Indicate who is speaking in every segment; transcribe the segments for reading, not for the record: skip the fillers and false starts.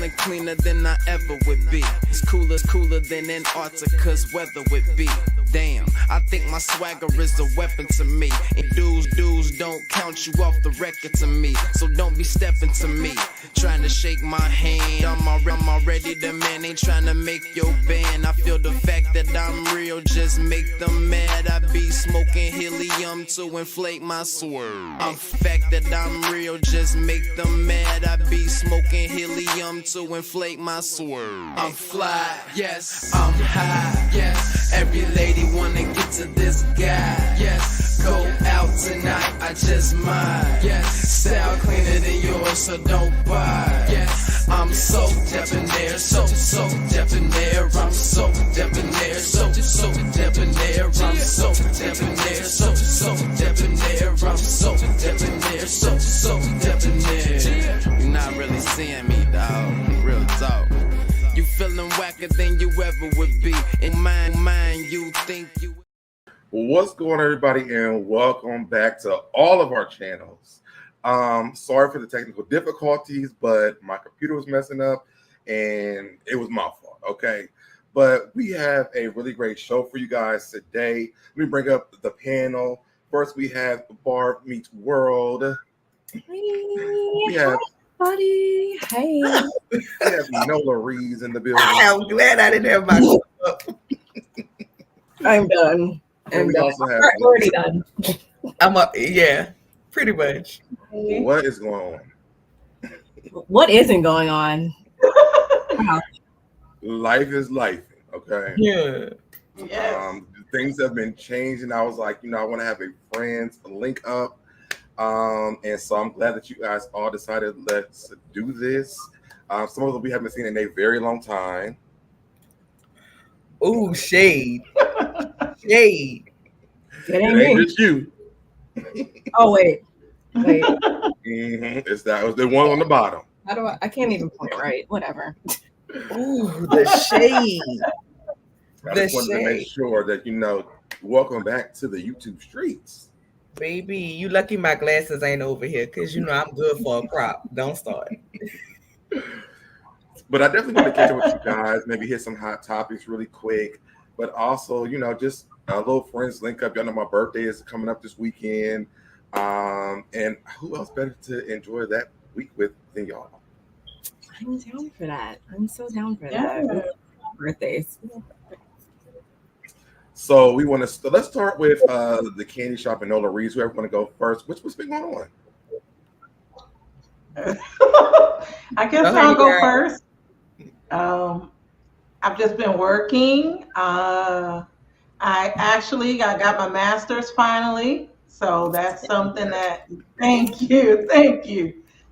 Speaker 1: feeling cleaner than I ever would be. It's cooler than Antarctica's weather would be. Damn, I think my swagger is a weapon to me. And dudes don't count you off the record to me. So don't be stepping to me, trying to shake my hand. I'm already the man, ain't trying to make your band. I feel the fact that I'm real just make them mad. I be smoking helium to inflate my swerve. I'm fact that I'm real just make them mad. I be smoking helium to inflate my swerve. I'm fly, yes, I'm high, yes. Every lady wanna get to this guy, yes. Go out tonight, I just might, yes. Style cleaner than yours, so don't buy, yes. I'm so debonair, so debonair. I'm so debonair, so debonair. I'm so debonair, so debonair. I'm so debonair, so debonair. You're not really seeing me, dog. Real talk. You feeling whacker than you ever would be. In mind, you think you.
Speaker 2: What's going on, everybody, and welcome back to all of our channels. Sorry for the technical difficulties, but my computer was messing up and it was my fault, okay? But we have a really great show for you guys today. Let me bring up the panel. First, we have Barb Meets World.
Speaker 3: We have buddy. Hey.
Speaker 2: We have Nola Reeves in the building.
Speaker 4: I am glad I didn't have my
Speaker 3: I'm done.
Speaker 2: And we also have
Speaker 3: already done.
Speaker 4: I'm up, yeah, pretty much.
Speaker 2: What is going on?
Speaker 3: What isn't going on?
Speaker 2: Life is life, okay?
Speaker 4: Yeah.
Speaker 3: Yes.
Speaker 2: Things have been changing. I was like, I want to have a friends link up. And so I'm glad that you guys all decided let's do this. Some of them we haven't seen in a very long time.
Speaker 4: Ooh, shade. Shade.
Speaker 3: It ain't
Speaker 2: just you.
Speaker 3: Oh, wait.
Speaker 2: It's that was the one on the bottom.
Speaker 3: How do I can't even point right. Whatever.
Speaker 4: Ooh, the shade.
Speaker 2: I just wanted to make sure that welcome back to the YouTube streets.
Speaker 4: Baby, you lucky my glasses ain't over here because I'm good for a crop. Don't start.
Speaker 2: But I definitely want to catch up with you guys, maybe hit some hot topics really quick. But also, just a little friends link up. Y'all know my birthday is coming up this weekend. And who else better to enjoy that week with than y'all?
Speaker 3: I'm down for that. I'm so down for that. Birthdays.
Speaker 2: So we want to let's start with the candy shop and Nola Reeves. Whoever want to go first? What's been going on?
Speaker 5: I guess I'll go first. I've just been working. I got my master's finally. So that's something that, thank you.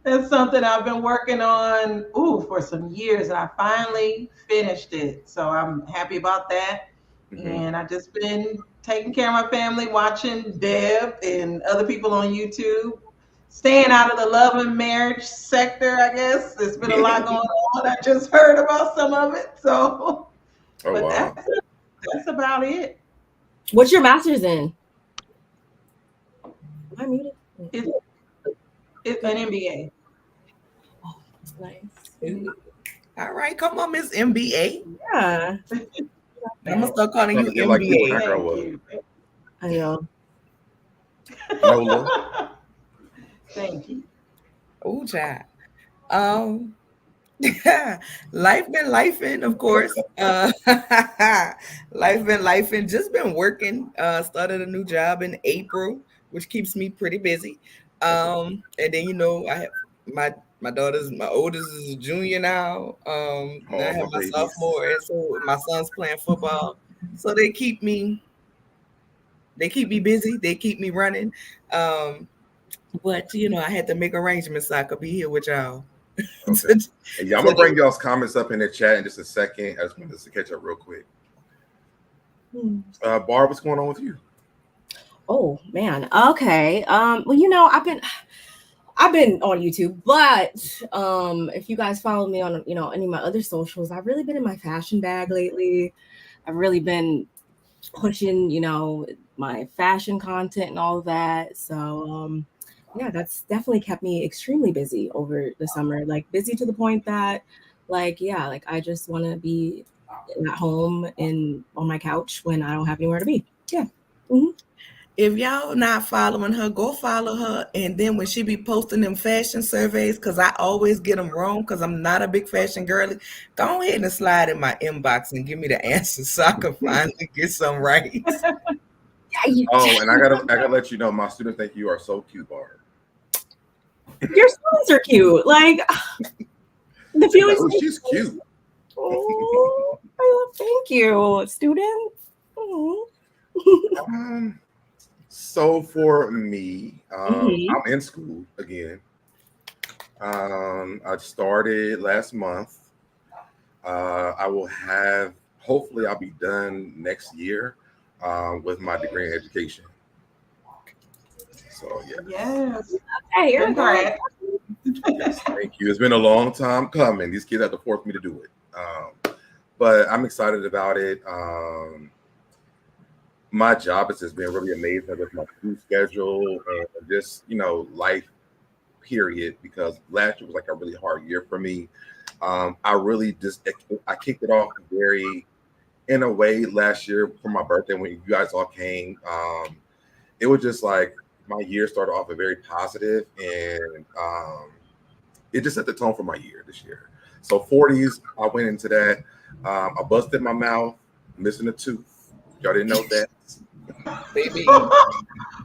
Speaker 5: That's something I've been working on for some years, and I finally finished it. So I'm happy about that. Mm-hmm. And I've just been taking care of my family, watching Deb and other people on YouTube, staying out of the love and marriage sector, I guess. There's been a lot going on. I just heard about some of it. So, wow. That's about it.
Speaker 3: What's your master's in? Am I muted?
Speaker 5: It's an MBA.
Speaker 3: Oh, that's nice.
Speaker 4: All right, come on, Miss MBA.
Speaker 3: Yeah.
Speaker 4: I'm gonna start calling you MBA.
Speaker 3: I know.
Speaker 2: Nola.
Speaker 5: Thank you.
Speaker 4: Oh, child. Life been lifing, of course. Life been lifing. Just been working. Started a new job in April, which keeps me pretty busy. And then I have my oldest is a junior now. I have my sophomore, and so my son's playing football. So they keep me busy. They keep me running. But I had to make arrangements so I could be here with y'all.
Speaker 2: Okay. And I'm gonna bring y'all's comments up in the chat in just a second. I just wanted to catch up real quick. Barb, what's going on with you?
Speaker 3: Oh man. Okay. Well, I've been on YouTube, but if you guys follow me on any of my other socials, I've really been in my fashion bag lately. I've really been pushing my fashion content and all of that. So that's definitely kept me extremely busy over the summer, like busy to the point that Like, yeah, like I just want to be at home and on my couch when I don't have anywhere to be. Yeah. Mm-hmm.
Speaker 4: If y'all not following her, go follow her. And then when she be posting them fashion surveys, because I always get them wrong because I'm not a big fashion girly, go ahead and slide in my inbox and give me the answer so I can finally get some right.
Speaker 2: Oh, and I gotta let you know, my students think you are so cute, Barb.
Speaker 3: Your students are cute. Like the feelings.
Speaker 2: Oh, she's cute.
Speaker 3: Oh, thank you, students.
Speaker 2: So for me, I'm in school again. I started last month. Hopefully I'll be done next year with my degree in education. So yeah.
Speaker 5: Yes.
Speaker 3: Hey, you're
Speaker 5: Congrats.
Speaker 2: Yes, thank you. It's been a long time coming. These kids have to force me to do it. But I'm excited about it. My job has just been really amazing with my school schedule and just, life period, because last year was like a really hard year for me. I kicked it off in a way last year for my birthday when you guys all came. It was just like my year started off very positive, and it just set the tone for my year this year. So 40s, I went into that. I busted my mouth, missing a tooth. Y'all didn't know that.
Speaker 4: Baby.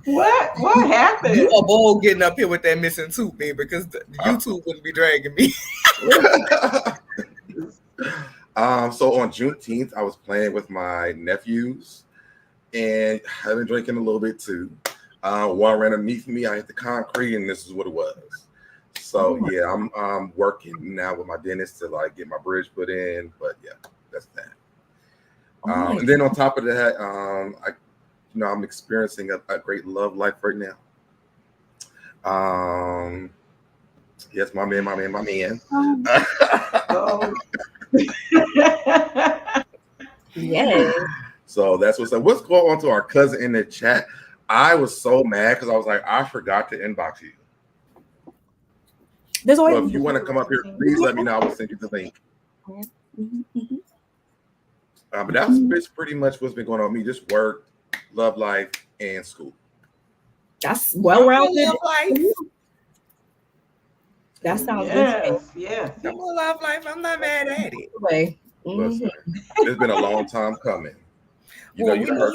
Speaker 5: What happened?
Speaker 4: You are bold getting up here with that missing tooth, baby, because the YouTube wouldn't be dragging me.
Speaker 2: So on Juneteenth, I was playing with my nephews, and I've been drinking a little bit too. One ran underneath me. I hit the concrete, and this is what it was. So yeah, I'm working now with my dentist to like get my bridge put in. But yeah, that's that. And then on top of that, I'm experiencing a great love life right now. Yes, my man.
Speaker 5: Oh.
Speaker 3: Yes.
Speaker 2: So that's what's up. Let's go on to our cousin in the chat. I was so mad because I was like, I forgot to inbox you. So if you want to come up here, please let me know. I will send you the link. But that's pretty much what's been going on with me. Just work, love life, and school.
Speaker 3: That's well-rounded.
Speaker 4: Love life.
Speaker 3: That sounds
Speaker 5: good. Yes.
Speaker 4: I'm gonna love life. I'm not mad at it.
Speaker 2: Listen, it's been a long time coming. You done heard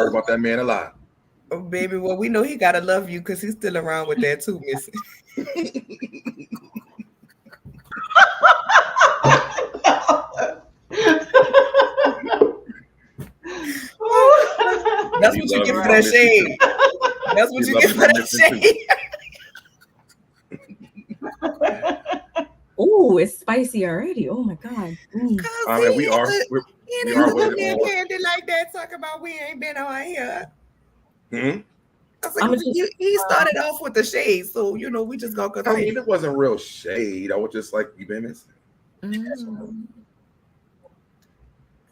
Speaker 2: about that man a lot.
Speaker 4: Oh, baby, well, we know he gotta love you because he's still around with that too, missing. That's what you get for that shade. That's what you get for that shade.
Speaker 3: Ooh, it's spicy already. Oh my god.
Speaker 2: We are
Speaker 4: candy like that. Talk about we ain't been on here. I was like, he started off with the shade, so we just go.
Speaker 2: I mean, it wasn't real shade. I was just like, you been missing.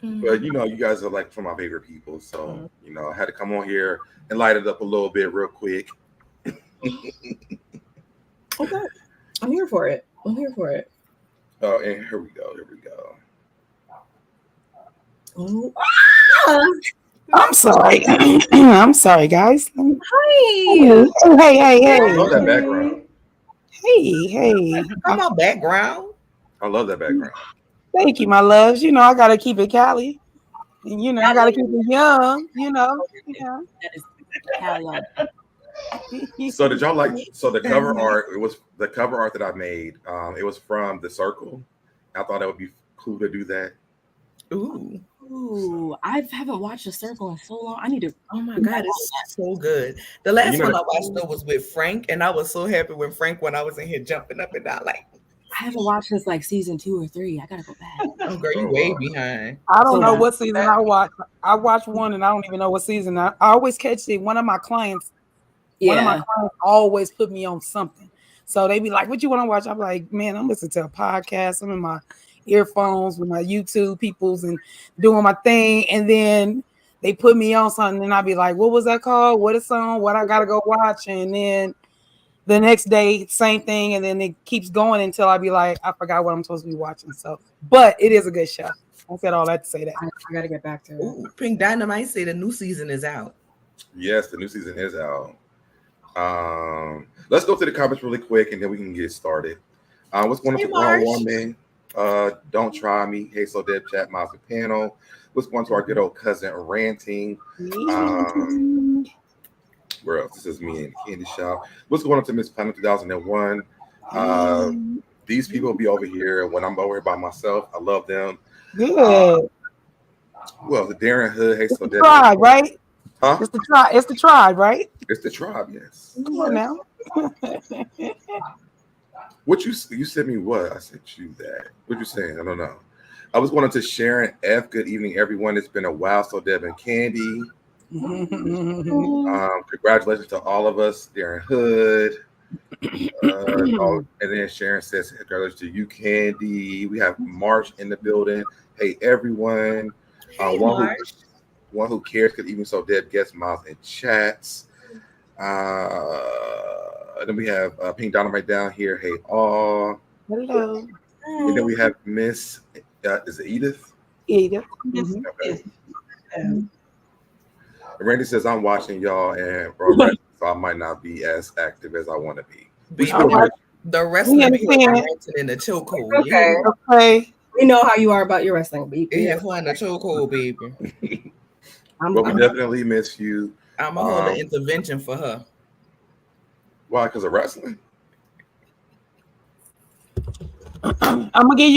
Speaker 2: But you guys are like some of my favorite people, so I had to come on here and light it up a little bit real quick.
Speaker 3: Okay, I'm here for it. Oh,
Speaker 2: and here we go.
Speaker 3: Oh.
Speaker 6: I'm sorry. I'm sorry, guys.
Speaker 3: Hi.
Speaker 6: Hey.
Speaker 2: I love that background.
Speaker 6: Hey.
Speaker 4: Come on, background.
Speaker 2: I love that background.
Speaker 6: Thank you, my loves. I gotta keep it Cali. And I gotta keep it young,
Speaker 3: That is Cali.
Speaker 2: So did y'all the cover art? It was the cover art that I made. It was from The Circle. I thought it would be cool to do that.
Speaker 3: Ooh, I haven't watched The Circle in so long. I need to.
Speaker 4: Oh my god, it's so good. The last one I watched though was with Frank, and I was so happy when Frank I was in here jumping up and down like.
Speaker 3: I haven't watched this like season 2 or 3. I gotta go back.
Speaker 4: Oh, girl, you way behind.
Speaker 6: I don't know what season I watched. I watched one and I don't even know what season. I always catch it. One of my clients always put me on something. So they be like, what you want to watch? I'm like, man, I'm listening to a podcast. I'm in my earphones with my YouTube peoples and doing my thing. And then they put me on something and I'll be like, what was that called? What it's on? What I got to go watch? And then the next day, same thing, and then it keeps going until I be like, I forgot what I'm supposed to be watching. So, but it is a good show. I said all that to say that.
Speaker 3: I gotta get back to it.
Speaker 4: Ooh, Pink Dynamite say the new season is out.
Speaker 2: Yes, the new season is out. Let's go to the comments really quick, and then we can get started. What's going on
Speaker 4: Hey,
Speaker 2: to
Speaker 4: Marsh.
Speaker 2: Woman? Don't try me. Hey, so Deb chat, Miles and panel. What's going to our good old cousin ranting? Where else? This is me in the candy shop. What's going on to Miss Planet 2001? These people be over here when I'm over here by myself. I love them.
Speaker 6: Good.
Speaker 2: Well, the Darren Hood. Hey,
Speaker 6: It's
Speaker 2: so
Speaker 6: the
Speaker 2: Deb.
Speaker 6: tribe, right?
Speaker 2: Huh?
Speaker 6: It's the tribe. It's the tribe, right?
Speaker 2: It's the tribe. Yes.
Speaker 6: Come on now.
Speaker 2: What you sent me? What I sent you that? What you saying? I don't know. I was going to Sharon F. Good evening, everyone. It's been a while. So Deb and Candy. Congratulations to all of us, Darren Hood. And then Sharon says, congratulations to you, Candy. We have March in the building. Hey, everyone.
Speaker 4: Hey,
Speaker 2: One who cares. Good evening. So Deb gets Miles in chats. Then we have Pink Dynamite down here. Hey, all.
Speaker 6: Hello.
Speaker 2: And then we have Miss, is it Edith?
Speaker 6: Edith.
Speaker 2: Okay. Randy says, I'm watching y'all, and so I might not be as active as I want to be.
Speaker 4: The wrestling people are ranting in the chokehold.
Speaker 3: Okay.
Speaker 6: Okay.
Speaker 3: We know how you are about your wrestling, baby.
Speaker 4: They have fun in the chokehold, baby.
Speaker 2: But we definitely miss you.
Speaker 4: I'm gonna hold an intervention for her.
Speaker 2: Why? Because of wrestling?
Speaker 6: I'm gonna give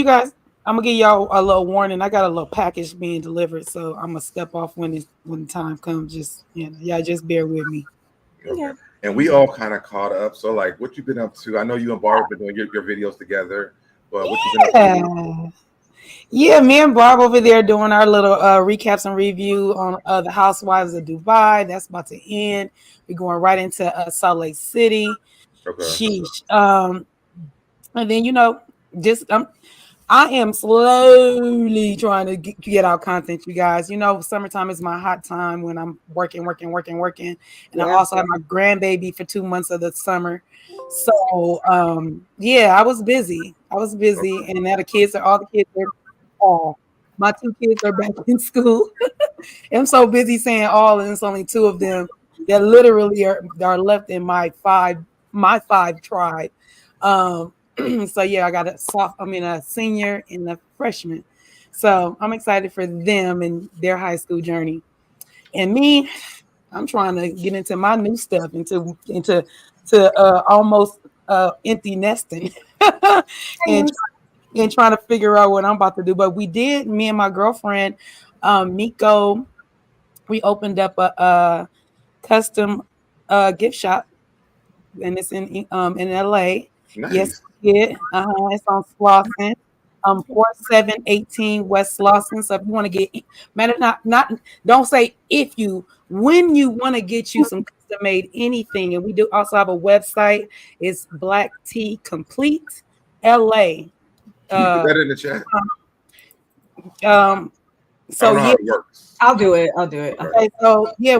Speaker 6: y'all a little warning. I got a little package being delivered, so I'm gonna step off when the time comes. Just y'all just bear with me.
Speaker 2: Okay. Yeah. And we all kind of caught up. So, like, what you been up to? I know you and Barb been doing your videos together, but what you been up to?
Speaker 6: Yeah, me and Barb over there doing our little recaps and review on the Housewives of Dubai. That's about to end. We're going right into Salt Lake City.
Speaker 2: Okay.
Speaker 6: Sheesh. And then I am slowly trying to get out content, you guys. Summertime is my hot time when I'm working. And I also have my grandbaby for 2 months of the summer. So, I was busy. Okay. And now all the kids are my 2 kids are back in school. I'm so busy saying all, and it's only 2 of them that literally are left in my five tribe. So I got a senior and a freshman. So I'm excited for them and their high school journey. And me, I'm trying to get into my new stuff, into almost empty nesting and trying to figure out what I'm about to do. But me and my girlfriend, Miko, we opened up a custom gift shop, and it's in LA.
Speaker 2: Nice.
Speaker 6: Yes, it's on Slauson, 4718 West Slauson. So if you want to get, don't say when you want to get you some custom made anything, and we do also have a website. It's Black Tea Complete LA.
Speaker 2: Can you put that in the chat?
Speaker 6: So
Speaker 2: how it works.
Speaker 3: I'll do it. Okay,
Speaker 6: so we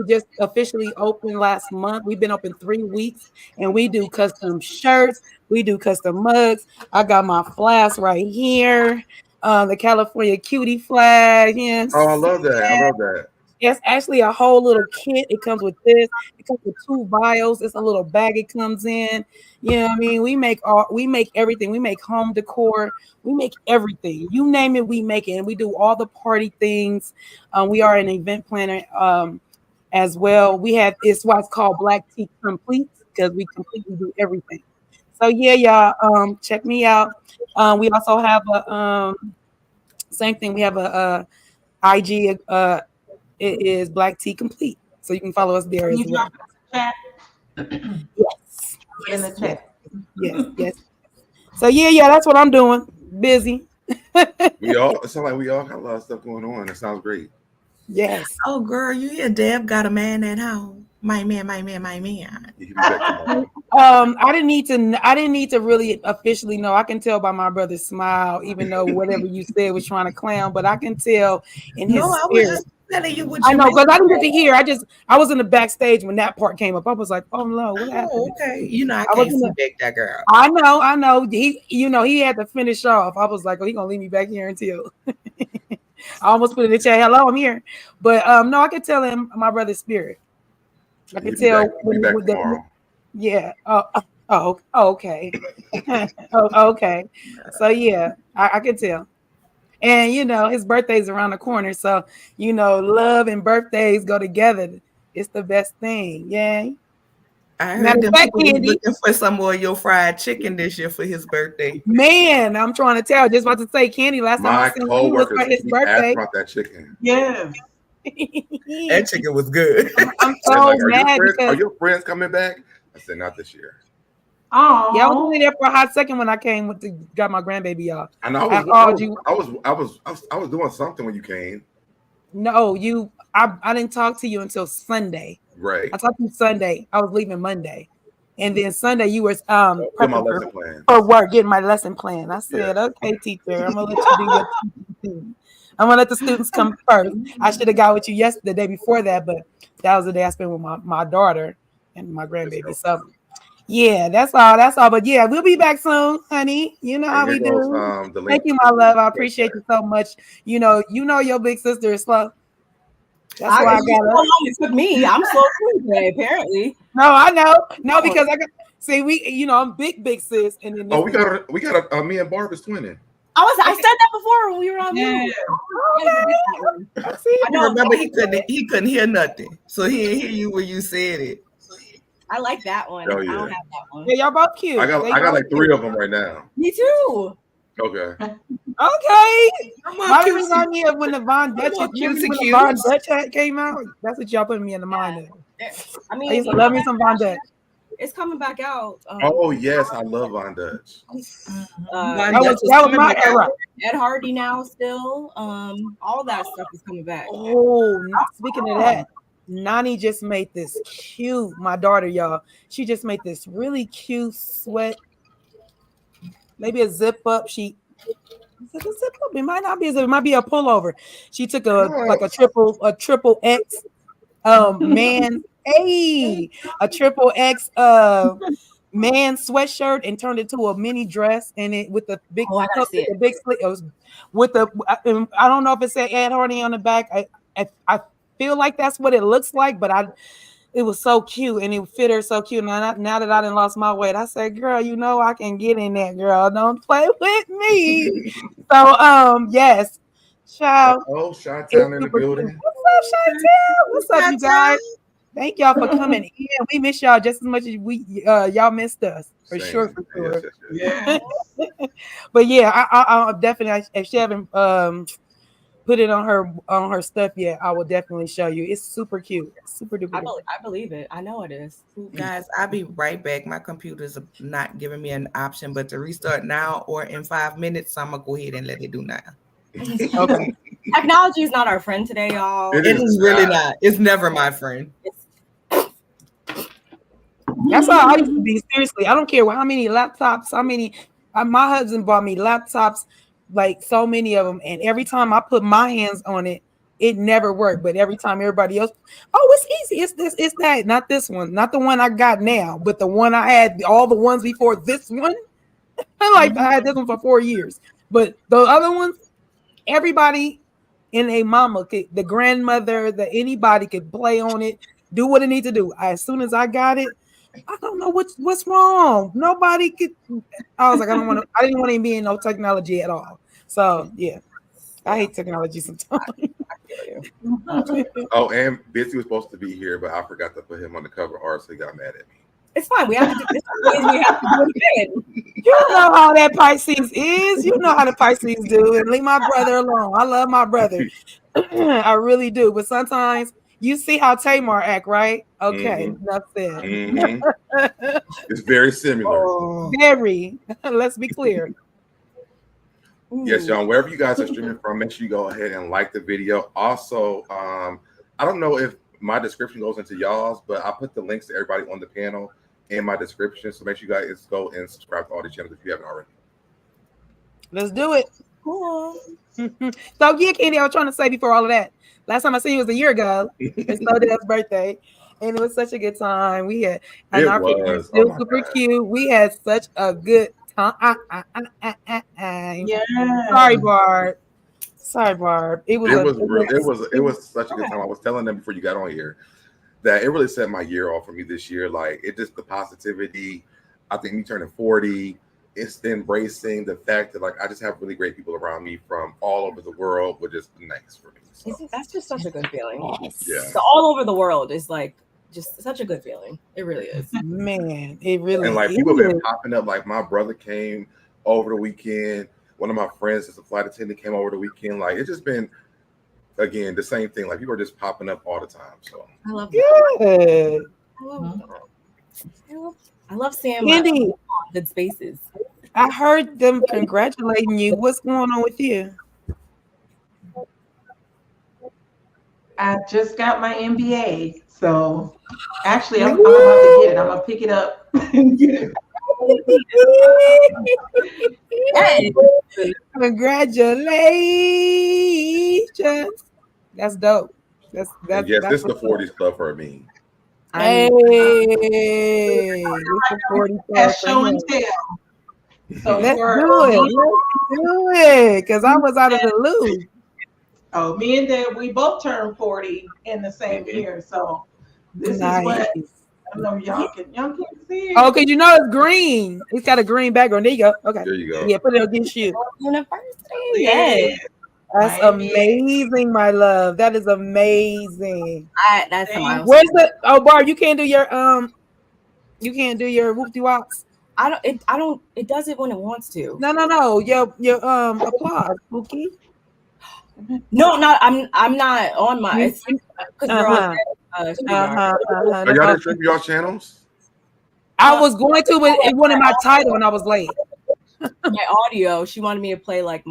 Speaker 6: just officially opened last month. We've been open 3 weeks, and we do custom shirts. We do custom mugs. I got my flags right here, the California cutie flag. Yes.
Speaker 2: Oh, I love that.
Speaker 6: It's actually a whole little kit. It comes with this. It comes with 2 vials. It's a little bag it comes in. I mean? We make everything. We make home decor. We make everything. You name it, we make it. And we do all the party things. We are an event planner as well. It's why it's called Black Tea Complete, because we completely do everything. So y'all, check me out. We also have a same thing. We have a IG. It is Black Tea Complete, so you can follow us there as well. Yes.
Speaker 5: In the chat.
Speaker 6: Yes. So that's what I'm doing. Busy.
Speaker 2: It sounds like we all got a lot of stuff going on. It sounds great.
Speaker 6: Yes.
Speaker 4: Oh, girl, you hear Deb got a man at home. My man.
Speaker 6: I didn't need to really officially know. I can tell by my brother's smile, even though whatever you said was trying to clown, but I can tell in his spirit.
Speaker 4: telling you what
Speaker 6: I know, because I didn't get to hear. I was in the backstage when that part came up. I was like, oh no, what happened?
Speaker 4: Oh, okay. You know, I can't see back that girl.
Speaker 6: I know. He had to finish off. I was like, oh, he gonna leave me back here until I almost put in the chat, hello, I'm here. But no, I could tell him my brother's spirit. I could tell
Speaker 2: back tomorrow.
Speaker 6: Yeah. Okay. Okay. So yeah, I could tell. And his birthday's around the corner. So, love and birthdays go together. It's the best thing. Yeah.
Speaker 4: I heard them people looking for some more of your fried chicken this year for his birthday.
Speaker 6: Man, I'm trying to tell. Just about to say, Candy, last time I seen you was for his birthday.
Speaker 2: About that chicken.
Speaker 5: Yes.
Speaker 4: That chicken was good.
Speaker 6: I'm so mad
Speaker 2: are your friends coming back? I said, not this year.
Speaker 5: Oh,
Speaker 6: yeah, I was only there for a hot second when I came got my grandbaby off.
Speaker 2: I know. I was doing something when you came.
Speaker 6: No, I didn't talk to you until Sunday.
Speaker 2: Right.
Speaker 6: I talked to you Sunday. I was leaving Monday, and then Sunday you were
Speaker 2: prepping
Speaker 6: for work, getting my lesson plan. I said, okay, teacher, I'm gonna let you do your thing. I'm gonna let the students come first. I should have got with you the day before that, but that was the day I spent with my daughter and my grandbaby. So. Yeah, that's all. But yeah, we'll be back soon, honey. You know how we do. Thank you, my love. I appreciate you so much. You know your big sister is slow. That's why I got her.
Speaker 3: It took me. I'm slow today, apparently.
Speaker 6: No, I know. No, because I got I'm big sis, and then
Speaker 2: we got me and Barb is twinning.
Speaker 3: I said that before when we were on
Speaker 5: mute.
Speaker 4: I remember he couldn't hear nothing, so he didn't hear you when you said it.
Speaker 3: I like that one.
Speaker 2: Oh, yeah.
Speaker 3: I don't have that one.
Speaker 6: Yeah, y'all both cute.
Speaker 2: I got like 3 of them right now.
Speaker 3: Me too.
Speaker 2: Okay.
Speaker 6: Why was on me when the Von Dutch came out? That's what y'all put me in the mind of.
Speaker 3: I mean,
Speaker 6: I used to love me some Von Dutch.
Speaker 3: It's coming back out.
Speaker 2: Oh yes, I love Von Dutch.
Speaker 6: That was my era.
Speaker 3: Ed Hardy now still. All that stuff is coming back.
Speaker 6: Oh, speaking of that. Nani just made this cute, my daughter, y'all. She just made this really cute sweat. Maybe a zip up. Is it a zip up? It might not be a zip. It might be a pullover. She took a triple X man. Hey, a triple X man sweatshirt and turned it to a mini dress and it with the big the big slit with the I don't know if it said Ed Hardy on the back. I feel like that's what it looks like, but it was so cute and it fit her so cute. Now that I done lost my weight, I said, girl, I can get in that, girl. Don't play with me. So yes. Child.
Speaker 2: Oh, Chi-Town in the building.
Speaker 6: Cute. What's up, Chi-Town? What's up, you guys? Thank y'all for coming in. We miss y'all just as much as y'all missed us. For sure.
Speaker 5: Yeah.
Speaker 6: But yeah, I definitely if she haven't put it on her stuff yet, I will definitely show you. It's super cute. Super duper.
Speaker 3: I believe it. I know it is.
Speaker 4: Guys, I'll be right back. My computer's not giving me an option but to restart now or in 5 minutes. So I'm gonna go ahead and let it do now.
Speaker 6: Okay.
Speaker 3: Technology is not our friend today, y'all.
Speaker 4: It is really not. It's never my friend.
Speaker 6: That's how I used to be. Seriously, I don't care how many laptops, my husband bought me laptops, like so many of them, and every time I put my hands on it, it never worked. But every time everybody else, it's easy. It's this, it's that. Not this one, not the one I got now, but the one I had. All the ones before this one, I had this one for 4 years. But the other ones, everybody and a mama, the grandmother, anybody could play on it, do what it needs to do. As soon as I got it, I don't know what's wrong. Nobody could. I was like, I didn't want to be in no technology at all. So yeah, I hate technology sometimes.
Speaker 2: Oh, and Bitsy was supposed to be here, but I forgot to put him on the cover art, so he got mad at me.
Speaker 3: It's fine. We have to do this. We have to do it again.
Speaker 6: You know how that Pisces is. You know how the Pisces do. And leave my brother alone. I love my brother. I really do. But sometimes you see how Tamar act, right? Okay, enough said.
Speaker 2: It's very similar.
Speaker 6: Very. Let's be clear.
Speaker 2: Yes, y'all. Wherever you guys are streaming from, make sure you go ahead and like the video. Also, I don't know if my description goes into y'all's, but I put the links to everybody on the panel in my description. So make sure you guys go and subscribe to all the channels if you haven't already.
Speaker 6: Let's do it.
Speaker 3: Cool.
Speaker 6: So yeah, Candy, I was trying to say before all of that. Last time I seen you was a year ago. It's SoDeb's birthday, and it was such a good time. We had, and
Speaker 2: It
Speaker 6: our picture
Speaker 2: was.
Speaker 6: was
Speaker 2: Oh
Speaker 6: still
Speaker 2: my
Speaker 6: super
Speaker 2: God.
Speaker 6: cute. We had such a good time.
Speaker 5: Yeah.
Speaker 6: Sorry, Barb. Sorry, Barb. It was
Speaker 2: It
Speaker 6: a.
Speaker 2: was
Speaker 6: It
Speaker 2: real.
Speaker 6: was,
Speaker 2: It was such a good time. I was telling them before you got on here that it really set my year off for me this year. Like it just the positivity. I think me turning 40, it's embracing the fact that like I just have really great people around me from all over the world, which is nice for me. So,
Speaker 3: That's just such a good feeling.
Speaker 2: yeah.
Speaker 3: So all over the world is like just such a good feeling. It really is.
Speaker 6: man, it really
Speaker 2: And like
Speaker 6: is.
Speaker 2: people have been popping up. Like my brother came over the weekend. One of my friends is a flight attendant came over the weekend. Like it's just been again the same thing. Like people are just popping up all the time. So
Speaker 3: I love that.
Speaker 6: Good.
Speaker 3: I love seeing
Speaker 6: Candy,
Speaker 3: good spaces.
Speaker 6: I heard them congratulating you. What's going on with you?
Speaker 5: I just got my MBA. So actually, I'm about to get it. I'm going to pick it up and get it.
Speaker 3: Hey.
Speaker 6: Congratulations. That's dope.
Speaker 2: and yes, this is the 40s club for me.
Speaker 6: Hey, it's the 40
Speaker 5: That's
Speaker 6: club
Speaker 5: show
Speaker 6: for
Speaker 5: and
Speaker 6: him.
Speaker 5: tell. So
Speaker 6: Let's
Speaker 5: for
Speaker 6: do it. Let's do it. Because I was out of the loop.
Speaker 5: Oh, me and Deb, we both turned 40 in the same year. So this
Speaker 6: Nice.
Speaker 5: is what I know y'all can see.
Speaker 6: Oh, because you know it's green. It's got a green background. There you go. Okay.
Speaker 2: There you go.
Speaker 6: Yeah, put it against you.
Speaker 3: University.
Speaker 5: Yes.
Speaker 6: That's amazing, my love. That is amazing.
Speaker 3: That's some
Speaker 6: Where's the Barb, you can't do your whoop-de-wops.
Speaker 3: It does it when it wants to.
Speaker 6: No. Your applause, Pookie.
Speaker 3: No, I'm not on my it's because we're on
Speaker 2: Are y'all didn't stream your channels?
Speaker 6: I was going to, but it wanted my title and I was late.
Speaker 3: My audio, she wanted me to play like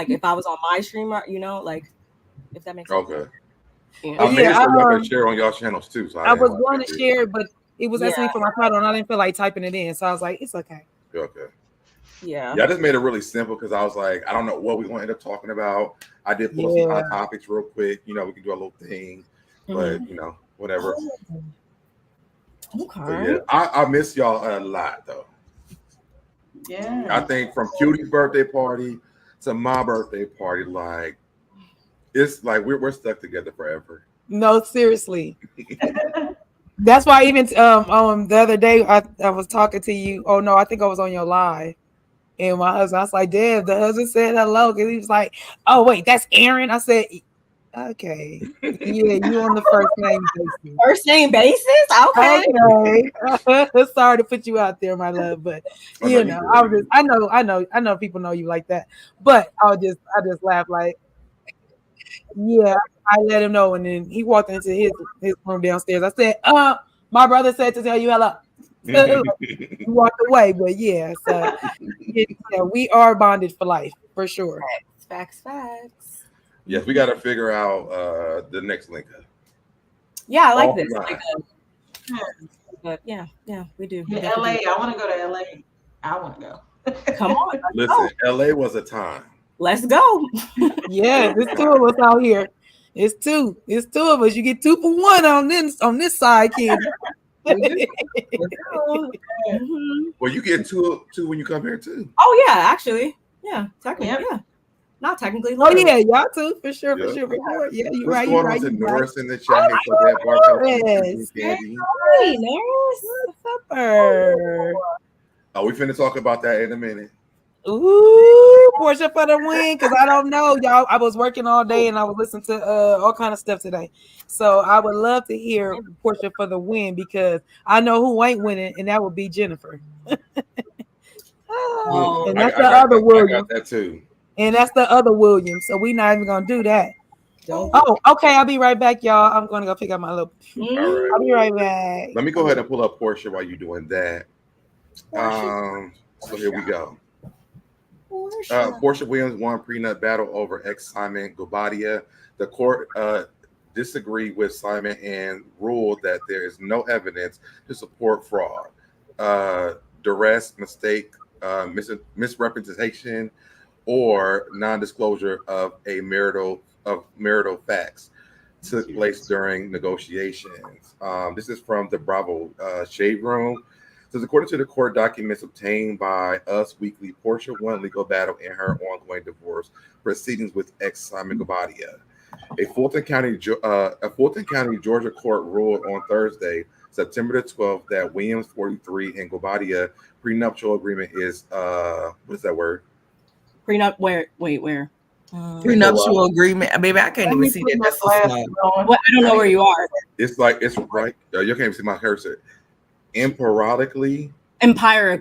Speaker 3: if I was on my streamer, like if that makes sense.
Speaker 2: Okay.
Speaker 3: Yeah.
Speaker 2: I made it so y'all can share on y'all channels too. So
Speaker 6: I was going to share, but it was asking me for my title and I didn't feel like typing it in. So I was like, it's okay.
Speaker 2: Okay.
Speaker 3: Yeah.
Speaker 2: I just made it really simple because I was like, I don't know what we're going to end up talking about. I did pull some hot topics real quick. We can do a little thing, but whatever.
Speaker 3: Okay.
Speaker 2: So, yeah, I miss y'all a lot though.
Speaker 5: Yeah.
Speaker 2: I think from Cutie's birthday party to my birthday party, like it's like we're stuck together forever.
Speaker 6: No, seriously. That's why even the other day I was talking to you. Oh no, I think I was on your live. And my husband, I was like, Dad, the husband said hello. Because he was like, oh, wait, that's Aaron. I said, okay. Yeah, you on the first name basis.
Speaker 3: First name basis? Okay.
Speaker 6: Sorry to put you out there, my love. But I know people know you like that. But I just laugh like, yeah, I let him know. And then he walked into his room downstairs. I said, my brother said to tell you hello. He walked away, but yeah, so we are bonded for life for sure.
Speaker 3: Facts.
Speaker 2: Yes, we got to figure out the next link up.
Speaker 3: Yeah, I like this. But yeah, we do.
Speaker 5: Yeah, LA. I want to go to LA. I want to go.
Speaker 3: Come on.
Speaker 2: Listen, LA was a time.
Speaker 3: Let's go.
Speaker 6: Yeah, there's two of us out here. It's two of us. You get 2 for 1 on this side, kid.
Speaker 2: Well, you get two when you come here too.
Speaker 3: Oh yeah, actually, yeah, technically, yeah, not technically.
Speaker 6: Oh yeah, y'all too for sure. Yeah, you're right.
Speaker 2: What's going on to Norris in the chat? We finna talk about that in a minute.
Speaker 6: Ooh, Porsah for the win, because I don't know, y'all. I was working all day and I was listening to all kind of stuff today. So I would love to hear Porsah for the win because I know who ain't winning, and that would be Jennifer. And that's the other William.
Speaker 2: I got that too.
Speaker 6: And that's the other William. So we're not even gonna do that. Oh, okay. I'll be right back, y'all. I'm gonna go pick up my little.
Speaker 2: All right.
Speaker 6: I'll be right back.
Speaker 2: Let me go ahead and pull up Porsah while you're doing that. So here we go. Porsah Williams won prenup battle over ex-Simon Guobadia. The court disagreed with Simon and ruled that there is no evidence to support fraud, duress, mistake, misrepresentation, or non-disclosure of marital facts took place during negotiations. This is from the Bravo Shade Room. It says, according to the court documents obtained by Us Weekly, Porsah won legal battle in her ongoing divorce proceedings with ex Simon Guobadia. A Fulton County, Georgia court ruled on Thursday, September the 12th, that Williams 43 and Guobadia prenuptial agreement is what is that word?
Speaker 3: Where?
Speaker 4: Prenuptial agreement. Baby, I can't even see that. That's so small.
Speaker 3: What? I don't know where you are.
Speaker 2: It's right. You can't even see my cursor. Empirically fair.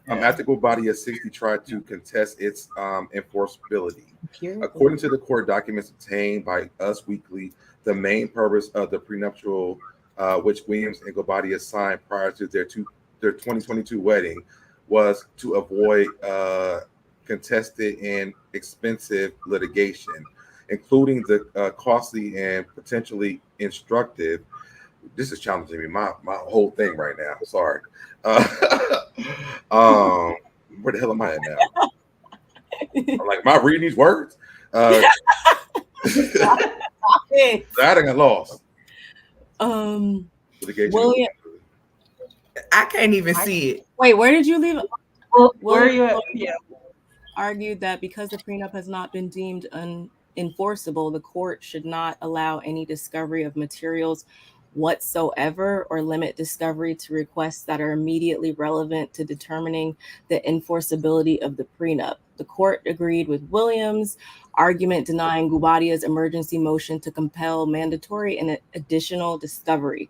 Speaker 2: After Guobadia 60 tried to contest its enforceability. According to the court documents obtained by Us Weekly, the main purpose of the prenuptial, which Williams and Guobadia signed prior to their 2022 wedding, was to avoid contested and expensive litigation, including the costly and potentially instructive. This is challenging me, my whole thing right now. Sorry. Where the hell am I at now? I'm like, am I reading these words? I got lost.
Speaker 3: William,
Speaker 4: I can't even see it.
Speaker 3: Wait, where did you leave it?
Speaker 5: Where are you at? Yeah.
Speaker 3: Argued that because the prenup has not been deemed unenforceable, the court should not allow any discovery of materials whatsoever or limit discovery to requests that are immediately relevant to determining the enforceability of the prenup. The court agreed with Williams' argument denying Guobadia's emergency motion to compel mandatory and additional discovery.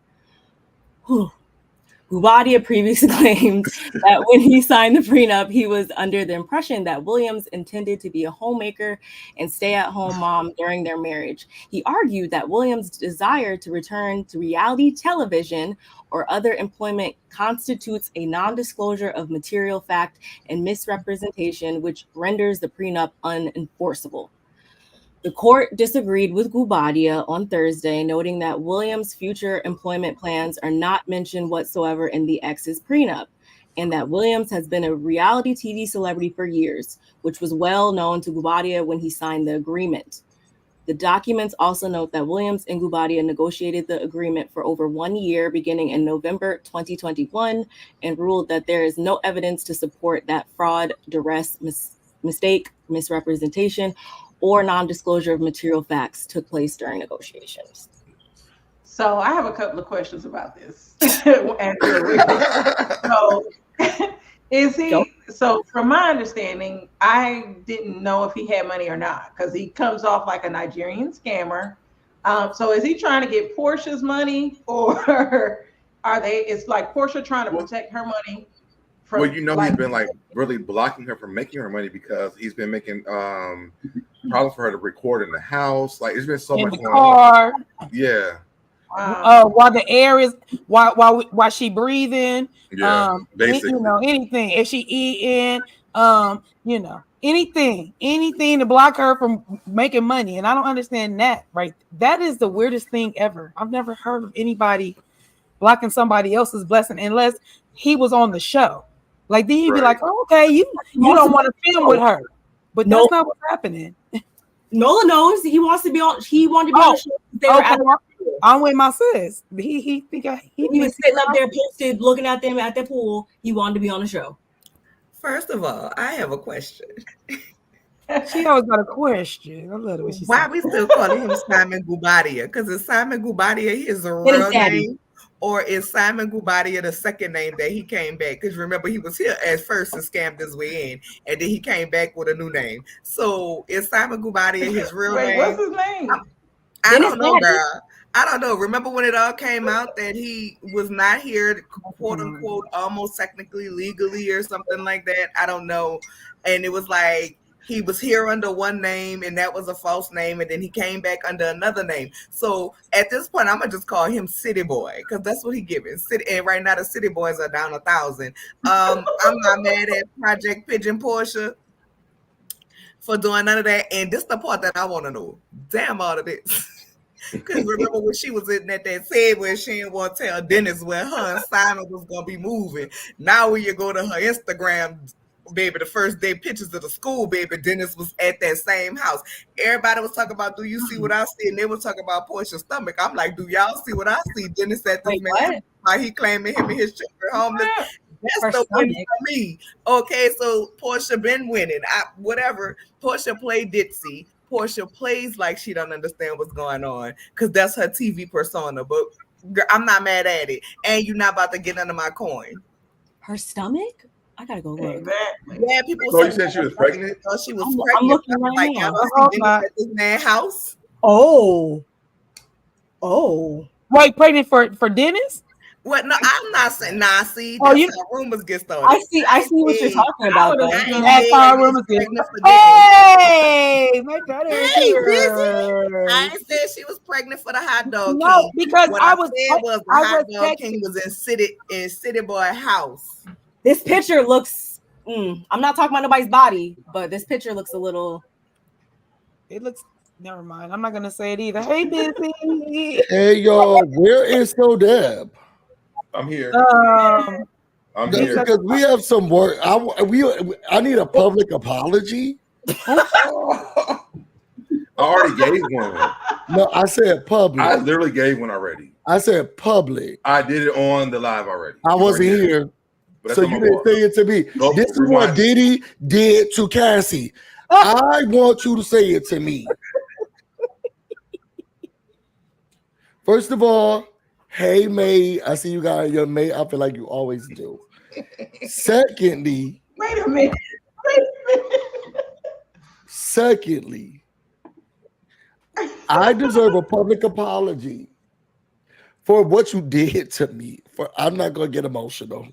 Speaker 3: Guobadia previously claimed that when he signed the prenup, he was under the impression that Williams intended to be a homemaker and stay-at-home mom during their marriage. He argued that Williams' desire to return to reality television or other employment constitutes a non-disclosure of material fact and misrepresentation, which renders the prenup unenforceable. The court disagreed with Guobadia on Thursday, noting that Williams' future employment plans are not mentioned whatsoever in the ex's prenup, and that Williams has been a reality TV celebrity for years, which was well known to Guobadia when he signed the agreement. The documents also note that Williams and Guobadia negotiated the agreement for over 1 year, beginning in November 2021, and ruled that there is no evidence to support that fraud, duress, mistake, misrepresentation, or non-disclosure of material facts took place during negotiations.
Speaker 5: So I have a couple of questions about this. So from my understanding, I didn't know if he had money or not, because he comes off like a Nigerian scammer. So is he trying to get Porsha's money, or it's like Porsha trying to protect her money?
Speaker 2: Well, he's been like really blocking her from making her money because he's been making problems for her to record in the house. Like, it's been so much
Speaker 6: in the car.
Speaker 2: Yeah.
Speaker 6: While the air is while she breathing.
Speaker 2: Yeah. Basically.
Speaker 6: Anything. If she eating, anything to block her from making money. And I don't understand that. Right. That is the weirdest thing ever. I've never heard of anybody blocking somebody else's blessing unless he was on the show. Like, then you'd be like, oh, okay, you don't want to film with her, but that's not what's happening.
Speaker 3: Nola knows he wanted to be on the show.
Speaker 6: I'm with my sis. He
Speaker 3: was sitting up there posted, looking at them at the pool. He wanted to be on the show.
Speaker 4: First of all, I have a question.
Speaker 6: She always got a question. I love the way she
Speaker 4: Why we still calling him Simon Guobadia? Because is Simon Guobadia his real name? Or is Simon Guobadia the second name that he came back? Because remember, he was here at first and scammed his way in, and then he came back with a new name. So is Simon Guobadia his real name?
Speaker 5: What's his name?
Speaker 4: I don't know, girl. I don't know. Remember when it all came out that he was not here, quote unquote, almost technically legally or something like that? I don't know. And it was like, he was here under one name and that was a false name, and then he came back under another name. So at this point, I'm gonna just call him City Boy because that's what he giving. And right now the City Boys are down 1,000. I'm not mad at Project Pigeon Porsha for doing none of that. And this is the part that I want to know. Damn all of this. Because remember when she was in at that said where she didn't want to tell Dennis where her and Simon was gonna be moving. Now when you go to her Instagram, baby, the first day pictures of the school, baby, Dennis was at that same house. Everybody was talking about, do you see what I see? And they were talking about Porsha's stomach. I'm like, do y'all see what I see? Dennis at this man, why he claiming him and his children homeless. That's the win for me. Okay, so Porsha been winning. Whatever. Porsha played ditzy. Porsha plays like she don't understand what's going on because that's her TV persona. But I'm not mad at it. And you're not about to get under my coin.
Speaker 3: Her stomach? I gotta go look.
Speaker 5: Exactly.
Speaker 4: Yeah, people.
Speaker 2: So you said she was pregnant?
Speaker 4: She was
Speaker 3: I'm
Speaker 4: pregnant.
Speaker 3: looking right
Speaker 4: like,
Speaker 3: now.
Speaker 4: At this man's house.
Speaker 3: Oh.
Speaker 6: Wait, pregnant for Dennis?
Speaker 4: What? No, I'm not saying. Nah, see,
Speaker 6: Oh,
Speaker 4: that's how rumors get started.
Speaker 3: I see what you're talking about. Though.
Speaker 6: That's how rumors get. Hey, my daughter is here.
Speaker 4: I ain't said she was pregnant for the hot dog king.
Speaker 6: No, because
Speaker 4: what
Speaker 6: I
Speaker 4: said was the hot dog king was in City Boy house.
Speaker 3: This picture looks. I'm not talking about nobody's body, but this picture looks a little.
Speaker 6: It looks. Never mind. I'm not gonna say it either. Hey, Busy.
Speaker 7: Hey, y'all. Where is SoDeb?
Speaker 2: I'm here.
Speaker 7: I'm here because we have some work. I need a public apology.
Speaker 2: I already gave one.
Speaker 7: No, I said public.
Speaker 2: I literally gave one already.
Speaker 7: I said public.
Speaker 2: I did it on the live already.
Speaker 7: I wasn't here, so you didn't say it to me. This is what Diddy did to Cassie. I want you to say it to me. First of all, hey, May. I see you got your May. I feel like you always do. Secondly,
Speaker 5: Wait a minute.
Speaker 7: Secondly, I deserve a public apology for what you did to me. I'm not gonna get emotional.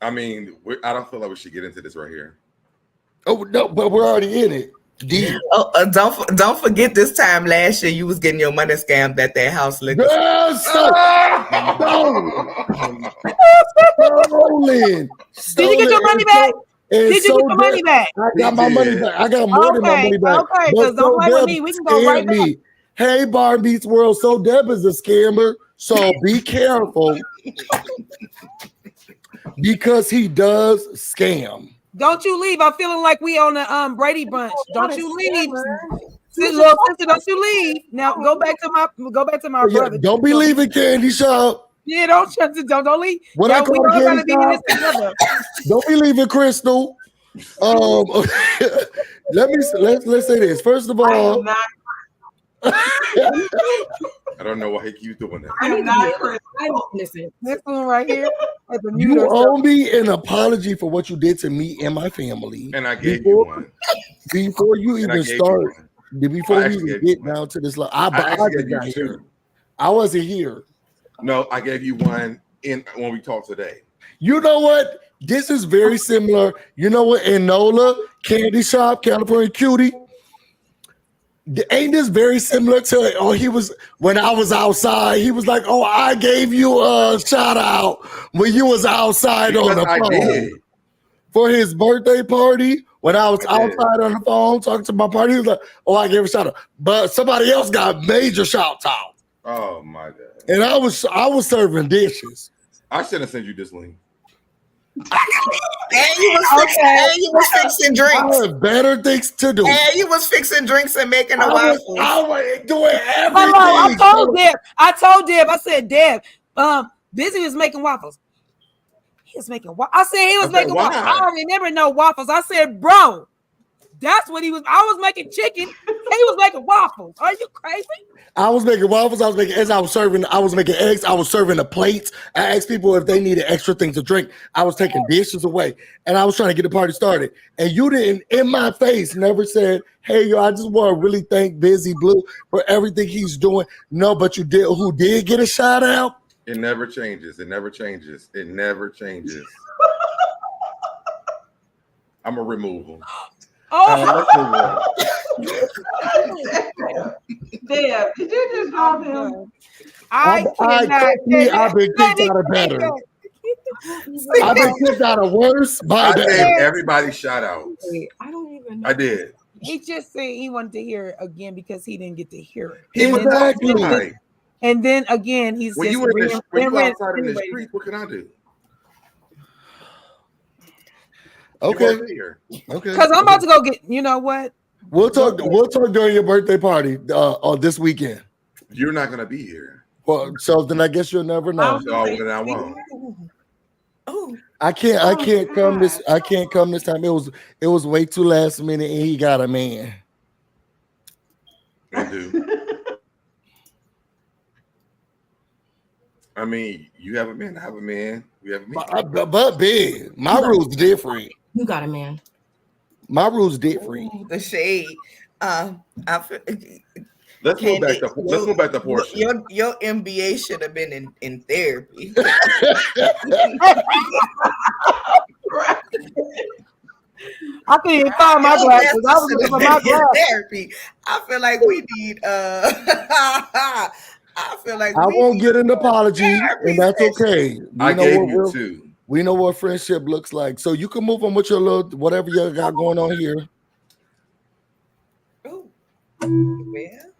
Speaker 2: I mean, I don't feel like we should get into this right here.
Speaker 7: Oh no, but we're already in it.
Speaker 4: Don't forget this time last year you was getting your money scammed at that house.
Speaker 7: Stolen.
Speaker 6: Did you get your money back? Did you get your money back?
Speaker 7: I got my money back. I got more than my money back.
Speaker 6: Okay, because don't play with me. We can go right back.
Speaker 7: Hey, Barbie's World. SoDeb is a scammer, so be careful because he does scam.
Speaker 6: Don't you leave. I'm feeling like we on the Brady Bunch. Don't you leave. Little sister, don't you leave. Now go back to my brother.
Speaker 7: Don't be leaving Candy Shop.
Speaker 6: Yeah, don't leave.
Speaker 7: What I call Candy Shop? Don't be leaving Crystal. Let's say this. First of all,
Speaker 2: I don't know why he keeps doing that.
Speaker 5: I'm not Crystal.
Speaker 6: Listen, this one right here.
Speaker 7: You owe me an apology for what you did to me and my family.
Speaker 2: And I gave you one.
Speaker 7: Before you even start, before you even get down to this level, I gave you two. I wasn't here.
Speaker 2: No, I gave you one when we talked today.
Speaker 7: You know what? This is very similar. You know what? In NOLA, Candy Shop, California Cutie. Ain't this very similar to he was when I was outside? He was like, "Oh, I gave you a shout out when you was outside on the phone for his birthday party." When I was outside on the phone talking to my party, he was like, "Oh, I gave a shout out," but somebody else got major shout out.
Speaker 2: Oh my god!
Speaker 7: And I was serving dishes.
Speaker 2: I should have sent you this link.
Speaker 4: And you was fixing drinks.
Speaker 7: I had better things to do.
Speaker 4: And you was fixing drinks and making a waffle.
Speaker 7: I was doing everything.
Speaker 6: I told Deb. I said, Deb, Busy was making waffles. He was making waffles. I said he was making waffles. I already never know waffles. I said, bro, that's what he was. I was making chicken. And he was making waffles. Are you crazy?
Speaker 7: I was making waffles. I was making eggs. I was making eggs. I was serving the plates. I asked people if they needed extra things to drink. I was taking dishes away, and I was trying to get the party started. And you didn't, in my face, never said, "Hey, yo, I just want to really thank Busy Blue for everything he's doing." No, but you did. Who did get a shout out?
Speaker 2: It never changes. It never changes. It never changes. I'm gonna remove him.
Speaker 5: Oh, Deb, did you just drop him?
Speaker 7: I've been kicked out of better. I've been kicked out of worse.
Speaker 2: I gave everybody shout out.
Speaker 3: I don't even know.
Speaker 2: I did.
Speaker 6: He just said he wanted to hear it again because he didn't get to hear it.
Speaker 7: Exactly.
Speaker 6: And then again, he's
Speaker 2: when
Speaker 6: just
Speaker 2: you outside in the streets, what can I do?
Speaker 7: Okay.
Speaker 6: Because I'm about to go get. You know what?
Speaker 7: We'll talk during your birthday party on this weekend.
Speaker 2: You're not gonna be here.
Speaker 7: Well, so then I guess you'll never know.
Speaker 2: Then I won't.
Speaker 7: I can't come this time. It was way too last minute, and he got a man.
Speaker 2: I do. I mean, you have a man. I have a man. We have a man.
Speaker 7: But big. My rules different.
Speaker 3: You got a man.
Speaker 7: My rules different.
Speaker 4: Ooh, the shade.
Speaker 2: Let's move back to Porsha.
Speaker 4: Your MBA should have been in therapy.
Speaker 6: I couldn't even find my glasses. I was looking for my glasses.
Speaker 4: Therapy. I feel like we need. I
Speaker 7: won't get an apology, and that's okay.
Speaker 2: I gave you two.
Speaker 7: We know what friendship looks like, so you can move on with your little whatever you got going on here.
Speaker 4: Oh, well,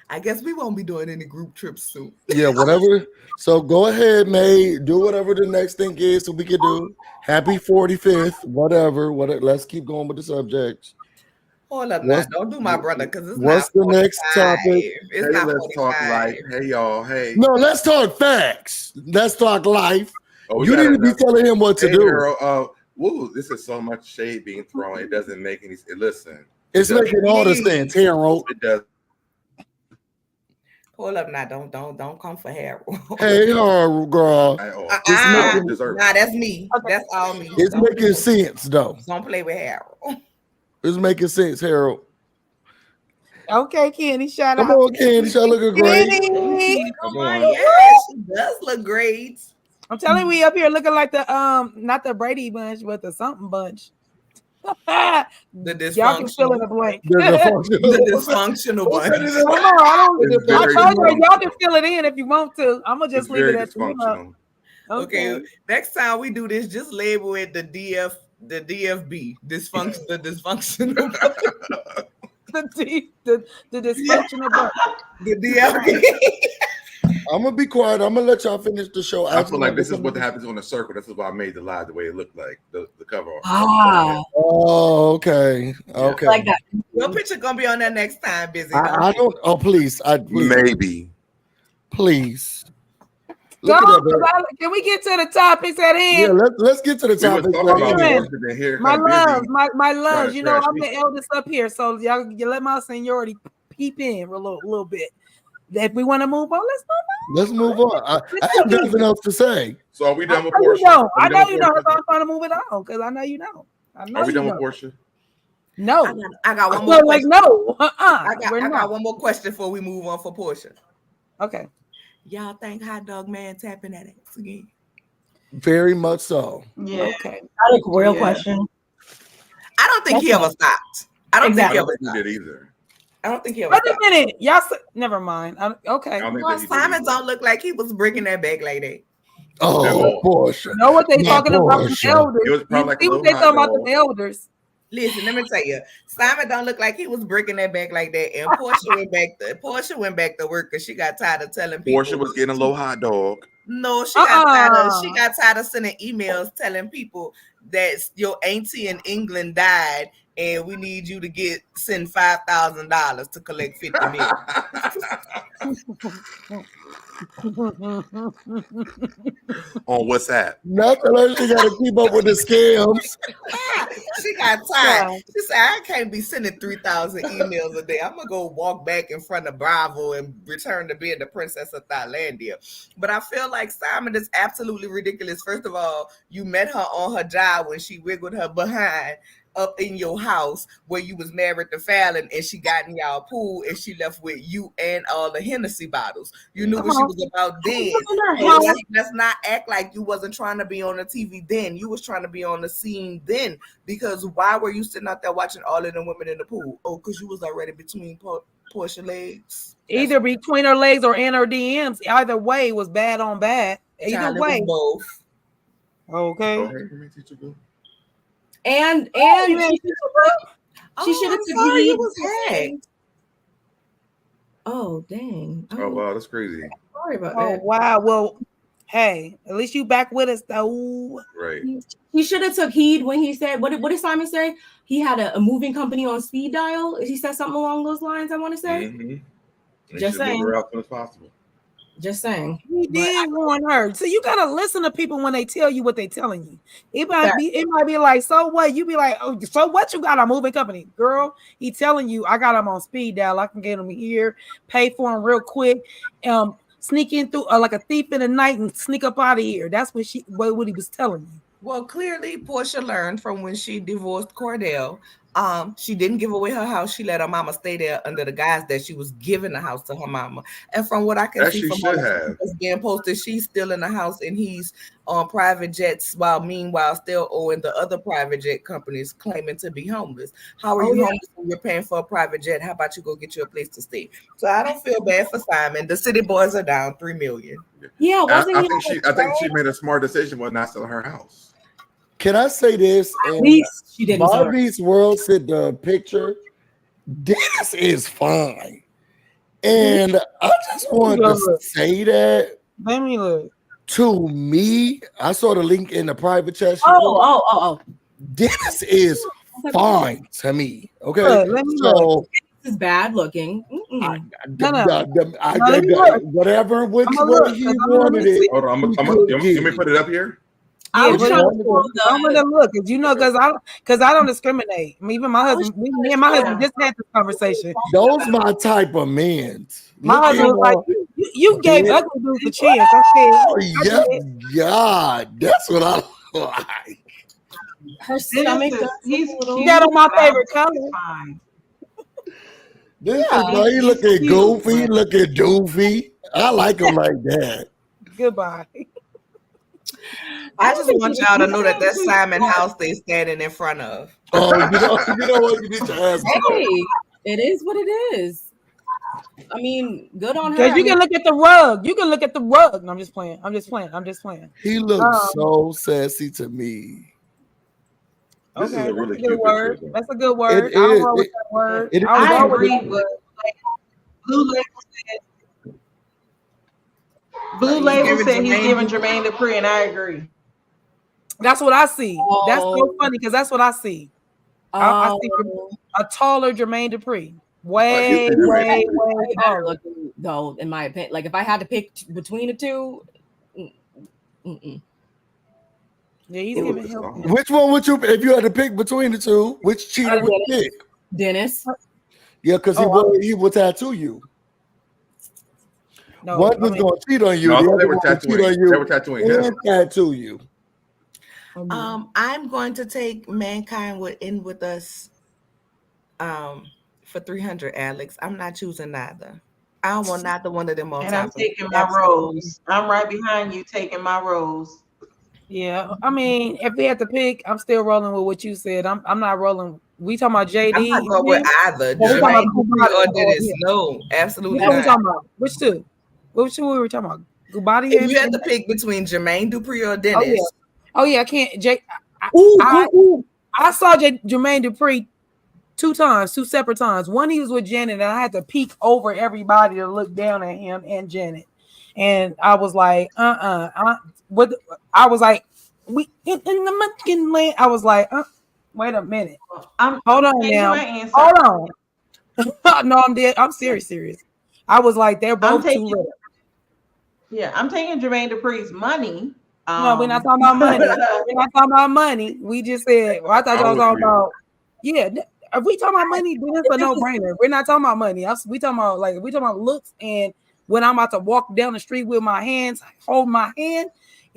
Speaker 4: I guess we won't be doing any group trips soon.
Speaker 7: Yeah, whatever. So go ahead, May. Do whatever the next thing is, so we can do. Happy 45th, whatever. Let's keep going with the subjects.
Speaker 4: Hold up, now. Don't do my brother because it's
Speaker 7: what's
Speaker 4: not
Speaker 7: the next topic?
Speaker 4: It's not
Speaker 2: let's
Speaker 4: 45.
Speaker 2: talk life. Hey, y'all. Hey.
Speaker 7: No, let's talk facts. Let's talk life.
Speaker 2: Oh,
Speaker 7: you need to be telling him what to do.
Speaker 2: Girl, this is so much shade being thrown. It doesn't make any sense. Listen.
Speaker 7: It's making all the sense, Harold.
Speaker 2: It does.
Speaker 4: Hold up now. Don't come for Harold.
Speaker 7: Hey, Harold, girl.
Speaker 4: Nah, that's me. Okay. That's all me.
Speaker 7: It's making sense, though.
Speaker 4: Don't play with Harold.
Speaker 7: It's making sense, Harold.
Speaker 6: Okay, Kenny, shout
Speaker 7: out.
Speaker 6: Come
Speaker 7: on, Kenny. She look great.
Speaker 4: Come on. Yeah, she does look great.
Speaker 6: I'm telling you, we up here looking like the not the Brady bunch, but the something bunch.
Speaker 4: The dysfunctional.
Speaker 6: Y'all can fill in the blank.
Speaker 4: The dysfunctional bunch.
Speaker 6: I told you, y'all can fill it in if you want to. I'm gonna just leave it at you.
Speaker 4: Okay. Next time we do this, just label it the DFB, dysfunction, the dysfunctional.
Speaker 6: the dysfunctional bunch.
Speaker 4: The DFB.
Speaker 7: I'm gonna be quiet. I'm gonna let y'all finish the show.
Speaker 2: I feel like this is what happens on the circle. This is why I made the live the way it looked like the cover.
Speaker 7: Oh, okay. Okay.
Speaker 3: Like that.
Speaker 4: Your picture gonna be on there next time, busy.
Speaker 7: I don't. Oh, please.
Speaker 2: Maybe.
Speaker 7: Please.
Speaker 6: Can we get to the topics at hand?
Speaker 7: Yeah, let's get to the topics.
Speaker 6: My loves. You know, I'm the eldest up here, so y'all let my seniority peep in for a little bit. If we want to move on, let's move on. I have nothing else to say.
Speaker 2: So are we done with Porsha?
Speaker 6: I know you know. I'm trying to move it on because I know you know.
Speaker 2: Are we done with Porsha?
Speaker 6: No,
Speaker 4: I got one more.
Speaker 6: Like no,
Speaker 4: I got one more question before we move on for Porsha.
Speaker 6: Okay.
Speaker 4: Y'all think Hot Dog Man tapping that ass again?
Speaker 7: Very much so.
Speaker 3: Yeah. Okay. That's a real question.
Speaker 4: I don't think he ever stopped. I don't think he ever
Speaker 2: did either.
Speaker 4: I don't think he ever.
Speaker 6: Wait a minute, y'all. Never mind. Okay.
Speaker 4: Simon don't look like he was breaking that back like that.
Speaker 7: Oh, Porsha.
Speaker 6: You know what they talking about the elders?
Speaker 2: It was probably like
Speaker 6: what they talking about the elders?
Speaker 4: Listen, let me tell you, Simon don't look like he was breaking that back like that. And Porsha went back to work because she got tired of telling people.
Speaker 2: Porsha was getting a low hot dog.
Speaker 4: No, she got tired of sending emails telling people that your auntie in England died and we need you to send $5,000 to collect 50 million.
Speaker 2: On WhatsApp.
Speaker 7: Nothing else. She got to keep up with the scams.
Speaker 4: She got tired. She said, I can't be sending 3,000 emails a day. I'm going to go walk back in front of Bravo and return to being the princess of Thailandia. But I feel like Simon is absolutely ridiculous. First of all, you met her on her job when she wiggled her behind up in your house where you was married to Fallon and she got in y'all pool and she left with you and all the Hennessy bottles. You knew what she was about then. Let's not act like you wasn't trying to be on the TV then. You was trying to be on the scene then, because why were you sitting out there watching all of them women in the pool? Oh, because you was already between Porsha legs.
Speaker 6: Either between her legs or in her DMs. Either way was bad on bad. Either way.
Speaker 4: Both.
Speaker 6: Okay.
Speaker 3: And She should have
Speaker 4: I'm
Speaker 3: took
Speaker 4: sorry
Speaker 3: heed.
Speaker 4: it was hacked.
Speaker 3: Oh dang!
Speaker 2: Oh wow, that's crazy.
Speaker 3: Sorry about
Speaker 6: Oh
Speaker 3: that.
Speaker 6: wow. Well, hey, at least you back with us though.
Speaker 2: Right.
Speaker 3: He should have took heed when he said, what did Simon say? He had a moving company on speed dial. He said something along those lines, I want to say.
Speaker 2: Mm-hmm.
Speaker 3: Just saying.
Speaker 2: Her out as soon as possible.
Speaker 3: Just saying.
Speaker 6: He did warn her. So you gotta listen to people when they tell you what they're telling you. It might be like, so what? You be like, oh, so what? You got a moving company, girl? He telling you, I got him on speed dial. I can get him here, pay for him real quick, sneak in through like a thief in the night and sneak up out of here. That's what he was telling you.
Speaker 4: Well, clearly Porsha learned from when she divorced Cordell. She didn't give away her house. She let her mama stay there under the guise that she was giving the house to her mama. And from what I can see from all that's being posted, she's still in the house and he's on private jets while meanwhile still owing the other private jet companies claiming to be homeless. How are you homeless when you're paying for a private jet? How about you go get you a place to stay? So I don't feel bad for Simon. The city boys are down $3 million.
Speaker 3: Yeah,
Speaker 2: I think she made a smart decision was not selling her house.
Speaker 7: Can I say this?
Speaker 3: At least she didn't.
Speaker 7: Bobby's World said the picture. This is fine, and I just want to say that.
Speaker 6: Let me look.
Speaker 7: To me, I saw the link in the private chat.
Speaker 3: Oh.
Speaker 7: This is fine to me. Okay,
Speaker 6: let me look.
Speaker 3: This is bad looking.
Speaker 7: Whatever, which way he wanted it.
Speaker 2: Hold on, let me put it up here.
Speaker 6: Yeah, I'm gonna look, because I don't discriminate. Even my husband, me and my husband just had this conversation.
Speaker 7: Those my type of men.
Speaker 6: My husband was like, "You gave ugly dudes a chance." I said,
Speaker 7: God, that's what I like.
Speaker 3: Her stomach.
Speaker 6: He's got on my favorite color.
Speaker 7: This is he looking goofy, looking doofy. I like him like that.
Speaker 6: Goodbye.
Speaker 4: I just want y'all to know that that's Simon house they standing in front of.
Speaker 7: Oh, you know what? You need to ask.
Speaker 3: Hey, it is what it is. I mean, good on her.
Speaker 6: Because you can look at the rug. You can look at the rug. No, I'm just playing.
Speaker 7: He looks so sassy to me.
Speaker 2: This is a really
Speaker 6: good word. That's a good word.
Speaker 7: It is.
Speaker 6: With that word.
Speaker 5: I agree with Blue Label said. Blue Label said he's giving Jermaine Dupri, and I agree.
Speaker 6: That's what I see. That's so funny because that's what I see. I see a taller Jermaine Dupri. Way taller.
Speaker 3: Though, in my opinion, like if I had to pick between the two,
Speaker 6: yeah, he's giving help.
Speaker 7: Which one would you, if you had to pick between the two, which cheater would you pick?
Speaker 3: Dennis.
Speaker 7: Yeah, because he will tattoo you.
Speaker 6: No,
Speaker 7: one was going to cheat on you.
Speaker 2: No, they were tattooing him.
Speaker 7: And tattoo you.
Speaker 4: I'm going to take Mankind in with us for 300, Alex. I'm not choosing neither. I don't want neither one of them on.
Speaker 5: And I'm taking my rose. I'm right behind you taking my rose.
Speaker 6: Yeah, I mean, if we had to pick, I'm still rolling with what you said. I'm not rolling. We talking about JD.
Speaker 4: I'm not going with either. Jermaine or Dennis. No, absolutely not.
Speaker 6: What we talking about? Which two? Which two we were talking about? Gubati.
Speaker 4: If you had to pick between Jermaine Dupri or Dennis.
Speaker 6: Oh yeah, I can't. I saw Jermaine Dupri two separate times. One he was with Janet, and I had to peek over everybody to look down at him and Janet, and I was like, What I was like, we in the Mexican land. I was like, wait a minute. Hold on now. Hold on. No, I'm dead. I'm serious. I was like, they're both too little.
Speaker 5: Yeah, I'm taking Jermaine Dupri's money.
Speaker 6: No, we're not talking about money. We're not talking about money. We just said, I thought y'all was talking about, if we talking about money, then it's a no-brainer. We're not talking about money. We talking about looks, and when I'm about to walk down the street with my hands, hold my hand,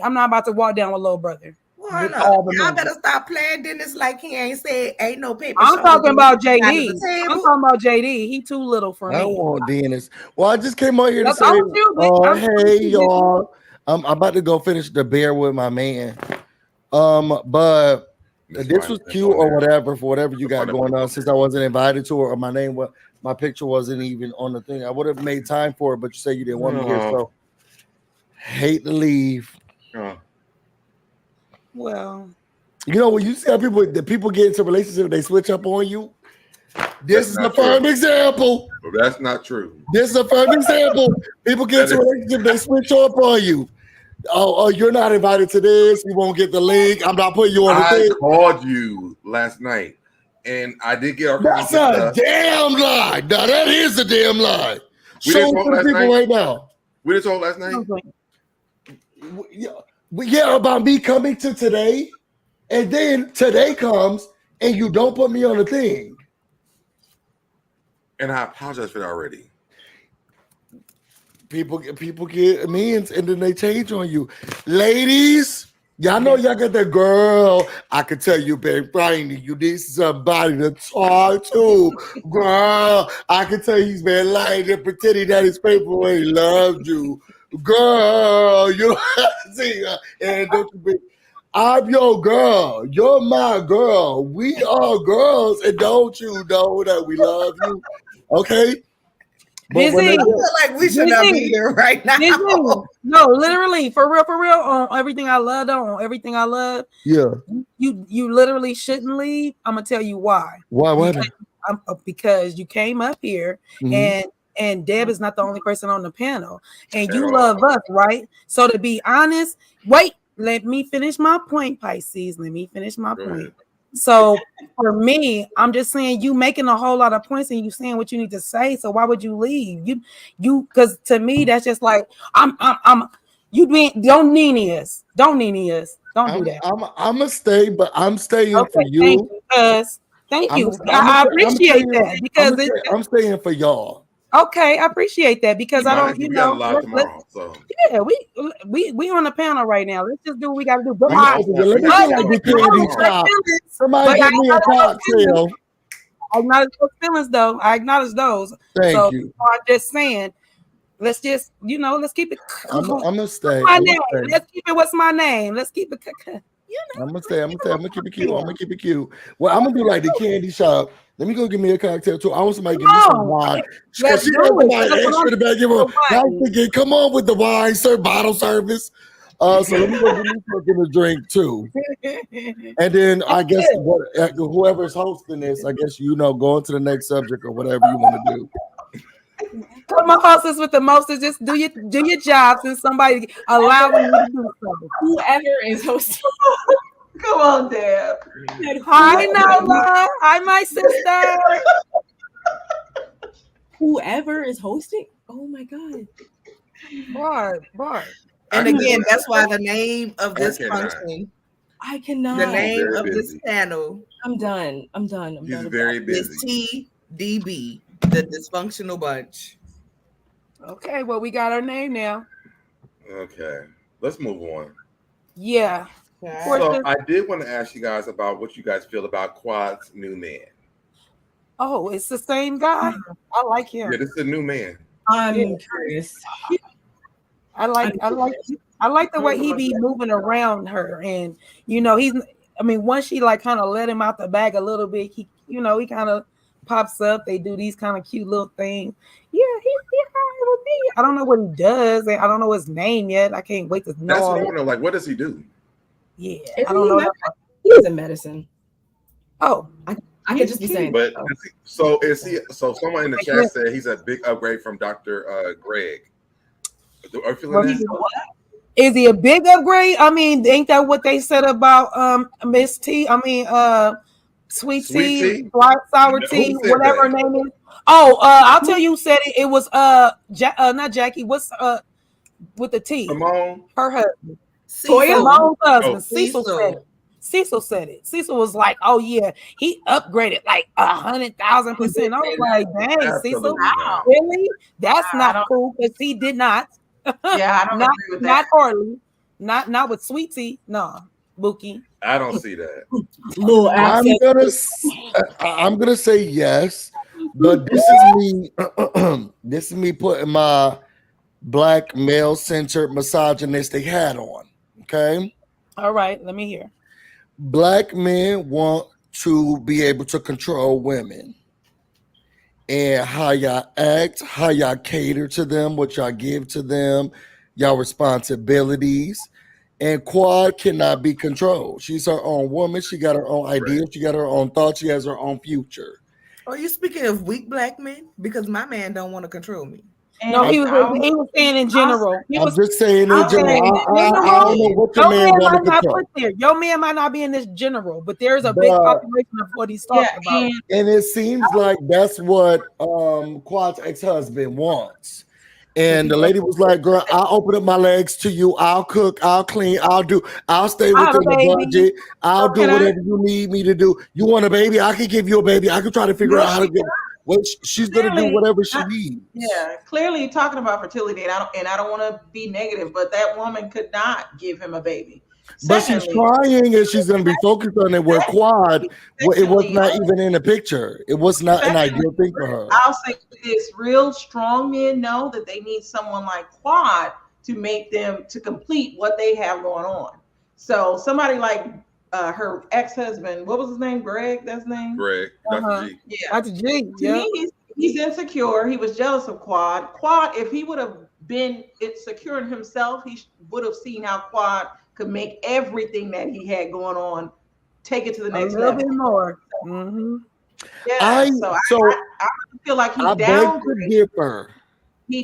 Speaker 6: I'm not about to walk down with little brother.
Speaker 4: Well, y'all better stop playing Dennis like he ain't said ain't no paper.
Speaker 6: I'm talking about JD. I'm talking about JD. He too little for me.
Speaker 7: I don't want Dennis. Well, I just came out here to say, hey y'all, I'm about to go finish the bear with my man. But this was cute or whatever for whatever you got going on. Since I wasn't invited to it, or my picture wasn't even on the thing. I would have made time for it, but you say you didn't want me here, so hate to leave.
Speaker 6: Well,
Speaker 7: you know when you see how people get into relationships, they switch up on you. This is a firm example.
Speaker 2: That's not true.
Speaker 7: This is a firm example. People get to a relationship, they switch up on you. Oh, you're not invited to this. You won't get the link. I'm not putting you on the thing.
Speaker 2: I called you last night, and I did get our
Speaker 7: That's a damn lie. Now that is a damn lie. Show it to the people right now.
Speaker 2: We didn't talk last night.
Speaker 7: Yeah, about me coming to today, and then today comes, and you don't put me on the thing.
Speaker 2: And I apologize for that already.
Speaker 7: People get means, and then they change on you. Ladies, y'all know y'all got that girl. I can tell you, babe, Brian, you need somebody to talk to. Girl, I can tell he's been lying and pretending that his paperweight loved you. Girl, you see, and don't you be, I'm your girl. You're my girl. We are girls, and don't you know that we love you? Okay.
Speaker 4: I feel like we should not be here right now.
Speaker 6: No, literally, for real, on everything I love. Yeah. You literally shouldn't leave. I'm gonna tell you why.
Speaker 7: Why?
Speaker 6: Because you came up here and Deb is not the only person on the panel, and you love us, right? So to be honest, wait, let me finish my point, Pisces. Let me finish my point. So for me, I'm just saying you making a whole lot of points and you saying what you need to say. So why would you leave? You because to me that's just like you being don't need us. Don't do that.
Speaker 7: I'm gonna stay, but I'm staying for you.
Speaker 6: Thank you. I appreciate that because
Speaker 7: I'm staying for y'all.
Speaker 6: Okay, I appreciate that because I don't,
Speaker 2: we got a lot tomorrow. So
Speaker 6: yeah, we on the panel right now. Let's just do what we got to do. But
Speaker 7: somebody give me a cocktail.
Speaker 6: I acknowledge those feelings, though. I acknowledge those.
Speaker 7: Thank you.
Speaker 6: I'm just saying, let's just let's keep it.
Speaker 7: I'm gonna stay.
Speaker 6: Let's keep it. What's my name? Let's keep it.
Speaker 7: I'm gonna stay. I'm gonna keep it cute. Well, I'm gonna do like the candy shop. Let me go give me a cocktail too. I want somebody to give me some wine.
Speaker 6: Let's do
Speaker 7: it. Come on with the wine, sir. Bottle service. So let me go give me a drink too. And then I guess whoever's hosting this, I guess go on to the next subject or whatever you want to do.
Speaker 6: Come on, hostess with the mostest. Just do your job since somebody allowing you to do something.
Speaker 3: Whoever is hosting.
Speaker 5: Come on, Deb.
Speaker 6: Hi, Nola. Hi, my sister.
Speaker 3: Whoever is hosting. Oh my God.
Speaker 6: Bar.
Speaker 4: And again, that's why the name of this function.
Speaker 3: I cannot.
Speaker 4: The name of this panel.
Speaker 3: I'm done.
Speaker 2: He's very busy.
Speaker 4: Is TDB, the dysfunctional bunch.
Speaker 6: Okay, well, we got our name now.
Speaker 2: Okay, let's move on.
Speaker 6: Yeah.
Speaker 2: So I did want to ask you guys about what you guys feel about Quad's new man.
Speaker 6: Oh, it's the same guy. I like him.
Speaker 2: Yeah, this is a new man.
Speaker 3: I'm curious.
Speaker 6: I like the way he be moving around her, and once she like kind of let him out the bag a little bit, he kind of pops up. They do these kind of cute little things. Yeah, he's high with me. I don't know what he does. I don't know his name yet. I can't wait to know.
Speaker 2: That's what I want to know. Like, what does he do?
Speaker 6: Yeah, I don't know.
Speaker 3: He's in medicine.
Speaker 6: Oh,
Speaker 3: I could just be saying.
Speaker 2: But so is he? So someone in the chat said he's a big upgrade from Dr. Greg. Are you feeling that?
Speaker 6: Is he a big upgrade? I mean, ain't that what they said about Miss T? I mean, Sweet Tea, Black Sour Tea, whatever her name is. Oh, I'll tell you who said it. It was not Jackie. What's with the T?
Speaker 2: Simone.
Speaker 6: Her husband. Simone's husband. Cecil said it. Cecil was like, "Oh yeah, he upgraded like 100,000%." I was like, "Dang, Cecil, really? That's not cool." Because he did not.
Speaker 5: Yeah, I don't agree with that.
Speaker 6: Not Harley, not with Sweet Tea. No, Bookie.
Speaker 2: I don't see that.
Speaker 7: I'm gonna say yes, but this is me. This is me putting my black male-centered misogynistic hat on. Okay.
Speaker 6: All right. Let me hear.
Speaker 7: Black men want to be able to control women, and how y'all act, how y'all cater to them, what y'all give to them, y'all responsibilities. And Quad cannot be controlled. She's her own woman. She got her own ideas. She got her own thoughts. She has her own future.
Speaker 4: Are you speaking of weak black men? Because my man don't want to control me.
Speaker 6: No, he was saying in general.
Speaker 7: I'm just saying in
Speaker 6: I'll
Speaker 7: general.
Speaker 6: say
Speaker 7: I don't know what your man
Speaker 6: might
Speaker 7: wanted to
Speaker 6: not
Speaker 7: control.
Speaker 6: put there. Your man might not be in this general, but there's a big population of what he's talking about.
Speaker 7: And it seems like that's what Quad's ex-husband wants. And the lady was like, girl, I'll open up my legs to you. I'll cook, I'll clean, I'll stay within the budget. I'll do whatever you need me to do. You want a baby? I can give you a baby. I can try to figure out how to get well, she's gonna do whatever she needs.
Speaker 5: Yeah, clearly talking about fertility, and I don't want to be negative, but that woman could not give him a baby.
Speaker 7: But she's trying, and she's going to be focused on it. Where Quad, it was not even in the picture. It was not an ideal thing for her.
Speaker 5: I'll say this: real strong men know that they need someone like Quad to make them to complete what they have going on. So somebody like her ex-husband, what was his name? Greg. That's his name.
Speaker 2: Greg. Dr. G.
Speaker 5: Yeah.
Speaker 6: Dr. G.
Speaker 5: To me, he's insecure. He was jealous of Quad. Quad, if he would have been insecure in himself, he would have seen how Quad could make everything that he had going on take it to the next level.
Speaker 6: A little bit more. Mm-hmm.
Speaker 5: Yeah. I feel like he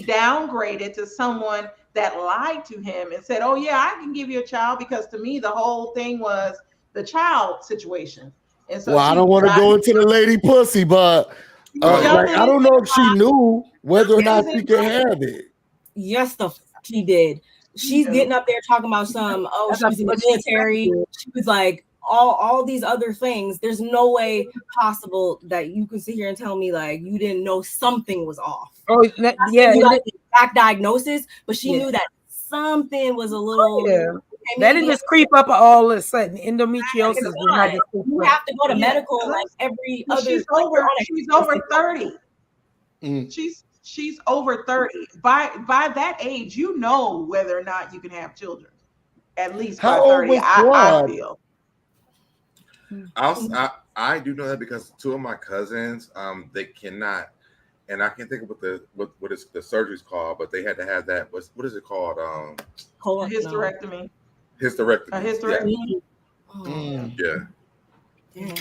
Speaker 5: downgraded to someone that lied to him and said, "Oh yeah, I can give you a child," because to me the whole thing was the child situation. And so
Speaker 7: I don't want to go into the lady pussy, but I don't know if she knew whether or not she could have it.
Speaker 3: Yes, she did. She's getting up there talking about some, she was in the military. She was like, all these other things. There's no way possible that you could sit here and tell me like you didn't know something was off.
Speaker 6: Oh,
Speaker 3: like the exact diagnosis, but she knew that something was a little.
Speaker 6: That didn't just creep up all of a sudden. Endometriosis.
Speaker 3: You have to go to medical like every other.
Speaker 5: She's over 30. She's over 30. By that age, you know whether or not you can have children. At least by 30, I feel.
Speaker 2: I do know that because two of my cousins, they cannot, and I can't think of what is the surgery's called, but they had to have that. What is it called?
Speaker 5: Hysterectomy.
Speaker 2: Hysterectomy.
Speaker 5: Yeah.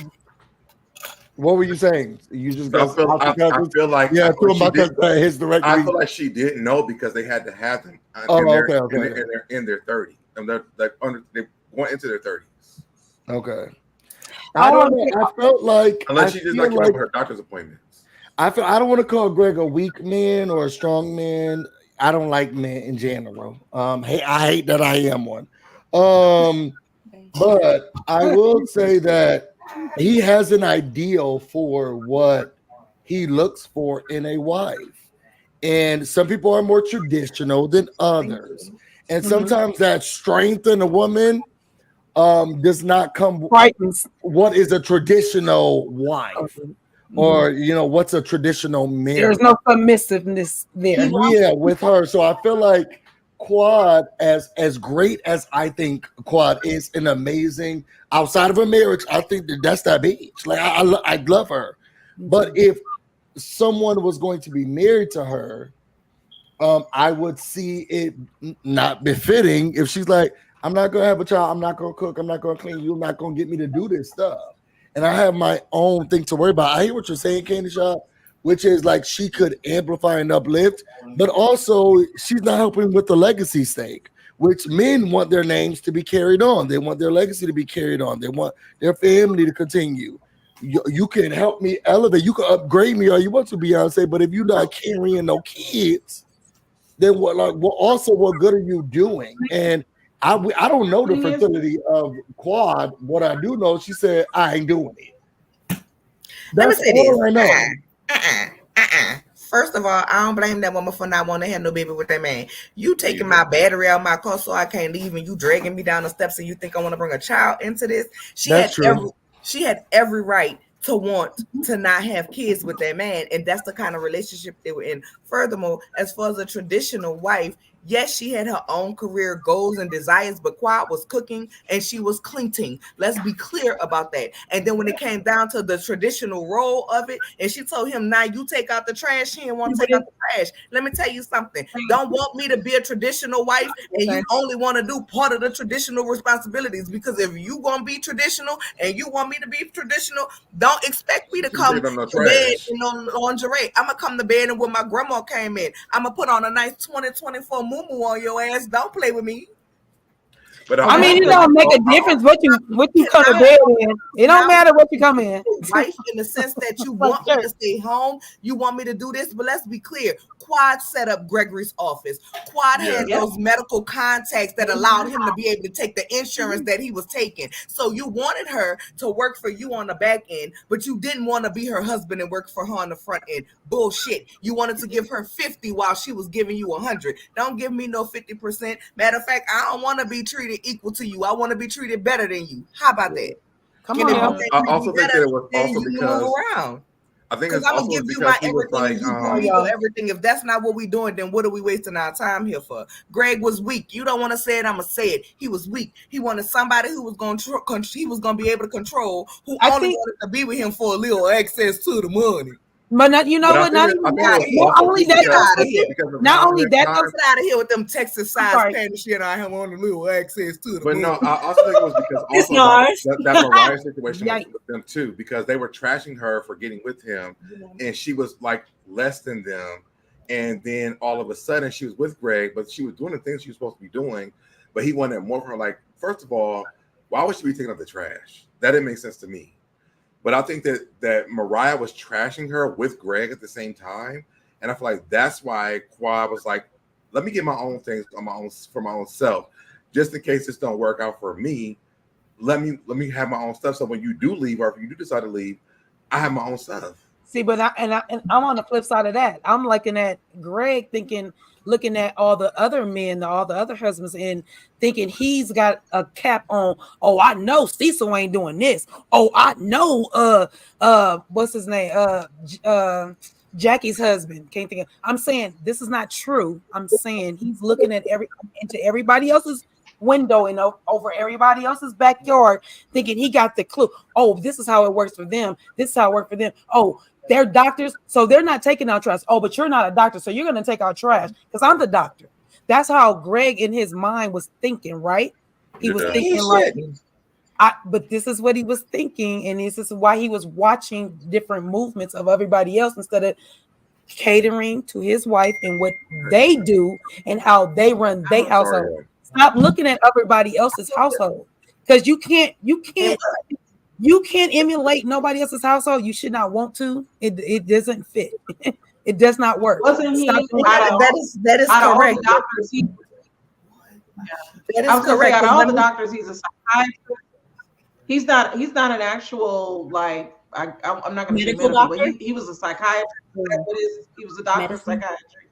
Speaker 7: What were you saying? You just
Speaker 2: I feel like
Speaker 7: two of my cousins hysterectomy.
Speaker 2: I feel like she didn't know because they had to have them in their 30s. And they're going into their 30s.
Speaker 7: Okay. I don't know. I felt like
Speaker 2: unless she just like with her doctor's appointments.
Speaker 7: I don't want to call Greg a weak man or a strong man. I don't like men in general. I hate that I am one. But I will say that he has an ideal for what he looks for in a wife. And some people are more traditional than others. And sometimes that strength in a woman does not come what is a traditional wife or what's a traditional marriage.
Speaker 6: There's no submissiveness there.
Speaker 7: Yeah, with her. So I feel like Quad, as great as I think Quad is, an amazing outside of a marriage, I think that's that bitch. Like I love her. But if someone was going to be married to her, I would see it not befitting if she's like, I'm not gonna have a child, I'm not gonna cook, I'm not gonna clean, you're not gonna get me to do this stuff. And I have my own thing to worry about. I hear what you're saying, Candy Shop, which is like she could amplify and uplift, but also she's not helping with the legacy stake, which men want their names to be carried on. They want their legacy to be carried on. They want their family to continue. You can help me elevate. You can upgrade me all you want to, Beyonce, but if you're not carrying no kids, then what good are you doing? And I don't know the fertility of Quad. What I do know, she said, I ain't doing it. That's all I know.
Speaker 4: First of all, I don't blame that woman for not wanting to have no baby with that man. You taking my battery out of my car so I can't leave, and you dragging me down the steps, and you think I want to bring a child into this? She had every right to want to not have kids with that man, and that's the kind of relationship they were in. Furthermore, as far as a traditional wife, Yes, she had her own career goals and desires, but Quad was cooking and she was cleaning. Let's be clear about that. And then when it came down to the traditional role of it, and she told him, now you take out the trash, she didn't want to take out the trash. Let me tell you something. Don't want me to be a traditional wife and you only want to do part of the traditional responsibilities, because if you going to be traditional and you want me to be traditional, don't expect me to come to bed in lingerie. I'm going to come to bed and when my grandma came in, I'm going to put on a nice 2024 muumuu on your ass. Don't play with me.
Speaker 2: But
Speaker 6: I mean, it don't make a difference what you come to bed in. It don't matter what you come in.
Speaker 4: Wife, in the sense that you want me to stay home, you want me to do this, but let's be clear. Quad set up Gregory's office. Quad had those medical contacts that allowed him to be able to take the insurance that he was taking. So you wanted her to work for you on the back end, but you didn't want to be her husband and work for her on the front end. Bullshit. You wanted to give her 50 while she was giving you 100. Don't give me no 50%. Matter of fact, I don't want to be treated equal to you. I want to be treated better than you. How about that?
Speaker 6: Come on.
Speaker 2: I also think that it was also because I think it's
Speaker 4: I'm
Speaker 2: also
Speaker 4: gonna give you
Speaker 2: because
Speaker 4: my
Speaker 2: he was
Speaker 4: everything.
Speaker 2: like,
Speaker 4: you give me everything. If that's not what we're doing, then what are we wasting our time here for? Greg was weak. You don't want to say it. I'm gonna say it. He was weak. He wanted somebody who was going to he was going to be able to control, who only wanted to be with him for a little access to the money.
Speaker 6: But not, you know
Speaker 2: But
Speaker 6: what? Not only that. Not only that.
Speaker 4: Don't get out of here with them Texas size pants shit. I have on a little access to the
Speaker 2: But
Speaker 4: money.
Speaker 2: no, I also think it was because also that Mariah situation was with them too, because they were trashing her for getting with him, and she was like less than them. And then all of a sudden, she was with Greg, but she was doing the things she was supposed to be doing, but he wanted more from her. Like, first of all, why would she be taking out the trash? That didn't make sense to me. But I think that Mariah was trashing her with Greg at the same time, and I feel like that's why Quad was like, "Let me get my own things on my own for my own self, just in case this don't work out for me. Let me have my own stuff. So when you do leave, or if you do decide to leave, I have my own stuff."
Speaker 6: See, but I'm on the flip side of that. I'm looking at Greg, looking at all the other men, all the other husbands, and thinking he's got a cap on. Oh, I know Cecil ain't doing this. Oh, I know what's his name? Jackie's husband. Can't think of. I'm saying this is not true. I'm saying he's looking at into everybody else's window and over everybody else's backyard, thinking he got the clue. Oh, this is how it works for them. This is how it works for them. Oh, they're doctors, so they're not taking out trash. Oh, but you're not a doctor, so you're going to take out trash because I'm the doctor. That's how Greg in his mind was thinking, right? He was thinking like, but this is what he was thinking, and this is why he was watching different movements of everybody else instead of catering to his wife and what they do and how they run their household. Stop looking at everybody else's household, because you can't emulate nobody else's household. You should not want to. It doesn't fit. It does not work.
Speaker 5: Wasn't he?
Speaker 4: That is correct.
Speaker 5: That is correct. Out of all the doctors, he's a psychiatrist. He's not an actual like. I'm not going to say medical, but he was a psychiatrist. He was a doctor of psychiatry.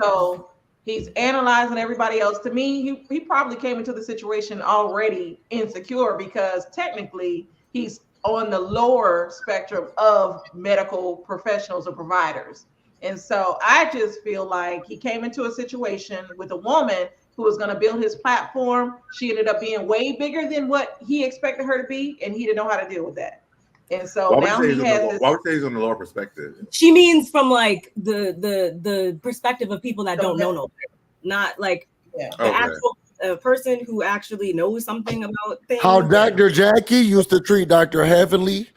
Speaker 5: So he's analyzing everybody else. To me, he probably came into the situation already insecure, because technically he's on the lower spectrum of medical professionals or providers. And so I just feel like he came into a situation with a woman who was going to build his platform. She ended up being way bigger than what he expected her to be, and he didn't know how to deal with that. And so now he has.
Speaker 2: Why would you say he's on the lower perspective?
Speaker 3: She means from like the perspective of people that don't know, not like the actual person who actually knows something about things.
Speaker 7: How Dr. Jackie used to treat Dr. Heavenly.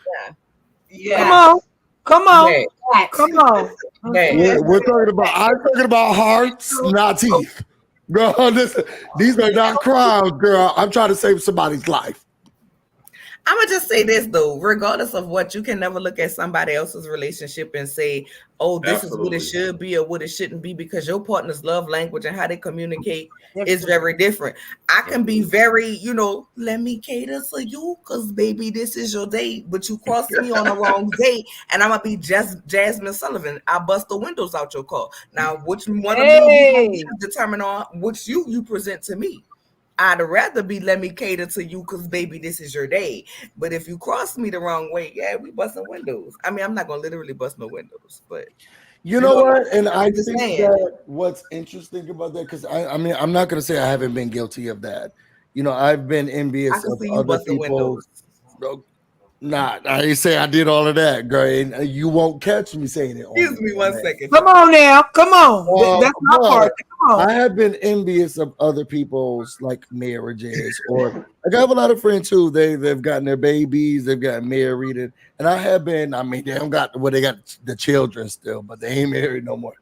Speaker 6: Yeah. Come on.
Speaker 7: We're talking about. I'm talking about hearts, not teeth. Girl, listen, these are not crimes, girl. I'm trying to save somebody's life.
Speaker 4: I'm gonna just say this though, regardless of what, you can never look at somebody else's relationship and say, oh, this is what it should be or what it shouldn't be, because your partner's love language and how they communicate is very different. I can be very, let me cater to you because baby, this is your date, but you cross me on the wrong date and I'm gonna be just Jasmine Sullivan. I bust the windows out your car. Now, which one of you determine on which you present to me. I'd rather be let me cater to you because baby, this is your day. But if you cross me the wrong way, we busting windows. I mean, I'm not gonna literally bust no windows, but
Speaker 7: You know what? And I
Speaker 4: just
Speaker 7: think
Speaker 4: saying.
Speaker 7: that what's interesting about that, because I mean, I'm not going to say I haven't been guilty of that. You know, I've been
Speaker 4: I
Speaker 7: envious
Speaker 4: can
Speaker 7: of
Speaker 4: see you
Speaker 7: other
Speaker 4: busting windows.
Speaker 7: people's. Nah, I didn't say I did all of that, girl. And you won't catch me saying it.
Speaker 4: Excuse me 1 second.
Speaker 6: Come on now, come on. That's my part. Come on.
Speaker 7: I have been envious of other people's like marriages, or like I have a lot of friends who they've gotten their babies, they've gotten married, and I have been. I mean, they don't got they got the children still, but they ain't married no more.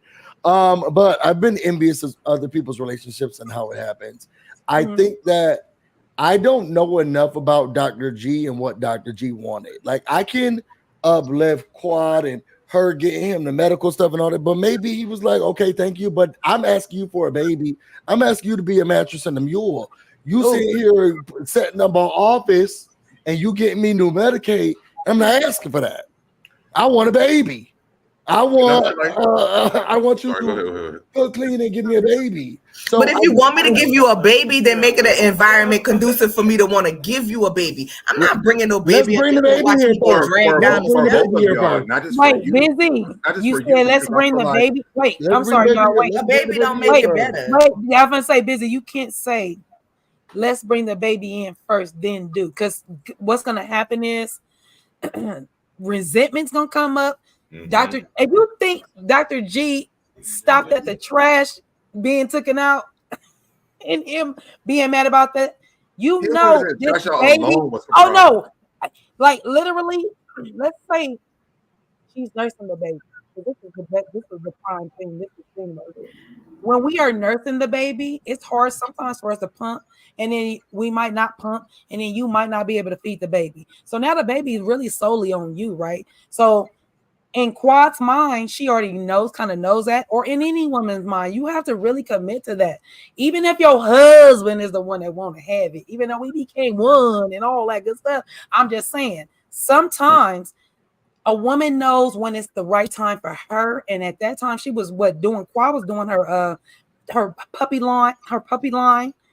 Speaker 7: But I've been envious of other people's relationships and how it happens. I think that I don't know enough about Dr. G and what Dr. G wanted. Like I can uplift Quad and her getting him the medical stuff and all that, but maybe he was like, okay, thank you, but I'm asking you for a baby. I'm asking you to be a mattress and a mule. You sitting here setting up our office and you getting me new Medicaid. I'm not asking for that. I want a baby. I want you to go clean and give me a baby. So
Speaker 4: but if you want me to give you a baby, then make it an environment conducive for me to want to give you a baby. I'm not bringing no baby.
Speaker 7: Let's bring the baby here
Speaker 2: for not just
Speaker 6: wait,
Speaker 2: for you.
Speaker 6: Busy. You said let's bring the baby. Wait, I'm sorry, y'all. Wait,
Speaker 4: a baby don't make it better.
Speaker 6: Wait, I'm gonna say, Busy. You can't say let's bring the baby in first, then do, because what's gonna happen is resentment's gonna come up. If you think Dr. G stopped at the trash being taken out and him being mad about that, you know this baby. Oh no, like literally, let's say she's nursing the baby. This is the prime thing. This is the thing right here. When we are nursing the baby, it's hard sometimes for us to pump, and then we might not pump, and then you might not be able to feed the baby. So now the baby is really solely on you, right? So in Quad's mind, she already knows that, or in any woman's mind, you have to really commit to that. Even if your husband is the one that want to have it, even though we became one and all that good stuff, I'm just saying, sometimes a woman knows when it's the right time for her, and at that time, she was doing? Quad was doing her puppy line.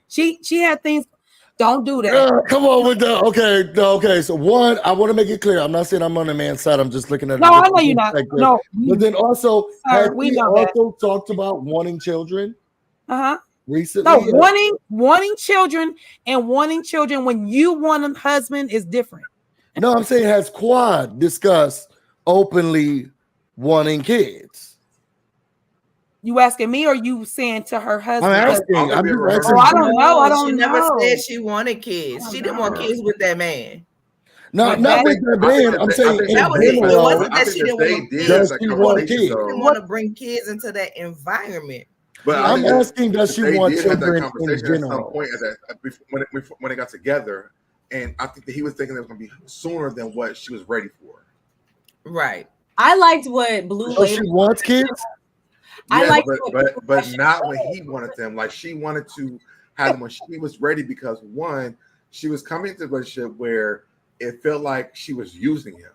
Speaker 6: She had things. Don't do that.
Speaker 7: Come on with that. Okay. So one, I want to make it clear. I'm not saying I'm on the man's side. I'm just looking at it.
Speaker 6: No, I know you're not. No,
Speaker 7: but then also,
Speaker 6: sir, we
Speaker 7: also talked about wanting children. Recently.
Speaker 6: No, wanting children and wanting children when you want a husband is different.
Speaker 7: No, I'm saying has Quad discussed openly wanting kids?
Speaker 6: You asking me, or you saying to her husband?
Speaker 7: I'm asking. I
Speaker 6: don't know.
Speaker 4: She never said she wanted kids. She didn't want kids with that man.
Speaker 7: No, not with that man. I'm saying in general.
Speaker 4: It wasn't that she didn't want kids.
Speaker 7: She
Speaker 4: didn't want to bring kids into that environment.
Speaker 2: But
Speaker 7: I'm asking, does she want children in general?
Speaker 2: At some point, when they got together, and I think that he was thinking it was going to be sooner than what she was ready for.
Speaker 4: Right.
Speaker 3: I liked what Blue Label.
Speaker 7: She wants kids.
Speaker 3: I like,
Speaker 2: but not when he wanted them. Like she wanted to have them when she was ready, because one, she was coming into a relationship where it felt like she was using him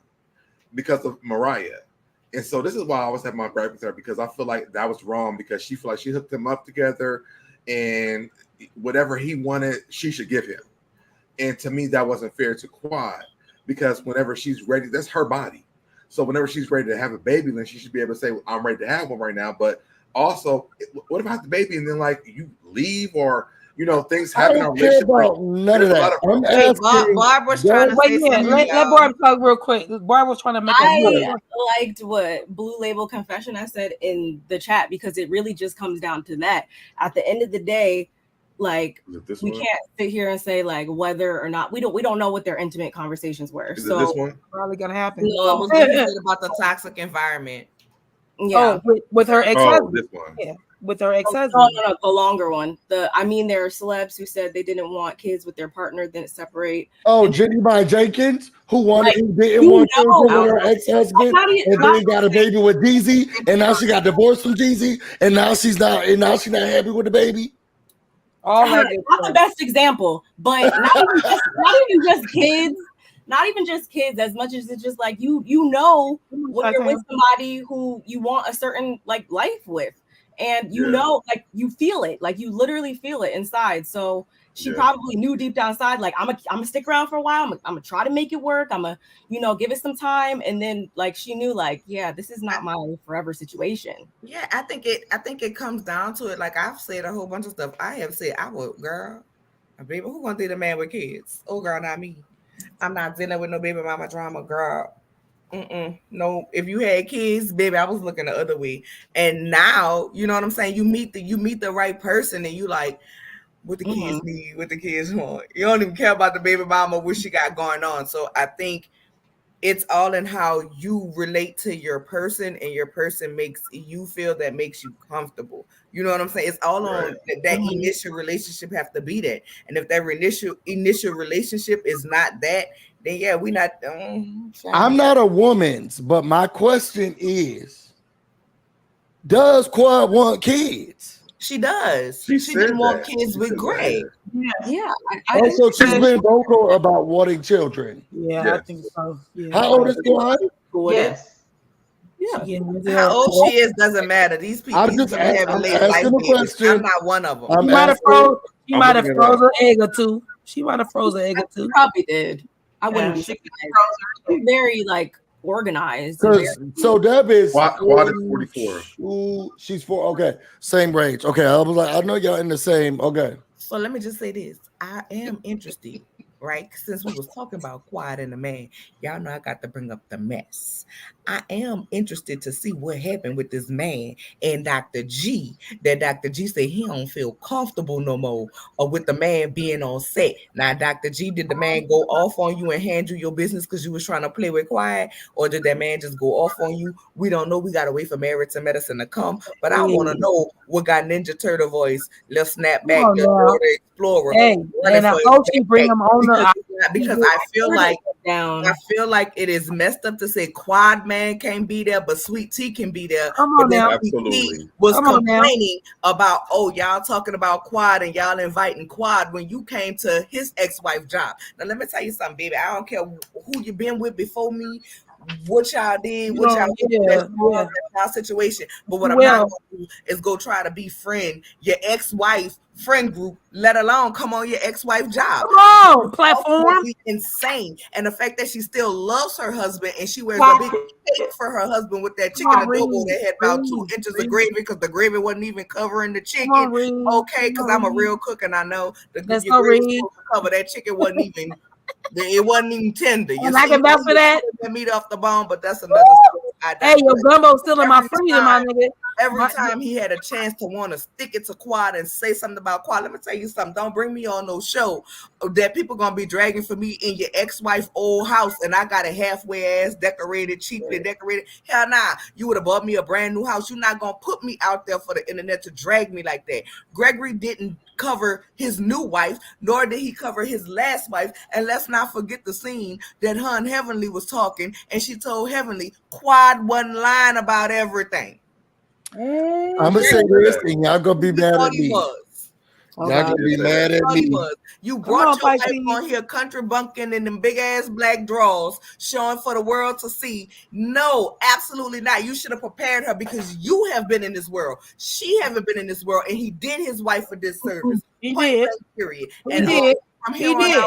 Speaker 2: because of Mariah. And so this is why I always have my gripe with her, because I feel like that was wrong, because she felt like she hooked them up together and whatever he wanted, she should give him. And to me, that wasn't fair to Quad, because whenever she's ready, that's her body. So whenever she's ready to have a baby, then she should be able to say, well, I'm ready to have one right now. But also, what about the baby? And then like you leave, or things happen in our relationship.
Speaker 7: None of that.
Speaker 4: Barb was trying to say something.
Speaker 6: Let Barb talk real quick. Barb was trying to make
Speaker 3: I liked what Blue Label Confession I said in the chat, because it really just comes down to that. At the end of the day, like we can't sit here and say like whether or not we don't know what their intimate conversations were.
Speaker 2: So this one
Speaker 6: probably gonna happen.
Speaker 4: No, what you said about the toxic environment.
Speaker 6: Yeah, with her ex-husband.
Speaker 2: This one.
Speaker 6: Yeah, with her ex-husband.
Speaker 3: No, the longer one. There are celebs who said they didn't want kids with their partner, then separate.
Speaker 7: Oh, Jenny by Jenkins, who didn't want children with her ex-husband, and then got a baby with Deezy, and now she got divorced from Deezy, and now she's not happy with the baby.
Speaker 3: Not the best example, but not even just kids. Not even just kids, as much as it's just like when you're with somebody who you want a certain like life with, and like you feel it, like you literally feel it inside. So she probably knew deep down inside, like, I'm gonna stick around for a while. I'm gonna try to make it work. I'm gonna, give it some time. And then, like, she knew, like, yeah, this is not my forever situation.
Speaker 4: Yeah, I think it comes down to it. Like, I've said a whole bunch of stuff. I have said, girl, baby, who gonna date a man with kids? Oh, girl, not me. I'm not dealing with no baby mama drama, girl. No, if you had kids, baby, I was looking the other way. And now, you know what I'm saying? You meet the right person, and you like, what the kids need, what the kids want. You don't even care about the baby mama, what she got going on. So I think it's all in how you relate to your person, and your person makes you feel, that makes you comfortable. You know what I'm saying? It's all on that initial relationship have to be that. And if that initial relationship is not that, then yeah, we not.
Speaker 7: I'm not a woman's, but my question is, does Quad want kids?
Speaker 4: She does. She didn't want kids with Greg.
Speaker 3: Yeah.
Speaker 7: Also, she's been vocal about wanting children.
Speaker 6: Yeah, I think so. Yeah.
Speaker 7: How old is Quad?
Speaker 5: Yes.
Speaker 3: Yeah.
Speaker 4: How old she is doesn't matter. These people
Speaker 7: I'm just
Speaker 4: having late life babies. I'm not one of them.
Speaker 6: She might have froze an egg or two. She
Speaker 3: probably did. I wouldn't be surprised. She's very, like, organized.
Speaker 7: So Deb is
Speaker 2: Quad is 44.
Speaker 7: She's 4. Okay, same range. Okay, I was like, I know y'all in the same. Okay.
Speaker 4: So let me just say this: I am interested, right? Since we was talking about Quad and the man, y'all know I got to bring up the mess. I am interested to see what happened with this man and Dr. G. That Dr. G said he don't feel comfortable no more, or with the man being on set. Now, Dr. G, did the man go off on you and hand you your business because you was trying to play with Quiet, or did that man just go off on you? We don't know. We gotta wait for Married to Medicine to come. But I want to know what got Ninja Turtle voice, little snapback, the Explorer.
Speaker 6: Hey, and I hope she bring him on
Speaker 4: because I feel like it is messed up to say Quad man can't be there, but Sweet Tea can be there.
Speaker 6: Come on now.
Speaker 2: Absolutely.
Speaker 4: Was complaining about, y'all talking about Quad and y'all inviting Quad when you came to his ex-wife job. Now let me tell you something, baby. I don't care who you been with before me, what y'all did, what y'all did, that's our situation. But what I'm not gonna do is go try to befriend your ex-wife friend group, let alone come on your ex-wife job.
Speaker 6: Come on, platform.
Speaker 4: Insane. And the fact that she still loves her husband and she wears a big cake for her husband with that chicken adobo that had about 2 inches of gravy because the gravy wasn't even covering the chicken. Okay, because I'm a real cook and I know the gravy cover that chicken wasn't even. It wasn't even tender.
Speaker 6: And I can vouch for that.
Speaker 4: Meat off the bone, but that's another story.
Speaker 6: Hey, your gumbo's still in my freezer, my nigga.
Speaker 4: Every time he had a chance to want to stick it to Quad and say something about Quad, let me tell you something. Don't bring me on no show that people gonna be dragging for me in your ex-wife old house, and I got a halfway ass decorated, cheaply decorated. Hell nah, you would have bought me a brand new house. You're not gonna put me out there for the internet to drag me like that. Gregory didn't cover his new wife, nor did he cover his last wife. And let's not forget the scene that her and Heavenly was talking, and she told Heavenly Quad wasn't lying about everything.
Speaker 7: I'm gonna say this, and y'all gonna be mad at me. Y'all gonna be mad at me.
Speaker 4: You brought your wife on here country bunking in them big ass black drawers, showing for the world to see. No, absolutely not. You should have prepared her because you have been in this world. She haven't been in this world, and he did his wife a disservice.
Speaker 6: He did.
Speaker 4: Period.
Speaker 6: He did. He did.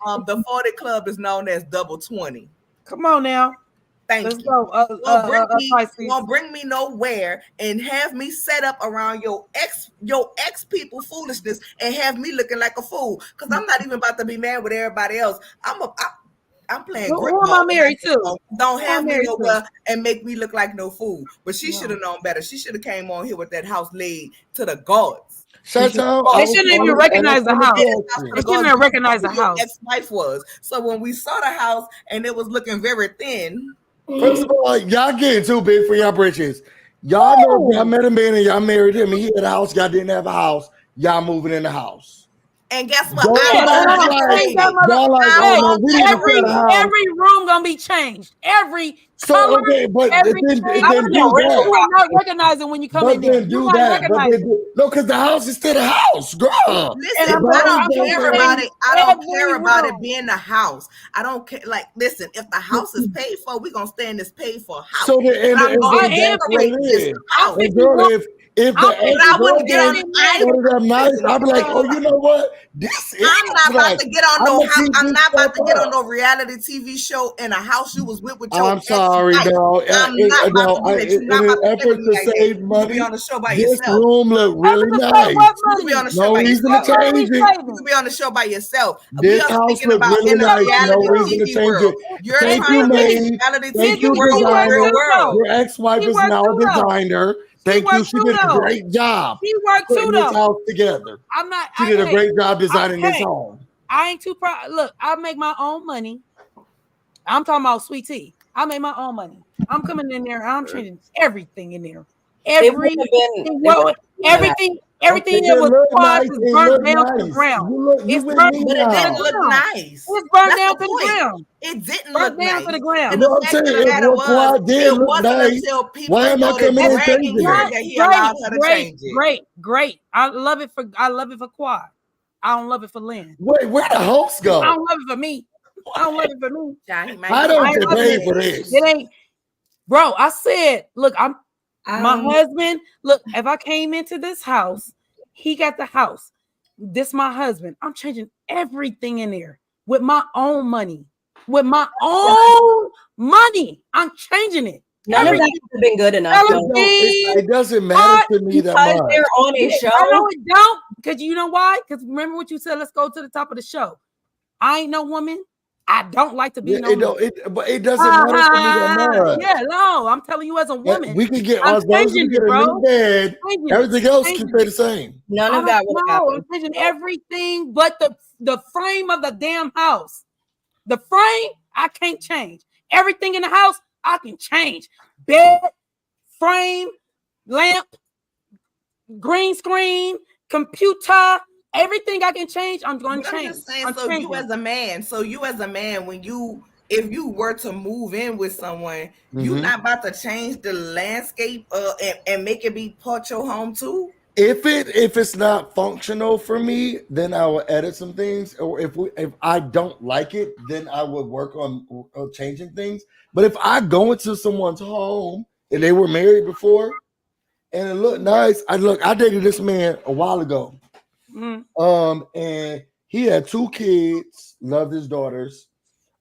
Speaker 4: The 40 Club is known as Double 20.
Speaker 6: Come on now.
Speaker 4: Thank you. Won't bring me nowhere and have me set up around your ex people foolishness and have me looking like a fool. Because I'm not even about to be mad with everybody else. I'm playing great.
Speaker 6: Who am I married to?
Speaker 4: Don't have me nowhere and make me look like no fool. But she should have known better. She should have came on here with that house laid to the gods.
Speaker 6: They shouldn't even recognize the house. They shouldn't even recognize the house.
Speaker 4: Ex-wife was. So when we saw the house and it was looking very thin.
Speaker 7: First of all, y'all getting too big for y'all britches. Y'all know y'all met a man and y'all married him and he had a house. Y'all didn't have a house. Y'all moving in the house.
Speaker 4: And guess what?
Speaker 6: Every room gonna be changed. Every
Speaker 7: So okay, but then do that.
Speaker 6: You are not recognizing when you come in there.
Speaker 7: Then do that. No, because the house is still the house, girl.
Speaker 4: Listen, I don't care about it. I don't care about it being the house. I don't care. Like, listen, if the house is paid for, we're gonna stay in this paid for house.
Speaker 7: So I'm gonna decorate this house. If I wouldn't get on I'd be like, oh, you know what?
Speaker 4: I'm not about to get on no house. I'm not about to get on no reality TV show in a house you was with your
Speaker 7: I'm sorry, no.
Speaker 4: I'm not about to do that. You're not about
Speaker 7: to save money.
Speaker 4: Be on the show by
Speaker 7: this
Speaker 4: yourself.
Speaker 7: Room look really nice.
Speaker 4: You be on the show
Speaker 7: no
Speaker 4: by
Speaker 7: reason
Speaker 4: yourself.
Speaker 7: to change it.
Speaker 4: You be on the show by yourself.
Speaker 7: This house look really nice. No reason to change it.
Speaker 4: You're
Speaker 7: Thank
Speaker 4: trying
Speaker 7: you,
Speaker 4: to
Speaker 7: May.
Speaker 4: Thank you, designer.
Speaker 7: Your ex-wife is now a designer. Thank you. She did a great job.
Speaker 6: She worked too, though.
Speaker 7: This house together. She did a great job designing this home.
Speaker 6: I ain't too proud. Look, I make my own money. I'm talking about sweet tea. I make my own money. I'm coming in there. I'm changing everything in there. Everything that was quad is burnt down to the ground. It's burnt, but it didn't look nice. It's burnt down to the ground.
Speaker 4: It didn't look
Speaker 6: down to the ground.
Speaker 4: And the fact of the matter was, it wasn't until people started bragging that he allowed her to change it.
Speaker 6: Great. I love it for Quad. I don't love it for Lynn.
Speaker 7: Wait, where the host go?
Speaker 6: I don't love it for me. I don't
Speaker 7: get paid for this.
Speaker 6: It ain't, bro. I said, look, my husband. Look, if I came into this house, he got the house. This my husband. I'm changing everything in there with my own money. With my own money, I'm changing it.
Speaker 3: None of that has been good enough.
Speaker 7: It doesn't matter to me that much.
Speaker 3: They're on a show.
Speaker 6: I know it don't. Because you know why? Because remember what you said. Let's go to the top of the show. I ain't no woman. I don't like to be no woman.
Speaker 7: But it doesn't matter to me that much.
Speaker 6: Yeah, no. I'm telling you as a woman.
Speaker 7: We can get a new bed. Everything else can stay the same.
Speaker 3: None of that will happen.
Speaker 6: I'm changing everything but the frame of the damn house. The frame, I can't change. Everything in the house, I can change. Bed, frame, lamp, green screen, computer, everything I can change, I'm going to change.
Speaker 4: I'm just saying, you as a man, if you were to move in with someone, you're not about to change the landscape and make it be part your home too.
Speaker 7: If it's not functional for me, then I will edit some things. Or if I don't like it, then I would work on changing things. But if I go into someone's home and they were married before and it looked nice, I dated this man a while ago. And he had 2 kids, loved his daughters.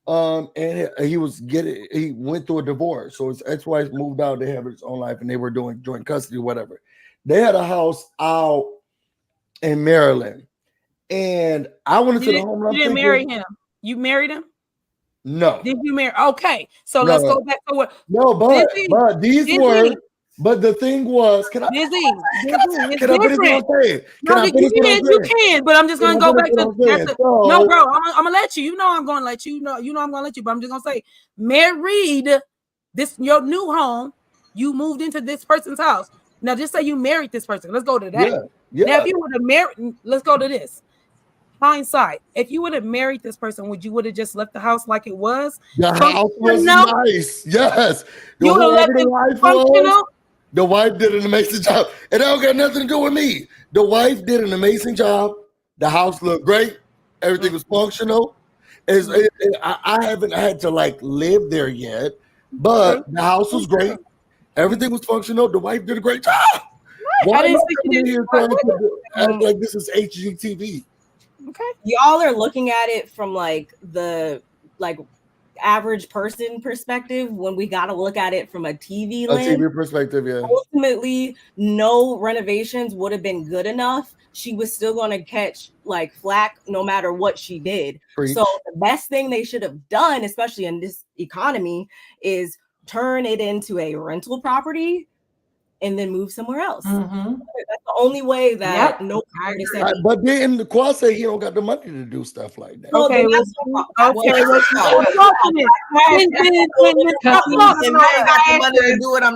Speaker 7: And he went through a divorce. So his ex-wife moved out, they have his own life, and they were doing joint custody or whatever. They had a house out in Maryland. And I went into the home.
Speaker 6: You didn't marry him. You married him?
Speaker 7: No.
Speaker 6: Did you marry? Okay. So let's go back to what.
Speaker 7: No, but these were. But the thing was, can I finish what I'm saying?
Speaker 6: You can, but I'm just gonna go back to no, bro. I'm gonna let you. You know I'm gonna let you. You know I'm gonna let you. But I'm just gonna say, married. This your new home. You moved into this person's house. Now, just say you married this person. Let's go to that.
Speaker 7: Yeah.
Speaker 6: Now, if you would have married, let's go to this. Hindsight. If you would have married this person, would you have just left the house like it was?
Speaker 7: The house was nice. Yes.
Speaker 6: You would have left it functional.
Speaker 7: The wife did an amazing job. It don't got nothing to do with me. The wife did an amazing job. The house looked great. Everything was functional. I haven't had to live there yet, but the house was great. Everything was functional. The wife did a great job. Why
Speaker 6: I didn't think you did.
Speaker 7: Act like this is HGTV.
Speaker 3: Okay. Y'all are looking at it from the average person perspective when we got to look at it from a TV lens.
Speaker 7: A TV perspective, yeah.
Speaker 3: Ultimately, no renovations would have been good enough. She was still going to catch flack no matter what she did.
Speaker 7: Preach.
Speaker 3: So the best thing they should have done, especially in this economy, is turn it into a rental property and then move somewhere else.
Speaker 5: Mm-hmm.
Speaker 3: That's the only way that
Speaker 7: But then the Quad say he don't got the money to do stuff like that.
Speaker 6: Okay,
Speaker 4: I'm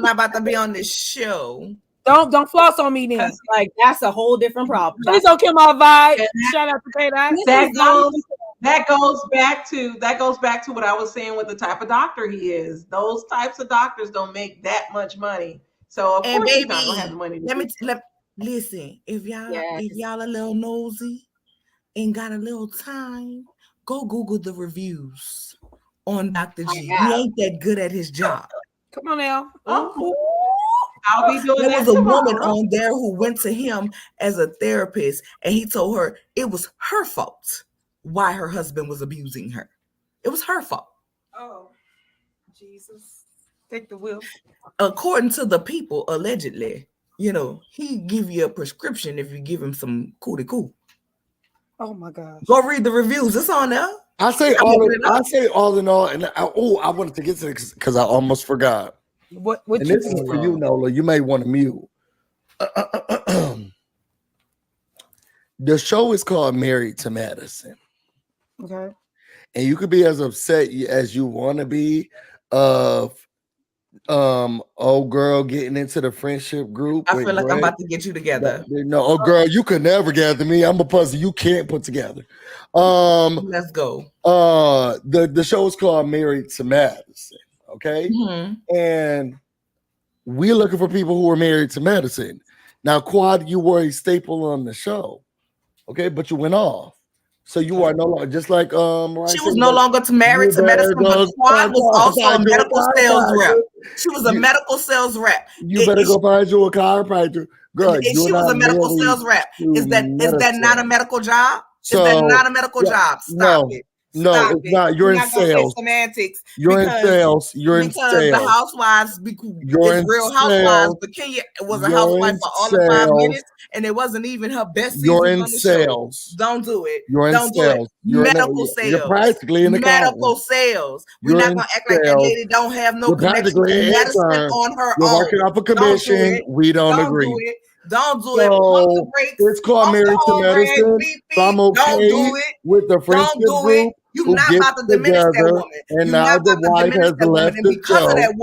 Speaker 4: not about to be on this show.
Speaker 6: Don't floss on me then.
Speaker 3: That's a whole different problem.
Speaker 6: Please don't kill my vibe. Shout out to K-Dot.
Speaker 5: that goes back to what I was saying with the type of doctor he is. Those types of doctors don't make that much money. So of course he's not gonna have the money.
Speaker 4: Listen, if y'all a little nosy and got a little time, go Google the reviews on Dr. G. He ain't that good at his job.
Speaker 6: Come on now.
Speaker 5: I'll be doing
Speaker 4: there
Speaker 5: that.
Speaker 4: Was a woman on there who went to him as a therapist, and he told her it was her fault why her husband was abusing her. It was her fault.
Speaker 6: Oh, Jesus. Take the wheel.
Speaker 4: According to the people, allegedly, he give you a prescription if you give him some cootie cool.
Speaker 6: Oh my gosh.
Speaker 4: Go read the reviews. It's on there.
Speaker 7: I say all in all, and I wanted to get to it because I almost forgot.
Speaker 6: What
Speaker 7: and this is for you, Nola. You may want to mute. The show is called Married to Madison.
Speaker 6: Okay.
Speaker 7: And you could be as upset as you want to be of old girl getting into the friendship group.
Speaker 4: I feel like I'm about to get you together.
Speaker 7: No, girl, you could never gather me. I'm a puzzle you can't put together.
Speaker 4: Let's go.
Speaker 7: The show is called Married to Madison. Okay.
Speaker 4: Mm-hmm.
Speaker 7: And we're looking for people who are married to Madison. Now, Quad, you were a staple on the show. Okay, but you went off. So you are no longer just like
Speaker 4: she was no longer married to medicine, but Quad was also a medical sales rep. She was a medical sales rep.
Speaker 7: You better go find you a chiropractor. Girl,
Speaker 4: she was a medical sales rep. Is that not a medical job? Is that not a medical job? Stop it.
Speaker 7: No, it's not. You're in sales.
Speaker 4: Semantics.
Speaker 7: You're in sales. You're in sales.
Speaker 4: Because the housewives,
Speaker 7: you're in
Speaker 4: real housewives, but Kenya was a housewife for all of 5 minutes, and it wasn't even her best season.
Speaker 7: You're in sales.
Speaker 4: Don't do it.
Speaker 7: You're in sales.
Speaker 4: Medical sales.
Speaker 7: You're practically in the
Speaker 4: medical sales. We're not gonna act like that lady don't have no connection with medicine on her own.
Speaker 7: You're working off a commission. We don't agree.
Speaker 4: Don't do it. Pump the brakes.
Speaker 7: It's called Married to Medicine. So I'm okay with the friendship group.
Speaker 4: You're not about to diminish that woman.
Speaker 7: And now the wife has left the
Speaker 4: because
Speaker 7: show.
Speaker 4: Of that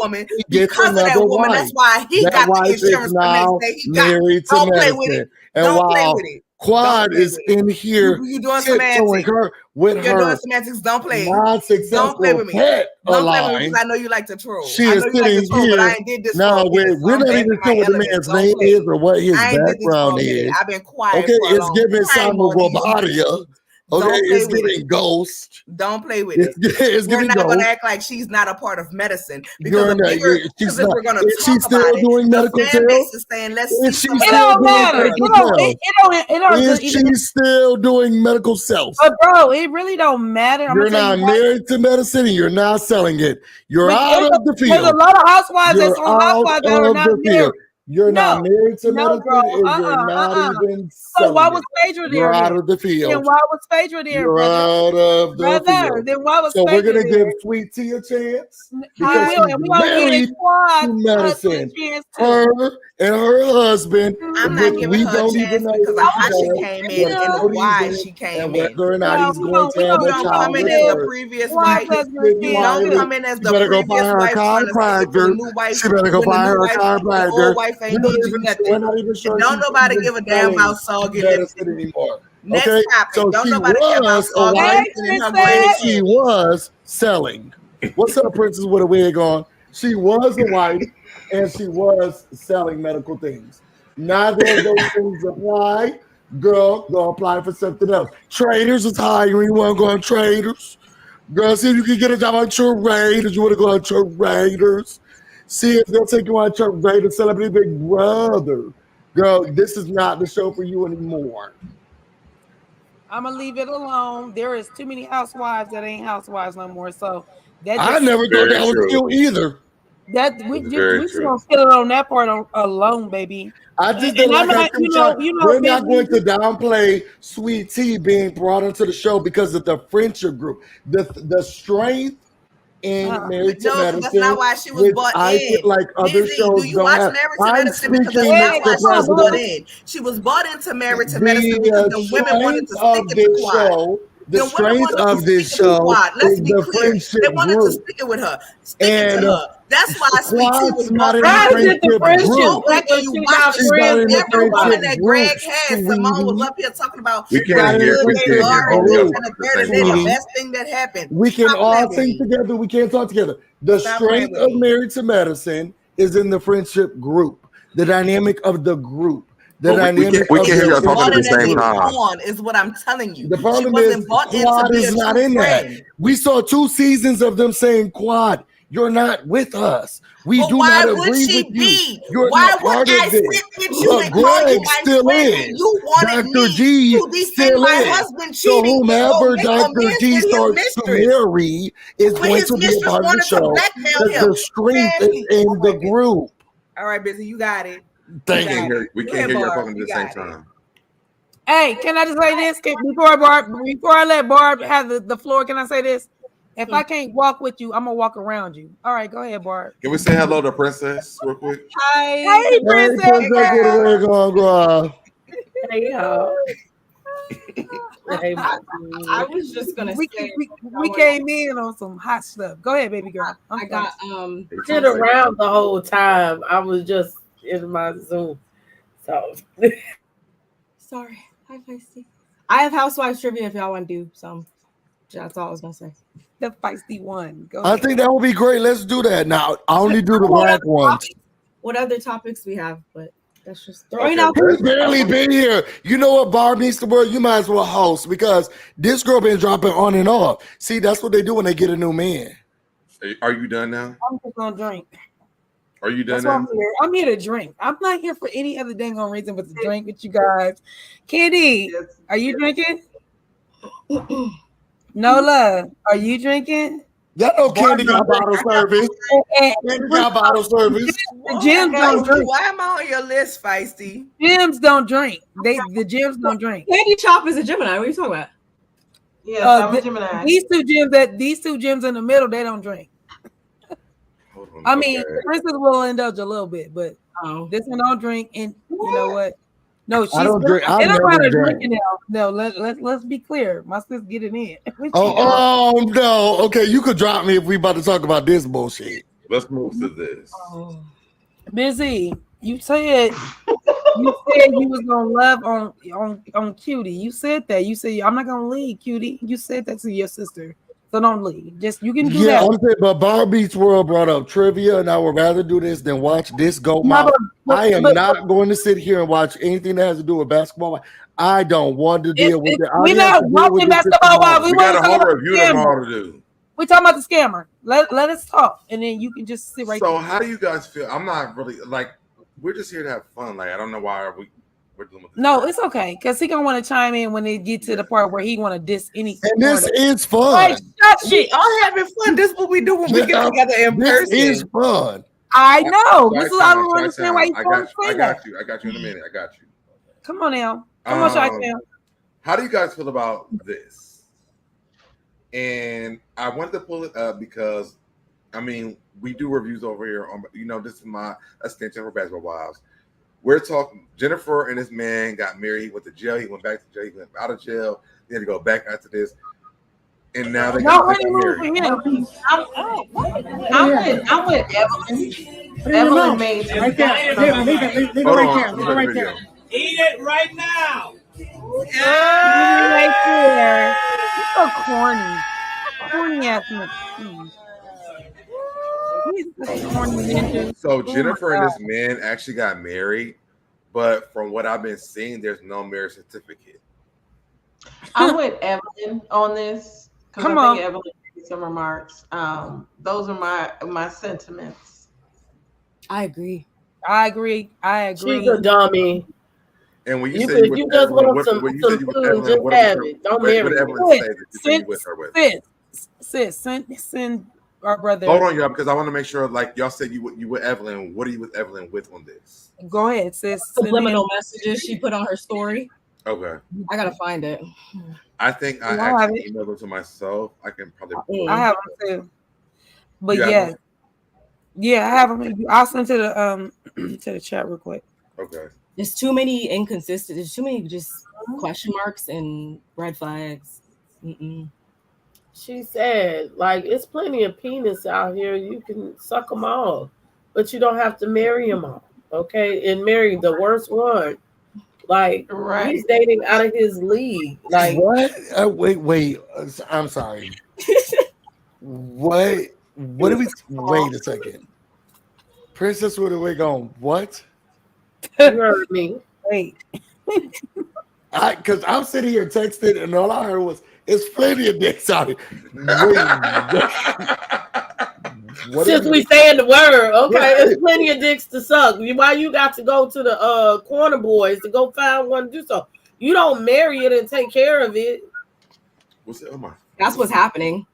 Speaker 4: woman, that's why he got the insurance the next day he got. Don't play with it. Don't play with it.
Speaker 7: Quad is in here.
Speaker 4: You doing semantics?
Speaker 7: You're
Speaker 4: doing semantics. Don't play.
Speaker 7: Don't
Speaker 4: play with me. Don't play with me because I know you like to troll.
Speaker 7: She is sitting here.
Speaker 4: But I ain't did this.
Speaker 7: No, we're not even sure what the man's name is or what his background is.
Speaker 4: I've been quiet.
Speaker 7: Okay, it's giving Simon Robadia. Okay, it's giving Ghost.
Speaker 4: Don't play with it.
Speaker 7: It's
Speaker 4: we're not going to act like she's not a part of medicine because if we're going to talk about
Speaker 7: doing medical
Speaker 4: the fan base is saying let's see.
Speaker 6: It don't matter.
Speaker 7: Is she still doing medical sales?
Speaker 6: But bro, it really don't matter.
Speaker 7: You're not married to medicine and you're not selling it. You're out of the field.
Speaker 6: There's a lot of housewives that's on housewives that are not married.
Speaker 7: You're not married to medicine,
Speaker 6: bro.
Speaker 7: and you're not even.
Speaker 6: So why was Phaedra there?
Speaker 7: You're out of the field.
Speaker 6: Then why was Phaedra there?
Speaker 7: You're out of the field.
Speaker 6: Then why was
Speaker 7: so
Speaker 6: Phaedra
Speaker 7: we're gonna
Speaker 6: there?
Speaker 7: give Sweet Tea a chance.
Speaker 6: Because we married to
Speaker 7: medicine. Her and her husband.
Speaker 4: I'm not giving her a chance because of how she came in and why she came in.
Speaker 7: Whether or not he's going to have a child.
Speaker 4: Don't come in as the previous wife. Don't come in as the previous wife.
Speaker 7: She better go buy her a chiropractor.
Speaker 4: Ain't need you nothing. Don't nobody give a damn about soggy lipstick anymore. Next topic.
Speaker 7: So
Speaker 4: don't
Speaker 7: she
Speaker 4: nobody care about soggy lipstick.
Speaker 7: She was selling. What's up, Princess with a wig on? She was a wife and she was selling medical things. Neither of those things apply. Girl, go apply for something else. Traders is hiring. You want to go on Traders? Girl, see if you can get a job on Traders. You want to go on Traders? See if they'll take you on Traders, Celebrity Big Brother. Girl, this is not the show for you anymore.
Speaker 6: I'm gonna leave it alone. There is too many housewives that ain't housewives no more. So that
Speaker 7: I never thought that was you either.
Speaker 6: That we just gonna feel it on that part alone, baby.
Speaker 7: I just we're not going to downplay Sweet Tea being brought into the show because of the friendship group, the strength in Married to Medicine.
Speaker 4: That's not why she was bought in.
Speaker 7: Like other shows
Speaker 4: do you watch Married to Medicine? Because that's not why she was bought in. She was bought into Married to Medicine because the women wanted to stick it to Quad.
Speaker 7: The strength of this show
Speaker 4: Let's
Speaker 7: is
Speaker 4: be
Speaker 7: the
Speaker 4: clear.
Speaker 7: friendship
Speaker 4: They wanted to
Speaker 7: group.
Speaker 4: stick it with her. Stick it to her. That's why Sweet Tea
Speaker 7: Quad's
Speaker 4: was
Speaker 7: not in
Speaker 4: walking.
Speaker 7: the
Speaker 8: Why is it the
Speaker 7: friendship
Speaker 8: friendship
Speaker 7: group.
Speaker 4: Back and you
Speaker 8: She's
Speaker 4: watch
Speaker 8: not
Speaker 4: the
Speaker 7: She's
Speaker 8: friends
Speaker 7: not in
Speaker 8: with
Speaker 7: the
Speaker 4: every woman
Speaker 7: friendship
Speaker 4: that
Speaker 7: group,
Speaker 4: Greg had. Simone was up here talking about
Speaker 2: We can't hear
Speaker 4: they
Speaker 7: friendship
Speaker 4: are
Speaker 2: all
Speaker 4: and
Speaker 2: y'all
Speaker 4: this
Speaker 7: group.
Speaker 4: and the
Speaker 2: talking at the
Speaker 4: third, and
Speaker 2: same
Speaker 4: they're the
Speaker 2: time.
Speaker 4: best thing that happened.
Speaker 7: We can
Speaker 4: Stop
Speaker 7: all
Speaker 4: playing with
Speaker 7: sing
Speaker 4: me.
Speaker 7: together. We can't talk together. The
Speaker 4: Stop playing
Speaker 7: strength
Speaker 4: with
Speaker 7: of
Speaker 4: me.
Speaker 7: Married to Medicine is in the friendship group. The dynamic of the group. The
Speaker 4: But
Speaker 7: dynamic
Speaker 2: we
Speaker 7: of
Speaker 2: can't hear
Speaker 7: the
Speaker 2: y'all talking at the
Speaker 7: friendship
Speaker 2: same
Speaker 7: group.
Speaker 2: time.
Speaker 4: on is what I'm telling you.
Speaker 7: The
Speaker 4: She
Speaker 7: problem is
Speaker 4: wasn't bought in to
Speaker 7: Quad
Speaker 4: be a
Speaker 7: is not
Speaker 4: true
Speaker 7: in that.
Speaker 4: friend.
Speaker 7: We saw 2 seasons of them saying, Quad, you're not with us. We
Speaker 4: But
Speaker 7: do
Speaker 4: why
Speaker 7: not
Speaker 4: would
Speaker 7: agree
Speaker 4: she
Speaker 7: with
Speaker 4: be?
Speaker 7: you. You're
Speaker 4: Why
Speaker 7: not
Speaker 4: would
Speaker 7: part
Speaker 4: I
Speaker 7: of this.
Speaker 4: sit with you
Speaker 7: But
Speaker 4: and call you
Speaker 7: Greg
Speaker 4: my
Speaker 7: still
Speaker 4: friend
Speaker 7: is.
Speaker 4: when you wanted
Speaker 7: Dr.
Speaker 4: me
Speaker 7: G
Speaker 4: to defend
Speaker 7: still
Speaker 4: my
Speaker 7: is.
Speaker 4: husband
Speaker 7: So
Speaker 4: cheating and go
Speaker 7: whomever
Speaker 4: make
Speaker 7: Dr.
Speaker 4: amends
Speaker 7: G
Speaker 4: with his
Speaker 7: starts to
Speaker 4: mistress?
Speaker 7: marry is
Speaker 4: But
Speaker 7: going
Speaker 4: his
Speaker 7: to be a
Speaker 4: mistress
Speaker 7: part of the
Speaker 4: wanted to
Speaker 7: show
Speaker 4: blackmail
Speaker 7: because
Speaker 4: him.
Speaker 7: the strength
Speaker 4: Man,
Speaker 7: is in the group.
Speaker 4: all right, Busy, you got it.
Speaker 7: Thank
Speaker 2: We
Speaker 7: you.
Speaker 2: can't hear, we
Speaker 4: Go
Speaker 2: can't
Speaker 4: ahead,
Speaker 2: hear y'all
Speaker 4: Barb.
Speaker 2: talking at
Speaker 4: You
Speaker 2: the same
Speaker 4: got it.
Speaker 2: time.
Speaker 6: Hey, can I just say this? Before I let Barb have the floor, can I say this? If I can't walk with you, I'm gonna walk around you. All right, go ahead, Barb.
Speaker 2: Can we say hello to Princess real quick?
Speaker 3: Hi.
Speaker 6: Hey,
Speaker 7: Hey,
Speaker 6: princess.
Speaker 7: Princess, what the way going, girl?
Speaker 8: Hey, y'all. Hey,
Speaker 3: I was just gonna
Speaker 6: We,
Speaker 3: say
Speaker 6: we came in on some hot stuff. Go ahead, baby girl.
Speaker 3: I got
Speaker 8: sit around the whole time. I was just in my Zoom. So
Speaker 3: sorry. Hi, Feisty. I have Housewives trivia if y'all want to do some. That's all I was gonna say.
Speaker 6: the feisty one. Go
Speaker 7: I
Speaker 6: ahead.
Speaker 7: think that would be great. Let's do that. Now, I only do the black ones.
Speaker 3: What other topics we have? But that's just
Speaker 2: Okay,
Speaker 3: throwing out.
Speaker 7: He's barely been here. You know what Barb needs to work? You might as well host because this girl been dropping on and off. See, that's what they do when they get a new man.
Speaker 2: Are you done now?
Speaker 6: I'm just gonna drink.
Speaker 2: Are you done
Speaker 6: That's why
Speaker 2: now?
Speaker 6: I'm here. I'm here to drink. I'm not here for any other dang on reason but to drink with you guys. Candy, are you drinking? Nola, are you drinking?
Speaker 7: Y'all know Candy got bottle service. Candy got bottle service.
Speaker 6: The gyms don't drink.
Speaker 4: Why am I on your list, Feisty?
Speaker 6: Gyms don't drink. The gyms don't drink.
Speaker 3: Candy Chop is a Gemini. What are you talking about?
Speaker 5: Yes, I'm a Gemini.
Speaker 6: These two gyms in the middle, they don't drink.
Speaker 2: Hold on,
Speaker 6: I mean,
Speaker 2: okay.
Speaker 6: Princess will indulge a little bit, but this one don't drink. And you know what? No, she's
Speaker 7: I don't drink. I
Speaker 6: they don't
Speaker 7: never
Speaker 6: matter
Speaker 7: drink.
Speaker 6: drinking now. No, let's be clear. My sis get it in.
Speaker 7: Oh no. Okay, you could drop me if we about to talk about this bullshit.
Speaker 2: Let's move to this.
Speaker 6: Busy. You said you was gonna love on Cutie. You said that. You said I'm not gonna leave, Cutie. You said that to your sister. So don't leave. Just you can do
Speaker 7: Yeah,
Speaker 6: that.
Speaker 7: I'm saying, but Barbie's World brought up trivia, and I would rather do this than watch this go
Speaker 6: No,
Speaker 7: mouth.
Speaker 6: but-
Speaker 7: I am
Speaker 6: but-
Speaker 7: not going to sit here and watch anything that has to do with basketball. I don't want to deal with it. All
Speaker 6: We're
Speaker 7: you have
Speaker 6: not
Speaker 7: to deal with
Speaker 6: watching
Speaker 7: this is
Speaker 6: basketball
Speaker 7: tomorrow.
Speaker 6: while
Speaker 2: We
Speaker 6: want
Speaker 2: got
Speaker 6: to
Speaker 2: a
Speaker 6: talk
Speaker 2: whole
Speaker 6: about
Speaker 2: review
Speaker 6: the
Speaker 2: tomorrow
Speaker 6: scammer.
Speaker 2: to do.
Speaker 6: We're talking about the scammer. Let us talk, and then you can just sit right
Speaker 2: So
Speaker 6: there.
Speaker 2: how do you guys feel? I'm not really like we're just here to have fun. Like I don't know why we're dealing with this.
Speaker 6: No, it's okay because he gonna want to chime in when they get to the part where he want to diss any.
Speaker 7: And this is
Speaker 6: Hey,
Speaker 7: fun.
Speaker 6: shut
Speaker 4: We
Speaker 6: shit.
Speaker 4: are having fun. This is what we do when we get together in
Speaker 7: This
Speaker 4: person.
Speaker 7: is fun.
Speaker 6: I know. This is I don't
Speaker 2: Chi-town,
Speaker 6: understand why you
Speaker 2: I
Speaker 6: trying
Speaker 2: got
Speaker 6: to
Speaker 2: you.
Speaker 6: say
Speaker 2: I
Speaker 6: that.
Speaker 2: got you. I got you in a minute. I got you.
Speaker 6: Come on now. Come on, Chi-town.
Speaker 2: How do you guys feel about this? And I wanted to pull it up because, I mean, we do reviews over here on, this is my extension for Basketball Wives. We're talking, Jennifer and this man got married. He went to jail. He went back to jail. He went out of jail. He had to go back after this. And now they got married.
Speaker 5: I'm with Evelyn. Evelyn made some
Speaker 8: right there. Leave it
Speaker 2: Hold
Speaker 8: right
Speaker 2: on,
Speaker 8: there. Leave it right there.
Speaker 9: Eat it right now.
Speaker 6: Right there. You're so corny. Corny ass McPhee. He's such a corny ninja.
Speaker 2: So
Speaker 6: Oh
Speaker 2: Jennifer
Speaker 6: my
Speaker 2: and this
Speaker 6: God.
Speaker 2: man actually got married, but from what I've been seeing, there's no marriage certificate.
Speaker 5: I'm with Evelyn on this because
Speaker 6: Come
Speaker 5: I
Speaker 6: on.
Speaker 5: think Evelyn made some remarks. Those are my sentiments.
Speaker 3: I agree.
Speaker 6: I agree.
Speaker 8: She's a dummy.
Speaker 2: And when you
Speaker 8: You
Speaker 2: say
Speaker 8: could-
Speaker 2: you
Speaker 8: you
Speaker 2: with
Speaker 8: just
Speaker 2: Evelyn,
Speaker 8: want
Speaker 2: what,
Speaker 8: some-
Speaker 2: when you
Speaker 8: some
Speaker 2: say you with
Speaker 8: food,
Speaker 2: Evelyn,
Speaker 8: just
Speaker 2: what
Speaker 8: have
Speaker 2: did
Speaker 8: it. Don't
Speaker 2: what
Speaker 8: marry
Speaker 2: did
Speaker 8: me.
Speaker 2: Evelyn say that you say you with her with?
Speaker 6: Send our brother.
Speaker 2: Hold on, y'all, because I want to make sure, like y'all said, you with Evelyn. What are you with Evelyn with on this?
Speaker 6: Go ahead, sis. Send
Speaker 3: Subliminal
Speaker 6: him.
Speaker 3: messages she put on her story.
Speaker 2: Okay,
Speaker 3: I gotta find it.
Speaker 2: I think I
Speaker 6: Yeah, I have
Speaker 2: actually emailed them to myself. I can probably.
Speaker 6: I have them too. But
Speaker 2: You got
Speaker 6: yeah.
Speaker 2: them?
Speaker 6: Yeah, I have them. I'll send to the to the chat real quick.
Speaker 2: Okay.
Speaker 3: There's too many inconsistent. There's too many just question marks and red flags. Mm-mm.
Speaker 8: She said, like, it's plenty of penis out here. You can suck them all, but you don't have to marry them all. Okay, and marry the worst one. Like,
Speaker 5: Right.
Speaker 8: he's dating out of his league. Like,
Speaker 7: What? Wait. I'm sorry. What? What do we? Wait a second. Princess with a wig on. What?
Speaker 8: you heard me.
Speaker 6: Wait.
Speaker 7: Because I'm sitting here texting, and all I heard was, "It's plenty of dicks out here." What
Speaker 8: Since we saying the word, okay, there's plenty of dicks to suck. Why you got to go to the corner boys to go find one to do so? You don't marry it and take care of it.
Speaker 2: What's it? Oh my!
Speaker 3: That's what's happening.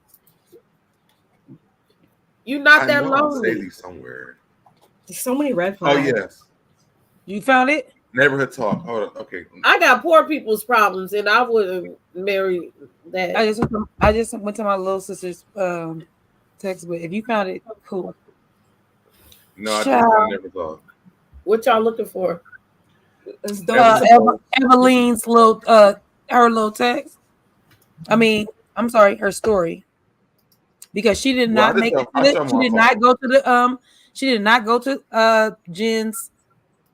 Speaker 8: You're not
Speaker 2: I
Speaker 8: that
Speaker 2: know I'm
Speaker 8: lonely.
Speaker 2: saving somewhere.
Speaker 3: There's so many red
Speaker 2: Oh
Speaker 3: flags.
Speaker 2: yes,
Speaker 6: You found it?
Speaker 2: neighborhood talk. Hold on. Okay.
Speaker 8: I got poor people's problems, and I wouldn't marry that.
Speaker 6: I just went to my little sister's text, but if you found it, cool.
Speaker 2: No, I
Speaker 6: Child.
Speaker 2: just never thought.
Speaker 8: What y'all looking for?
Speaker 3: It's dope.
Speaker 6: Eveline's little her little text. I mean, I'm sorry, her story. Because she did not make it to the, she did not go to the she did not go to Jen's.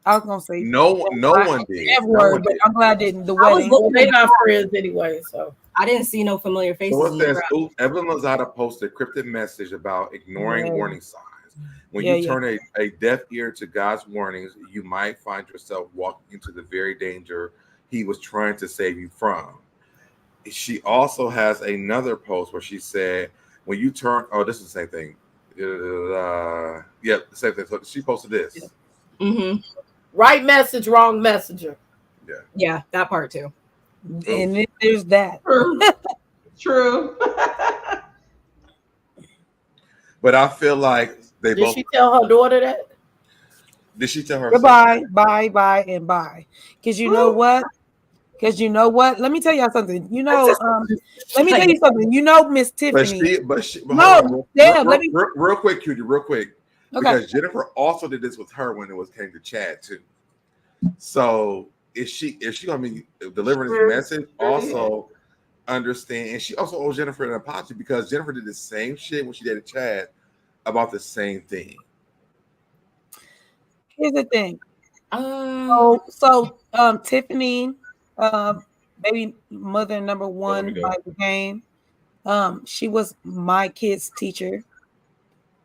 Speaker 6: I was gonna say
Speaker 2: no one did.
Speaker 6: Word, but I'm glad I didn't. The
Speaker 3: I was
Speaker 6: wedding.
Speaker 3: looking
Speaker 8: They not friends anyway, so
Speaker 3: I didn't see no familiar faces.
Speaker 2: So
Speaker 3: in
Speaker 2: it
Speaker 3: the
Speaker 2: says,
Speaker 3: crowd.
Speaker 2: Evelyn Lozada posted a cryptic message about ignoring warning signs. When
Speaker 6: Yeah,
Speaker 2: you turn a deaf ear to God's warnings, you might find yourself walking into the very danger he was trying to save you from. She also has another post where she said, when you turn, oh, this is the same thing. Yep, the same thing. So she posted this.
Speaker 3: Mm-hmm.
Speaker 8: right message, wrong messenger.
Speaker 3: Yeah, that part too.
Speaker 6: And then there's that.
Speaker 5: True.
Speaker 2: But I feel like they
Speaker 8: Did
Speaker 2: both.
Speaker 8: she tell her daughter that?
Speaker 2: Did she tell her?
Speaker 6: Goodbye, bye, and bye. Because you know what? Because you know what? Let me tell y'all something. You know, let me tell you something. You know, Miss Tiffany.
Speaker 2: But
Speaker 6: no, damn. Let me
Speaker 2: real quick, cutie, real quick.
Speaker 6: Okay.
Speaker 2: Because Jennifer also did this with her when it was came to Chad too. So if she gonna be delivering this message, also understand, and she also owes Jennifer an apology because Jennifer did the same shit when she dated Chad about the same thing.
Speaker 6: Here's the thing. So Tiffany, baby mother number one by the game. She was my kid's teacher,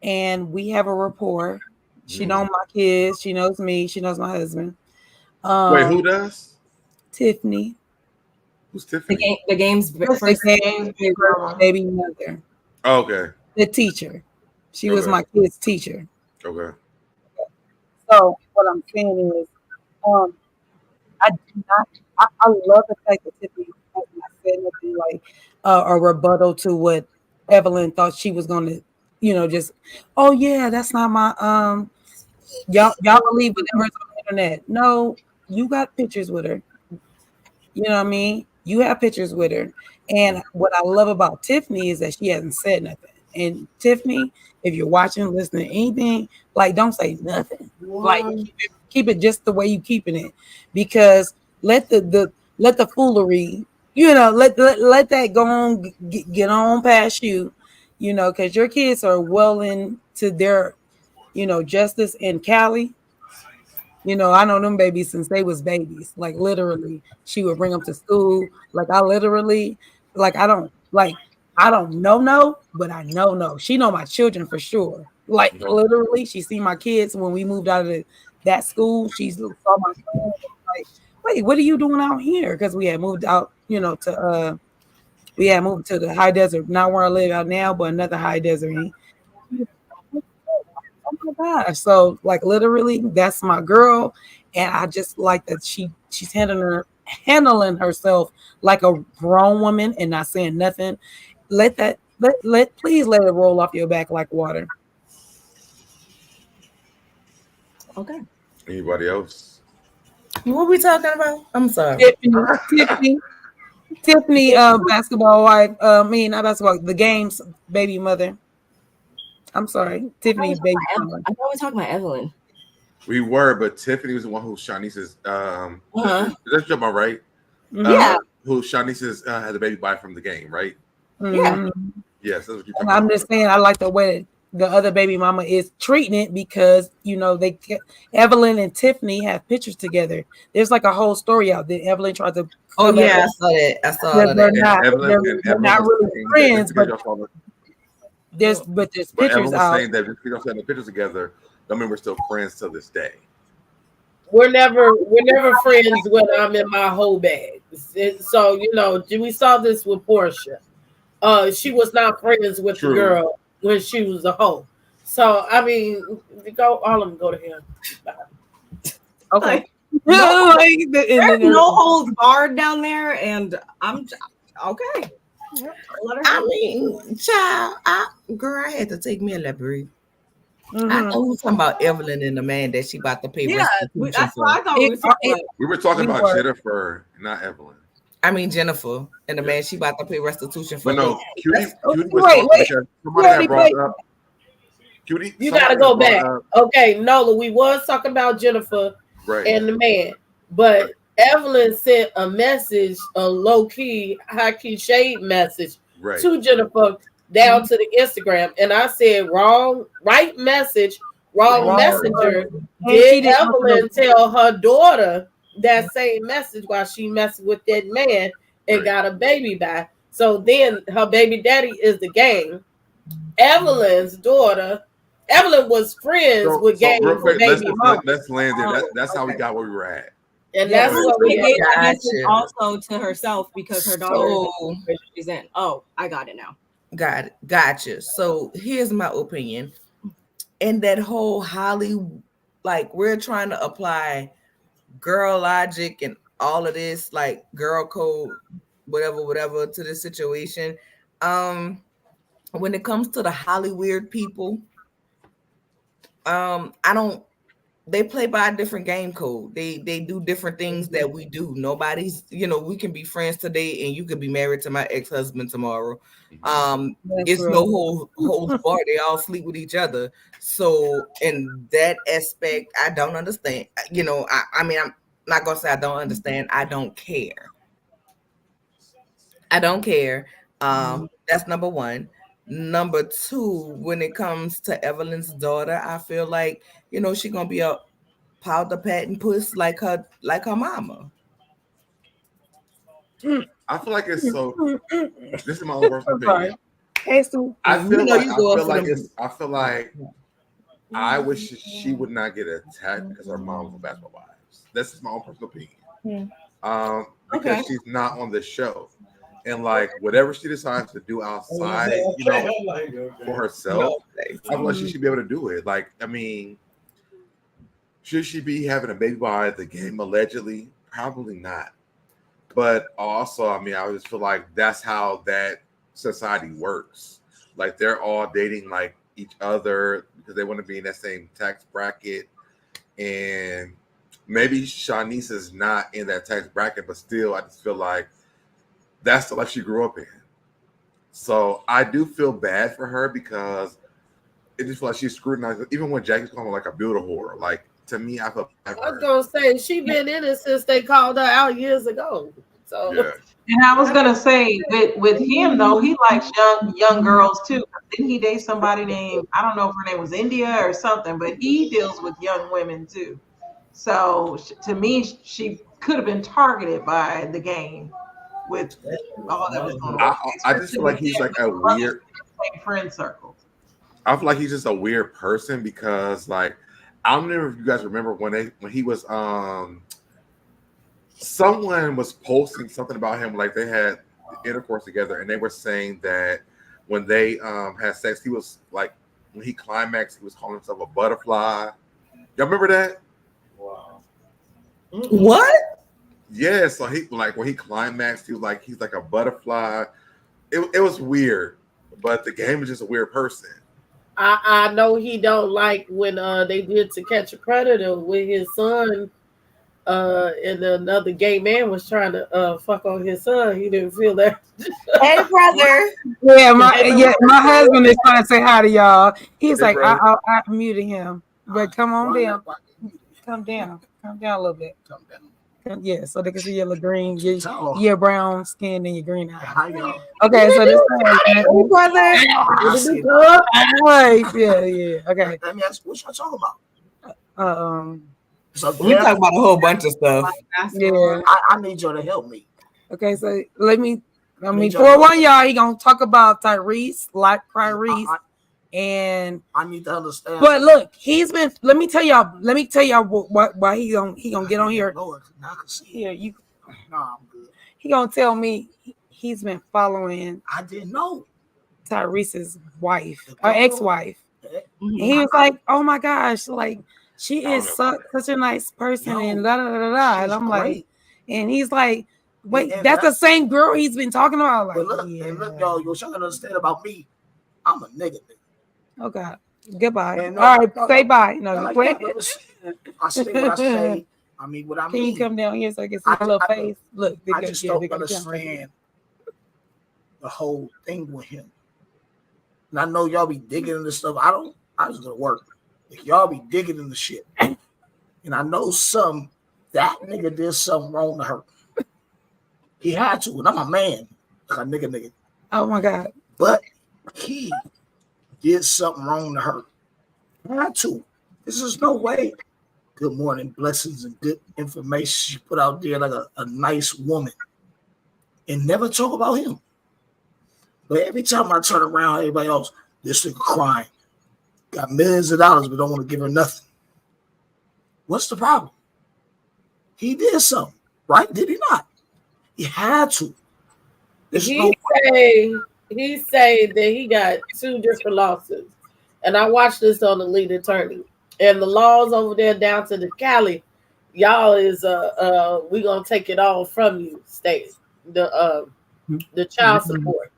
Speaker 6: and we have a rapport. She knows my kids. She knows me. She knows my husband.
Speaker 2: Wait, who does?
Speaker 6: Tiffany.
Speaker 2: Who's Tiffany?
Speaker 3: The game's first
Speaker 6: baby mother.
Speaker 2: Oh, okay.
Speaker 6: The teacher. She was my kid's teacher.
Speaker 2: Okay.
Speaker 6: So what I'm saying is, I do not. I love the fact that Tiffany has not said nothing like a rebuttal to what Evelyn thought she was going to, just, oh yeah, that's not my y'all believe whatever's on the internet. No, you got pictures with her. You know what I mean? You have pictures with her. And what I love about Tiffany is that she hasn't said nothing. And Tiffany, if you're watching, listening, anything, like, don't say nothing. Like, keep it just the way you keeping it, because let the foolery, let that go on, get on past you, because your kids are well into their, justice in Cali. I know them babies since they was babies. Like, literally, she would bring them to school. Like, I literally, like, I don't know, but I know. She know my children for sure. Like, literally, she see my kids when we moved out of that school. She saw my son. Like, wait, what are you doing out here? Because we had moved out, to the high desert, not where I live out now, but another high desert. Oh my gosh! So, like, literally, that's my girl, and I just like that she's handling herself like a grown woman and not saying nothing. Please let it roll off your back like water.
Speaker 3: Okay.
Speaker 2: Anybody else?
Speaker 4: What we talking about? I'm sorry.
Speaker 6: Tiffany, basketball wife. Not basketball. The game's baby mother. I'm sorry, Tiffany, baby mother.
Speaker 3: I thought we were talking about Evelyn.
Speaker 2: We were, but Tiffany was the one who Shanice's. That's jump on right.
Speaker 3: Yeah,
Speaker 2: who Shanice had the baby by from the game, right?
Speaker 3: Yeah.
Speaker 2: Yes, that's what you're talking
Speaker 6: I'm
Speaker 2: about.
Speaker 6: just saying, I like the way the other baby mama is treating it because Evelyn and Tiffany have pictures together. There's like a whole story out there. Evelyn tried to.
Speaker 4: Oh yeah, I saw that. I saw all of
Speaker 6: They're
Speaker 4: that.
Speaker 6: not. They're not really friends, but there's
Speaker 2: But
Speaker 6: pictures
Speaker 2: Evelyn was
Speaker 6: out.
Speaker 2: saying that if we don't send the pictures together, I mean we're still friends to this day.
Speaker 8: We're never friends when I'm in my whole bag. So we saw this with Porsha. She was not friends with the girl when she was a hoe. So I mean, all of them go to him.
Speaker 6: Okay.
Speaker 3: There's no holds barred down there, and I'm okay.
Speaker 4: I mean, child, girl, I had to take me a little break. I know we were talking about Evelyn and the man that she about to pay.
Speaker 3: Yeah, that's what I thought we were talking about.
Speaker 2: We were talking about Jennifer, not Evelyn.
Speaker 4: I mean Jennifer and the man she about to pay restitution for.
Speaker 2: But no, Cutie was
Speaker 6: wait.
Speaker 2: because somebody had brought up. Cutie,
Speaker 8: you gotta go back. Okay, Nola, we was talking about Jennifer and the man, but Evelyn sent a message, a low-key, high-key shade message to Jennifer down to the Instagram. And I said, right message, wrong messenger. Did Evelyn tell her daughter that same message while she messed with that man and got a baby by? So then her baby daddy is the gang. Evelyn's daughter, Evelyn was friends with gang baby mama.
Speaker 2: Let's land there. That's how we got where we were at.
Speaker 8: And that's what we
Speaker 3: gave that message also to herself because her daughter is in. Oh, I got it now.
Speaker 4: Gotcha. So here's my opinion. And that whole Hollywood, like we're trying to apply girl logic and all of this, like girl code, whatever to this situation. When it comes to the Hollywood people, they play by a different game code. They do different things that we do. Nobody's, we can be friends today and you could be married to my ex-husband tomorrow. It's no whole bar. They all sleep with each other. So in that aspect, I don't understand. I mean, I'm not gonna say I don't understand. I don't care. That's number one. Number two, when it comes to Evelyn's daughter, I feel like she gonna be a powder patent puss like her mama.
Speaker 2: I feel like it's so. This is my own personal opinion. I wish she would not get attacked because her mom was a basketball wives. That's just my own personal opinion. Because she's not on the show. And like whatever she decides to do outside, for herself, I feel like she should be able to do it. Like, I mean, should she be having a baby by the game allegedly? Probably not. But also, I mean, I just feel like that's how that society works. Like they're all dating like each other because they want to be in that same tax bracket. And maybe Shanice is not in that tax bracket, but still, I just feel like that's the life she grew up in. So I do feel bad for her because it just feels like she's scrutinized. Even when Jackie's calling her like a builder whore, like to me, I feel bad for her.
Speaker 8: I was gonna say she been in it since they called her out years ago. So
Speaker 5: And I was gonna say with him though, he likes young girls too. Didn't he date somebody named, I don't know if her name was India or something, but he deals with young women too. So to me, she could have been targeted by the game. With all that was going on.
Speaker 2: I just feel like he's like a weird
Speaker 5: friend circle.
Speaker 2: I feel like he's just a weird person because like I don't know if you guys remember when he was someone was posting something about him, like they had intercourse together and they were saying that when they had sex, he was like when he climaxed, he was calling himself a butterfly. Y'all remember that?
Speaker 4: Wow. What?
Speaker 2: Yeah, so he like when he climaxed, he was like he's like a butterfly. It was weird, but the game is just a weird person.
Speaker 8: I know he don't like when they did To Catch a Predator with his son, and another gay man was trying to fuck on his son. He didn't feel that.
Speaker 4: Hey, brother.
Speaker 6: Yeah, my husband is trying to say hi to y'all. He's like, I muted him, but come on down. Come down a little bit. Yeah, so they can see your little green, your brown skin and your green eyes.
Speaker 10: Hi,
Speaker 6: Okay, so this
Speaker 3: brother.
Speaker 6: Yeah. Okay.
Speaker 10: Let me ask, what y'all talking about? So
Speaker 4: We talk about a whole bunch of stuff.
Speaker 6: Yeah,
Speaker 10: I need y'all to help me.
Speaker 6: Okay, so for one, y'all, he gonna talk about Tyrese, like Tyrese, and
Speaker 10: I need to understand.
Speaker 6: But look, he's been. Let me tell y'all why he gonna get on here. Here, you.
Speaker 10: No, I'm good.
Speaker 6: He gonna tell me he's been following.
Speaker 10: I didn't know
Speaker 6: Tyrese's wife or ex-wife. And he was like, "Oh my gosh, like she is such a nice person," and da da da da. And I'm like, and he's like, "Wait, that's the same girl he's been talking about." Like,
Speaker 10: but look, and look, y'all gotta understand about me. I'm a nigga.
Speaker 6: Oh God, goodbye. All right, say bye. No,
Speaker 10: I say what I say. I mean what I mean.
Speaker 6: Can you come down here so I can see your little face? Look,
Speaker 10: I just don't understand the whole thing with him. And I know y'all be digging into stuff. I just go to work. If y'all be digging into shit, and I know that nigga did something wrong to her. He had to, and I'm a man, like a nigga.
Speaker 6: Oh my God!
Speaker 10: But he did something wrong to her. He had to. This is no way. Good morning, blessings, and good information she put out there like a nice woman, and never talk about him. But every time I turn around, everybody else, this nigga crying. Got millions of dollars, but don't want to give her nothing. What's the problem? He did something, right? Did he not? He had to.
Speaker 8: He say that he got 2 different lawsuits. And I watched this on the lead attorney. And the laws over there down to the Cali, y'all is we gonna take it all from you, state. The child support.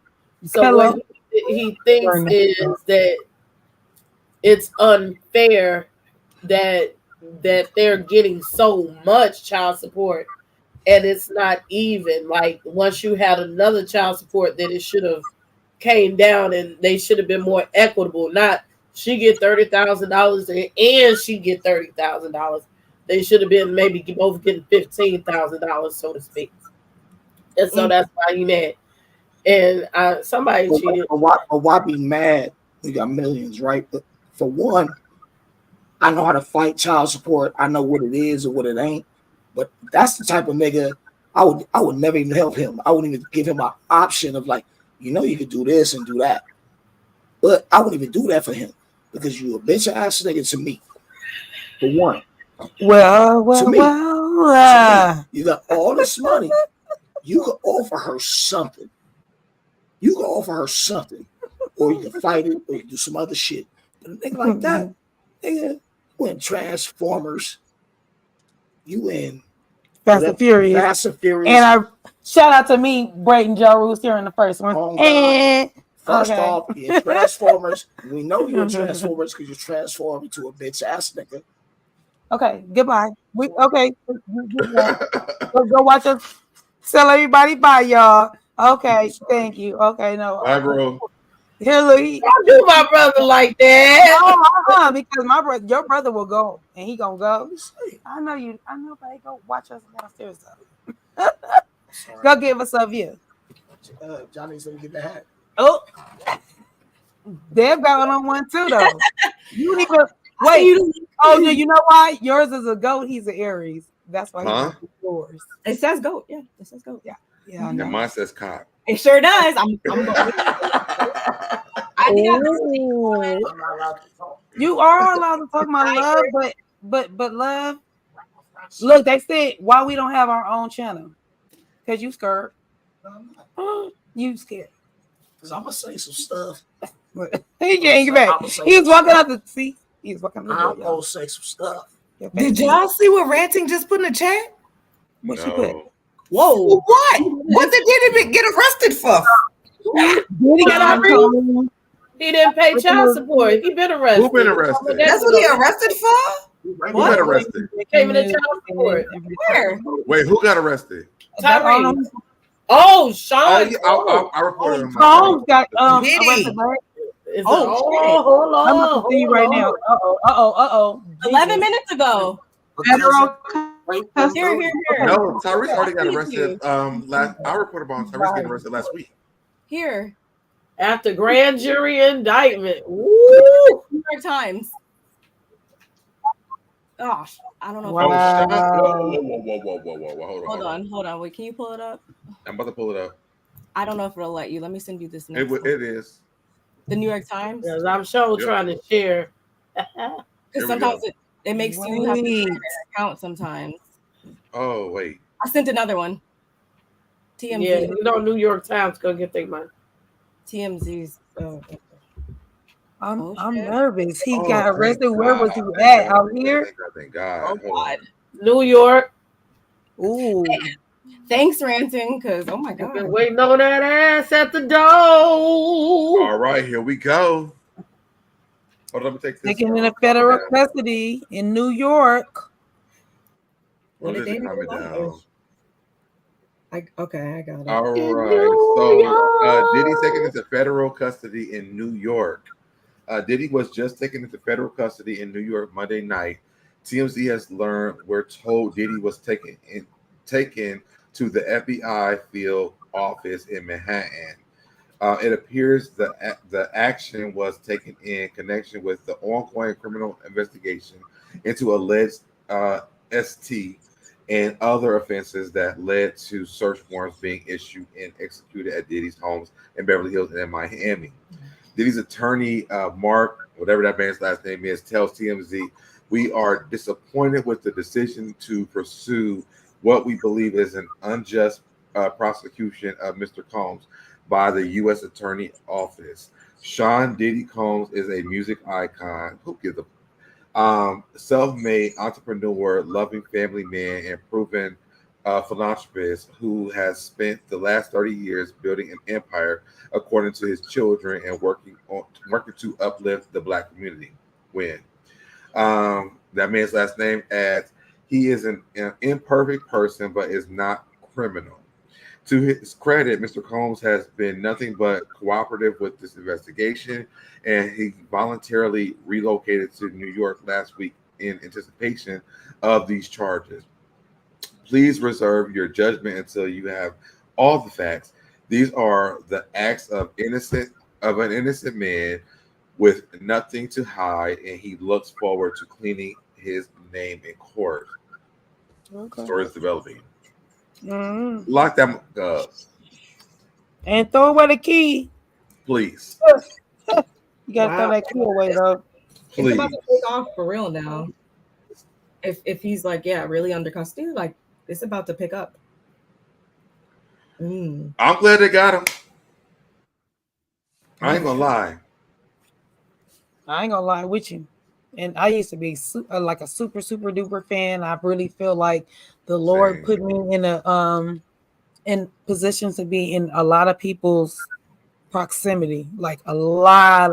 Speaker 8: So what he thinks is that it's unfair that they're getting so much child support and it's not even. Like once you had another child support, that it should have came down and they should have been more equitable. Not she get $30,000 and she get $30,000. They should have been maybe both getting $15,000, so to speak. And so that's why he mad. And somebody cheated.
Speaker 10: Why be mad? We got millions, right? But for one, I know how to fight child support. I know what it is or what it ain't. But that's the type of nigga I would never even help him. I wouldn't even give him an option of like, you could do this and do that. But I wouldn't even do that for him because you a bitch ass nigga to me. For one. Well. You got all this money. You could offer her something. Or you can fight it, or you can do some other shit. But a nigga like that, nigga, you in Transformers. You in
Speaker 6: Fast and Furious. And I shout out to me, Brayton Joe Roos here in the first one.
Speaker 10: First off, you're in Transformers. We know you're in Transformers because you transform into a bitch ass nigga.
Speaker 6: Okay, goodbye. Let's go watch us. Tell everybody bye, y'all. Okay, thank you. Okay, no.
Speaker 2: Bye, bro.
Speaker 6: Here, look.
Speaker 8: Don't do my brother like that.
Speaker 6: Because your brother will go, and he gonna go. I know, but he go watch us downstairs though. Go give us a view.
Speaker 10: Johnny's gonna get the hat.
Speaker 6: Oh, they've got on one too though. You need to wait. Oh, do you know why? Yours is a goat. He's an Aries. That's why he's yours.
Speaker 3: It says goat. Yeah, it says goat. Yeah.
Speaker 2: And mine says cock.
Speaker 3: It sure does. I'm
Speaker 6: You are allowed to talk my love, but love. Look, they said why we don't have our own channel. Because you scared. You scared.
Speaker 10: Because I'm gonna say some stuff.
Speaker 6: He can't get back. He was walking out the seat. He was walking out the
Speaker 10: door. I'm gonna say some stuff.
Speaker 4: Did y'all see what Ranting just put in the chat?
Speaker 6: What she put?
Speaker 4: Whoa! What? What did Diddy get arrested for?
Speaker 6: Diddy got arrested.
Speaker 8: He didn't pay child support. He been arrested.
Speaker 2: Who been arrested?
Speaker 8: That's
Speaker 4: what he arrested for?
Speaker 2: Who got arrested?
Speaker 8: He came in the child support.
Speaker 3: Where?
Speaker 2: Wait, who got arrested?
Speaker 8: Tyree. Oh, Sean.
Speaker 2: I reported him.
Speaker 6: Sean got
Speaker 8: Diddy.
Speaker 6: Hold on. I'm going to see you right now.
Speaker 3: 11 minutes ago.
Speaker 6: Federal
Speaker 3: Here.
Speaker 2: No, Tyrese already got arrested. I reported about Tyrese getting arrested last week.
Speaker 3: Here.
Speaker 8: After grand jury indictment. Woo!
Speaker 3: New York Times. Gosh, I don't know.
Speaker 2: Wow.
Speaker 3: Whoa. Hold on. Wait, can you pull it up?
Speaker 2: I'm about to pull it up.
Speaker 3: I don't know if it'll let you. Let me send you this.
Speaker 2: It is.
Speaker 3: The New York Times?
Speaker 8: Yes, I'm sure trying to share.
Speaker 3: Because sometimes it makes you have to share an account sometimes.
Speaker 2: Oh, wait.
Speaker 3: I sent another one. TMZ.
Speaker 8: Yeah, you know New York Times gonna get their money.
Speaker 3: TMZ's.
Speaker 6: I'm nervous. He got arrested. Where was he at? Out here?
Speaker 2: Thank God.
Speaker 3: Oh, God.
Speaker 8: New York.
Speaker 6: Ooh.
Speaker 3: Thanks, ranting, because oh my God.
Speaker 8: Been waiting on that ass at the door.
Speaker 2: All right, here we go. Hold on, let me take this.
Speaker 6: Taken into federal custody in New York.
Speaker 3: What did they do? Okay, I got it.
Speaker 2: All right. So Diddy's taken into federal custody in New York. Diddy was just taken into federal custody in New York Monday night. TMZ has learned. We're told Diddy was taken to the FBI field office in Manhattan. It appears the action was taken in connection with the ongoing criminal investigation into alleged ST and other offenses that led to search warrants being issued and executed at Diddy's homes in Beverly Hills and in Miami. Diddy's attorney, Mark, whatever that man's last name is, tells TMZ, "We are disappointed with the decision to pursue what we believe is an unjust prosecution of Mr. Combs by the U.S. Attorney Office. Sean Diddy Combs is a music icon. Who gives a self-made entrepreneur, loving family man, and proven philanthropist who has spent the last 30 years building an empire, according to his children, and working to uplift the Black community." That man's last name adds, "He is an imperfect person, but is not criminal." To his credit, Mr. Combs has been nothing but cooperative with this investigation, and he voluntarily relocated to New York last week in anticipation of these charges. Please reserve your judgment until you have all the facts. These are the acts of an innocent man with nothing to hide, and he looks forward to cleaning his name in court. Okay. Story is developing. Lock them up.
Speaker 6: And throw away the key.
Speaker 2: Please.
Speaker 6: You gotta throw that key away, though.
Speaker 2: Please.
Speaker 3: It's about to take off for real now. If he's like, yeah, really under custody, like it's about to pick up.
Speaker 2: I'm glad they got him. I ain't gonna lie.
Speaker 6: I ain't gonna lie with you. And I used to be like a super duper fan. I really feel like the Lord put me in positions to be in a lot of people's proximity, like a lot.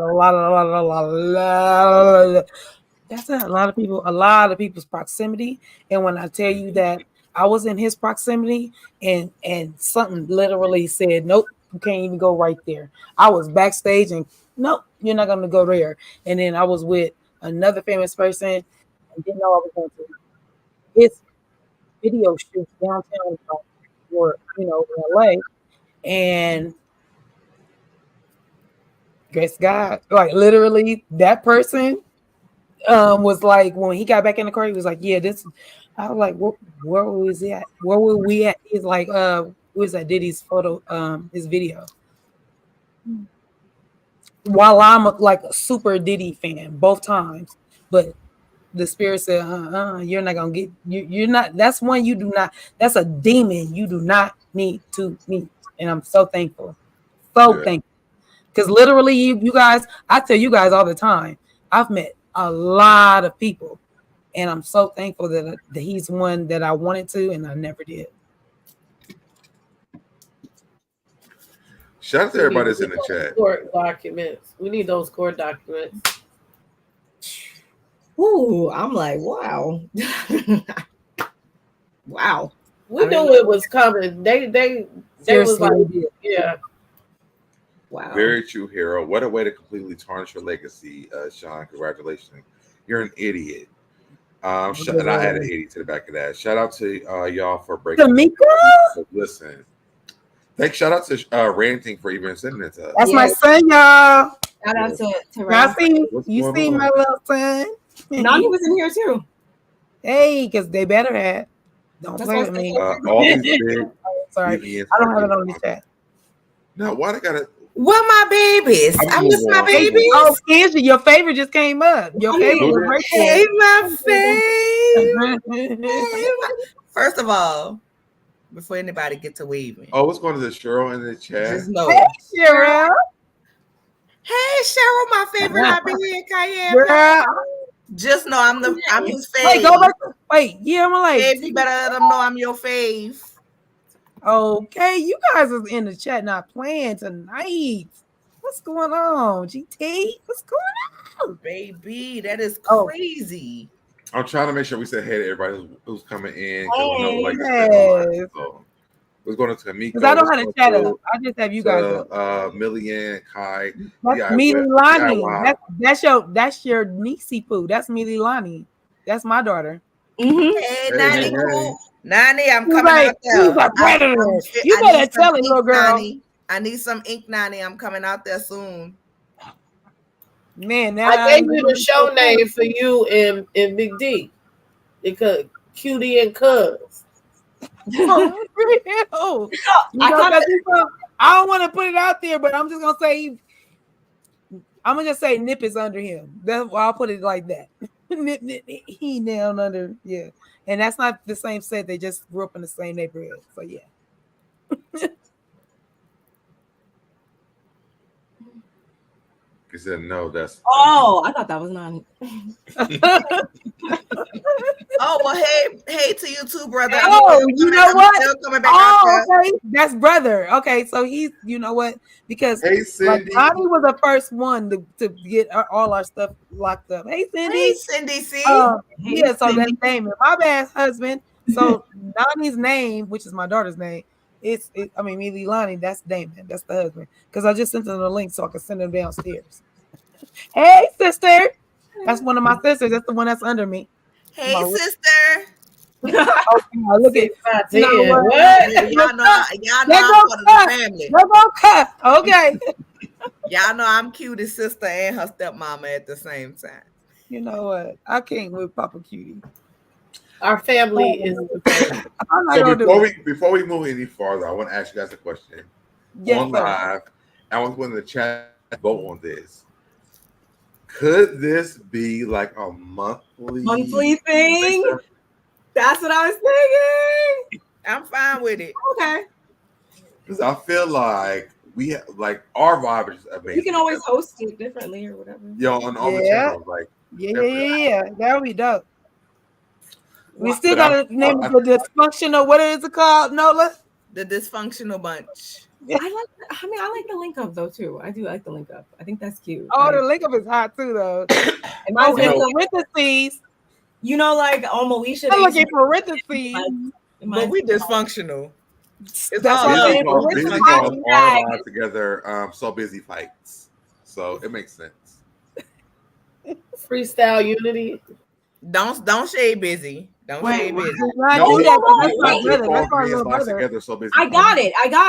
Speaker 6: That's a lot of people's proximity. And when I tell you that I was in his proximity and something literally said, "Nope, you can't even go right there." I was backstage and nope, you're not gonna go there. And then I was with another famous person and didn't know I was going to his video shoot downtown or in LA. And guess God, like literally that person was like, when he got back in the car, he was like, "Yeah, this." I was like, where was he at? Where were we at? He's like, was that Diddy's photo, his video. While I'm like a super Diddy fan both times, but the spirit said, you're not gonna get you're not. That's one you do not. That's a demon you do not need to meet. And I'm so thankful, thankful, because literally, you guys, I tell you guys all the time, I've met a lot of people, and I'm so thankful that he's one that I wanted to, and I never did.
Speaker 2: Shout out to everybody that's in the chat.
Speaker 8: Court documents. We need those court documents.
Speaker 3: Ooh, I'm like, wow. Wow.
Speaker 8: We knew it was coming. They was like, yeah.
Speaker 3: Wow.
Speaker 2: Very true, hero. What a way to completely tarnish your legacy, Sean. Congratulations. You're an idiot. And I had an 80 to the back of that. Shout out to y'all for breaking.
Speaker 6: Tamika?
Speaker 2: So listen. Shout out to Ranting for even sending it to us.
Speaker 6: That's my son, y'all.
Speaker 3: Shout out to
Speaker 6: I see you see my little son.
Speaker 3: Nani was in here too.
Speaker 6: Hey, because they better have. Don't play with me.
Speaker 2: All these big.
Speaker 6: Sorry, I don't have it on the chat.
Speaker 2: Now, why they gotta?
Speaker 4: Where my babies? I miss my babies.
Speaker 6: Oh, Kenji, your favorite just came up. Your favorite. Right,
Speaker 4: hey, my favorite. First of all, before anybody gets to waving.
Speaker 2: Oh, what's going to the Cheryl in the chat?
Speaker 4: Just know.
Speaker 6: Hey, Cheryl.
Speaker 4: Hey, Cheryl, my favorite Liberian Cayenne.
Speaker 6: Girl.
Speaker 4: Just know I'm his fave.
Speaker 6: Wait, go back. Wait, yeah, I'm like,
Speaker 4: Babe, you better let them know I'm your fave.
Speaker 6: Okay, you guys is in the chat not playing tonight. What's going on, GT? What's going on,
Speaker 4: baby? That is crazy.
Speaker 2: I'm trying to make sure we said hey to everybody who's coming in.
Speaker 6: Hey,
Speaker 2: so what's going on to Tamika?
Speaker 6: Because I don't have to chat up. I just have you guys up.
Speaker 2: Millian, Kai.
Speaker 6: That's Mililani. That's your niecey poo. That's Mililani. That's my daughter.
Speaker 4: Mm-hmm. Hey, Nani, cool. Nani, I'm coming out there.
Speaker 6: You better tell it, little girl.
Speaker 4: Nani. I need some ink, Nani. I'm coming out there soon.
Speaker 6: Man, now
Speaker 8: I gave you the show name for you and Big D. Because Cutie and Cuz.
Speaker 6: I don't want to put it out there, but I'm just gonna say Nip is under him. That's why I'll put it like that. He down under, yeah. And that's not the same set. They just grew up in the same neighborhood. So yeah.
Speaker 2: He said no. That's
Speaker 3: I thought that was Nani.
Speaker 4: Oh well, hey to you too, brother.
Speaker 6: Oh, you know what? Okay, that's brother. Okay, so he's, you know what? Because
Speaker 2: hey, Cindy,
Speaker 6: Nani was the first one to get all our stuff locked up. Hey, Cindy.
Speaker 4: Hey, Cindy. See,
Speaker 6: yeah. So that's Damon, my bad husband. So Nani's name, which is my daughter's name, Mililani, that's Damon. That's the husband. Because I just sent them the link so I can send them downstairs. Hey, sister. That's one of my sisters. That's the one that's under me.
Speaker 4: Hey, sister.
Speaker 6: Look at
Speaker 8: what?
Speaker 4: Y'all know I'm part of the family.
Speaker 6: Okay.
Speaker 4: Y'all know I'm Cutie's sister and her stepmama at the same time.
Speaker 6: You know what? I can't with Papa Cutie.
Speaker 8: Our family is.
Speaker 2: So before we move any farther, I want to ask you guys a question. On live, I want to in the chat vote on this. Could this be like a monthly
Speaker 3: thing? That's what I was thinking.
Speaker 4: I'm fine with it.
Speaker 3: Okay.
Speaker 2: Because I feel like we have, like, our vibe is amazing.
Speaker 3: You can always host it differently or whatever.
Speaker 2: On all the channels, like
Speaker 6: that would be dope. We still got to name it the dysfunctional. What is it called, Nola?
Speaker 4: The dysfunctional bunch.
Speaker 3: I like the link up though too. I do like the link up. I think that's cute.
Speaker 6: Oh, the link up is hot too though.
Speaker 3: And
Speaker 6: parentheses.
Speaker 3: You know, like Alicia.
Speaker 6: I'm looking for parentheses.
Speaker 4: But we dysfunctional.
Speaker 2: That's all all together. So busy fights. So it makes sense.
Speaker 8: Freestyle unity.
Speaker 4: Don't shade busy. Don't shade busy.
Speaker 2: Together, so busy.
Speaker 3: I got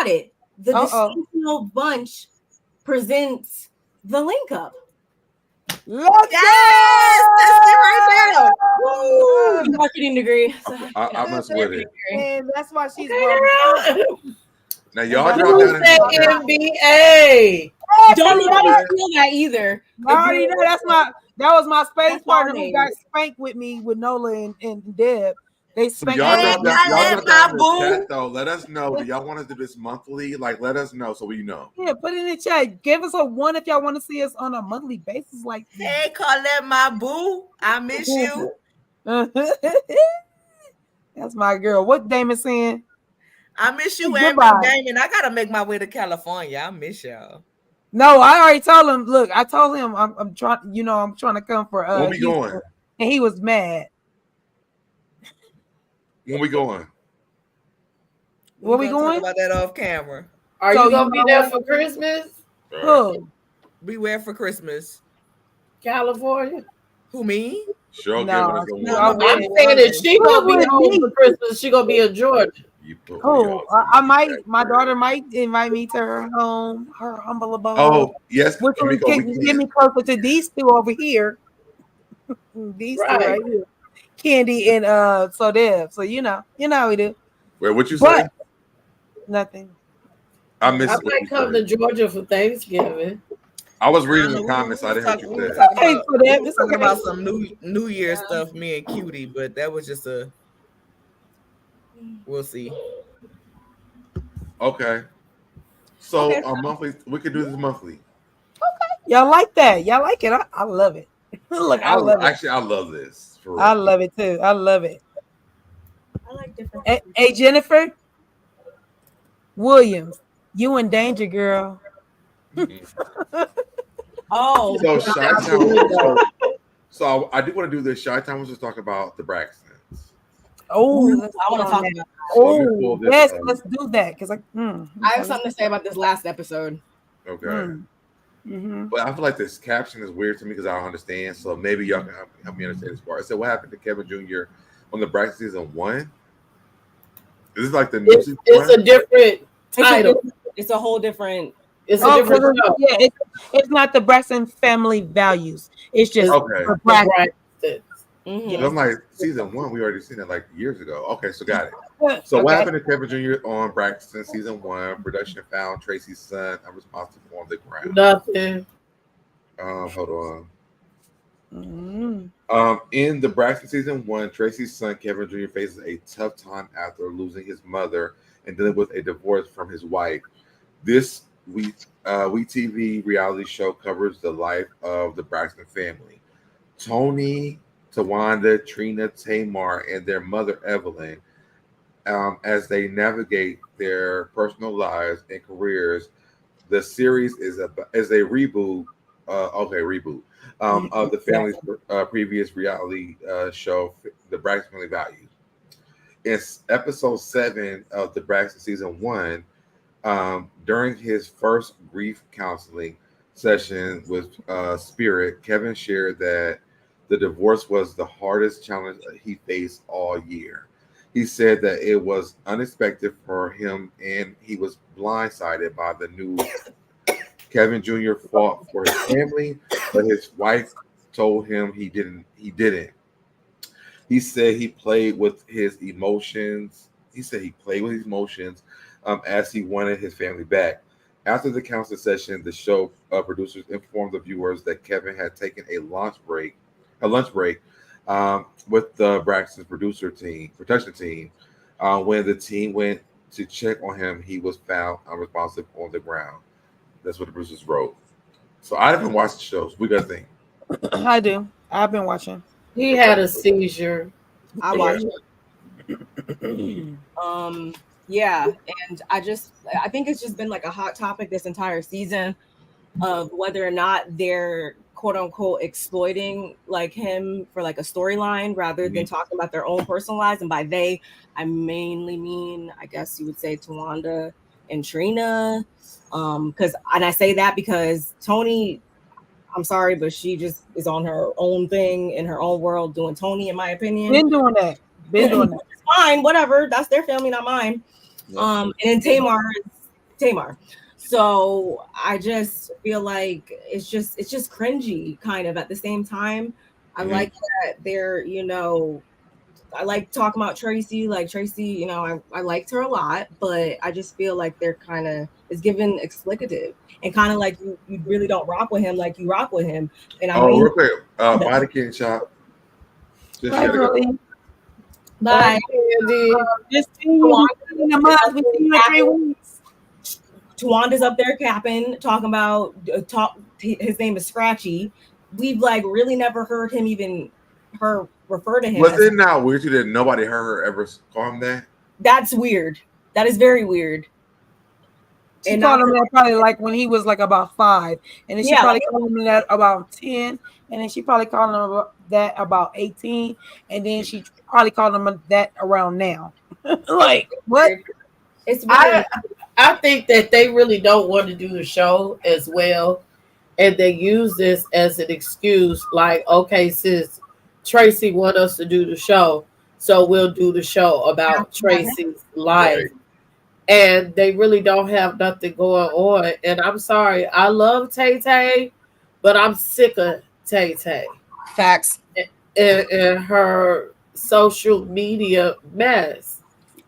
Speaker 3: it. The dysfunctional bunch presents the link up.
Speaker 4: Yes, that's it right there.
Speaker 3: Woo! Marketing degree. So,
Speaker 2: I must with it.
Speaker 6: And that's why she's
Speaker 2: now y'all drop down
Speaker 8: NBA.
Speaker 3: Don't nobody feel that either.
Speaker 6: I already know that was my space partner who got spanked with me with Nola and Deb. They spanked
Speaker 2: y'all drop down in the chat though. Let us know. Do y'all want to do this monthly? Like, let us know so we know.
Speaker 6: Yeah, put it in the chat. Give us a 1 if y'all want to see us on a monthly basis. Like,
Speaker 4: hey, Colette, my boo, I miss you.
Speaker 6: That's my girl. What Damon saying?
Speaker 4: I miss you, and Damon. I gotta make my way to California. I miss y'all.
Speaker 6: No, I already told him. Look, I told him I'm trying. You know, I'm trying to come for
Speaker 2: When we going?
Speaker 6: And he was mad.
Speaker 2: When we going?
Speaker 6: Where we going?
Speaker 4: Talk about that off camera.
Speaker 8: Are you gonna be there for Christmas?
Speaker 6: Who?
Speaker 4: Beware for Christmas.
Speaker 8: California.
Speaker 4: Who, me?
Speaker 2: Sure,
Speaker 6: No,
Speaker 2: giving
Speaker 6: she
Speaker 2: us a
Speaker 6: always-
Speaker 8: I'm saying that she gonna be
Speaker 6: With
Speaker 8: home
Speaker 6: me.
Speaker 8: for Christmas. She gonna be in Georgia.
Speaker 6: Oh, I might. My daughter might invite me to her home, her humble abode.
Speaker 2: Oh, yes,
Speaker 6: which will
Speaker 2: Amico, we
Speaker 6: get me closer to these two over here. These two
Speaker 8: Right.
Speaker 6: right here, Candy and SoDeb. So you know how we do.
Speaker 2: Wait, what you
Speaker 6: But
Speaker 2: say?
Speaker 6: nothing.
Speaker 2: I missed
Speaker 8: I
Speaker 2: what
Speaker 8: might
Speaker 2: you
Speaker 8: come
Speaker 2: said.
Speaker 8: to Georgia for Thanksgiving.
Speaker 2: I was reading the comments. I didn't hear what you said.
Speaker 6: Hey, SoDeb,
Speaker 4: We
Speaker 6: it's
Speaker 4: talking
Speaker 6: okay.
Speaker 4: about some New Year stuff, me and Cutie, but that was just a. We'll see.
Speaker 2: Okay. So a monthly, we could do this monthly.
Speaker 6: Y'all like that? Y'all like it? I love it. Look, I love it.
Speaker 2: Actually, I love this. For real.
Speaker 6: I love it too. I love it.
Speaker 3: I like different.
Speaker 6: Hey, Jennifer Williams, you in danger, girl.
Speaker 3: Oh,
Speaker 2: So Chi-Town. So I do want to do this. Chi-Town was just talking about the Braxtons.
Speaker 6: Oh,
Speaker 3: I want to talk about.
Speaker 6: Oh, yes, let's do that because
Speaker 3: I have something to say about this last episode.
Speaker 2: Okay. But I feel like this caption is weird to me because I don't understand. So maybe y'all can help me understand this part. It said, "What happened to Kevin Jr. on the Braxton season 1?" Is this like the new season?
Speaker 8: It's a different title.
Speaker 3: It's a whole different.
Speaker 8: It's a different show.
Speaker 6: Yeah, it's not the Braxton family values. It's just
Speaker 2: Okay.
Speaker 6: Braxton.
Speaker 3: Mm-hmm.
Speaker 2: I'm like, season 1, we already seen it like years ago. Okay, so got it. So what happened to Kevin Jr. on Braxton season 1? Production found Tracy's son unresponsive on the ground.
Speaker 8: Nothing.
Speaker 2: Hold on. In the Braxton season 1, Tracy's son Kevin Jr. faces a tough time after losing his mother and dealing with a divorce from his wife. This WeTV reality show covers the life of the Braxton family. Tony, Tawanda, Trina, Tamar, and their mother Evelyn, as they navigate their personal lives and careers. The series is a reboot. Of the family's previous reality show, The Braxton Family Values. It's episode 7 of the Braxton season 1. During his first grief counseling session with Spirit, Kevin shared that the divorce was the hardest challenge he faced all year. He said that it was unexpected for him and he was blindsided by the news. Kevin Jr. fought for his family, but his wife told him he didn't. He said he played with his emotions. As he wanted his family back. After the counseling session, the show producers informed the viewers that Kevin had taken a lunch break with the Braxton's production team. When the team went to check on him, he was found unresponsive on the ground. That's what the producers wrote. So I haven't watched the shows. What do you guys think?
Speaker 6: I do. I've been watching.
Speaker 8: He had a seizure.
Speaker 3: I watched it. Yeah, and I think it's just been like a hot topic this entire season of whether or not they're quote unquote exploiting like him for like a storyline rather than talking about their own personal lives. And by they, I mainly mean, I guess you would say Tawanda and Trina. And I say that because Tony, I'm sorry, but she just is on her own thing in her own world doing Tony, in my opinion.
Speaker 6: Been doing that.
Speaker 3: It's fine, whatever. That's their family, not mine. Yeah. And then Tamar is Tamar. So I just feel like it's just cringy kind of at the same time. I like that they're, I like talking about Tracy. Like Tracy, I liked her a lot, but I just feel like they're kind of is given explicative and kind of like you really don't rock with him like you rock with him. And
Speaker 2: real quick, bye the King Shop.
Speaker 6: Bye, Julie.
Speaker 3: Bye.
Speaker 6: Just see you in a month. We see you in 3 weeks.
Speaker 3: Tawanda's up there capping, talking about his name is Scratchy. We've like really never heard him refer to him.
Speaker 2: Was it not weird that nobody heard her ever call him that?
Speaker 3: That's weird. That is very weird.
Speaker 6: She called him that probably like when he was like about 5, and then she probably called him that about 10, and then she probably called him that about 18, and then she probably called him that around now. Like what?
Speaker 3: It's weird.
Speaker 8: I think that they really don't want to do the show as well and they use this as an excuse, like, okay, sis, Tracy want us to do the show, so we'll do the show about Tracy's life.
Speaker 2: Right.
Speaker 8: And they really don't have nothing going on. And I'm sorry, I love Tay Tay, but I'm sick of Tay Tay.
Speaker 3: Facts.
Speaker 8: And her social media mess.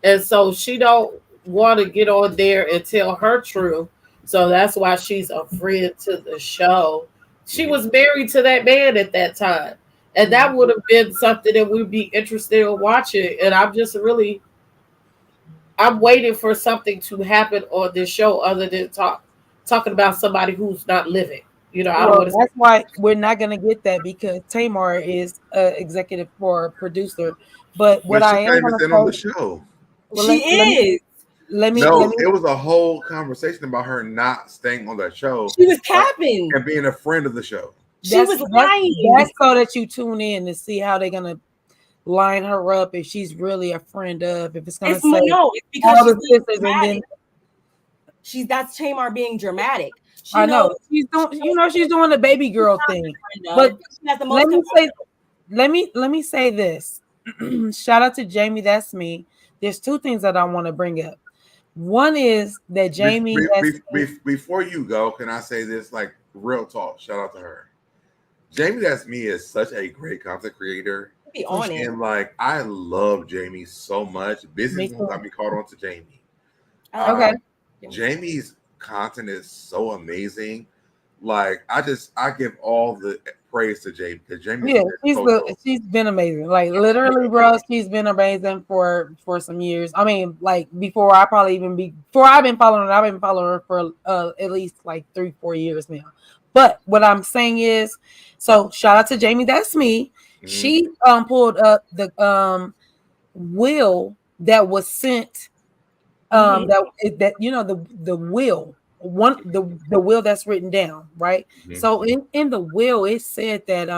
Speaker 8: And so she don't want to get on there and tell her truth. So that's why she's a friend to the show. She was married to that man at that time. And that would have been something that we'd be interested in watching. And I'm waiting for something to happen on this show other than talking about somebody who's not living. You know, I don't want to.
Speaker 6: That's why we're not going to get that, because Tamar is executive or producer. But what I am going to
Speaker 2: on the show.
Speaker 6: Well,
Speaker 3: she is.
Speaker 6: Let me.
Speaker 2: It was a whole conversation about her not staying on that show.
Speaker 3: She was capping
Speaker 2: and being a friend of the show.
Speaker 3: She was lying.
Speaker 6: That's so that you tune in to see how they're gonna line her up, if she's really a friend of, if it's gonna say
Speaker 3: it's because
Speaker 6: all the sisters, and then
Speaker 3: that's Tamar being dramatic.
Speaker 6: I know she's doing, she's doing the baby girl thing. But let me say this. Shout out to Jamie, that's me. There's two things that I want to bring up. One is that Jamie.
Speaker 2: Before you go, can I say this? Like, real talk. Shout out to her. Jamie, that's me, is such a great content creator.
Speaker 3: Be on it.
Speaker 2: And like, I love Jamie so much. Business got me caught on to Jamie.
Speaker 6: Okay.
Speaker 2: Jamie's content is so amazing. Like, I give all the praise to Jamie, because Jamie,
Speaker 6: she's been amazing. Like, literally, bro, she's been amazing for some years. I mean, like, before I've been following her for at least like 3-4 years now. But what I'm saying is, so shout out to Jamie, that's me. Mm-hmm. She pulled up the will that was sent. That you know, the will. The will that's written down, right? Mm-hmm. So in the will, it said that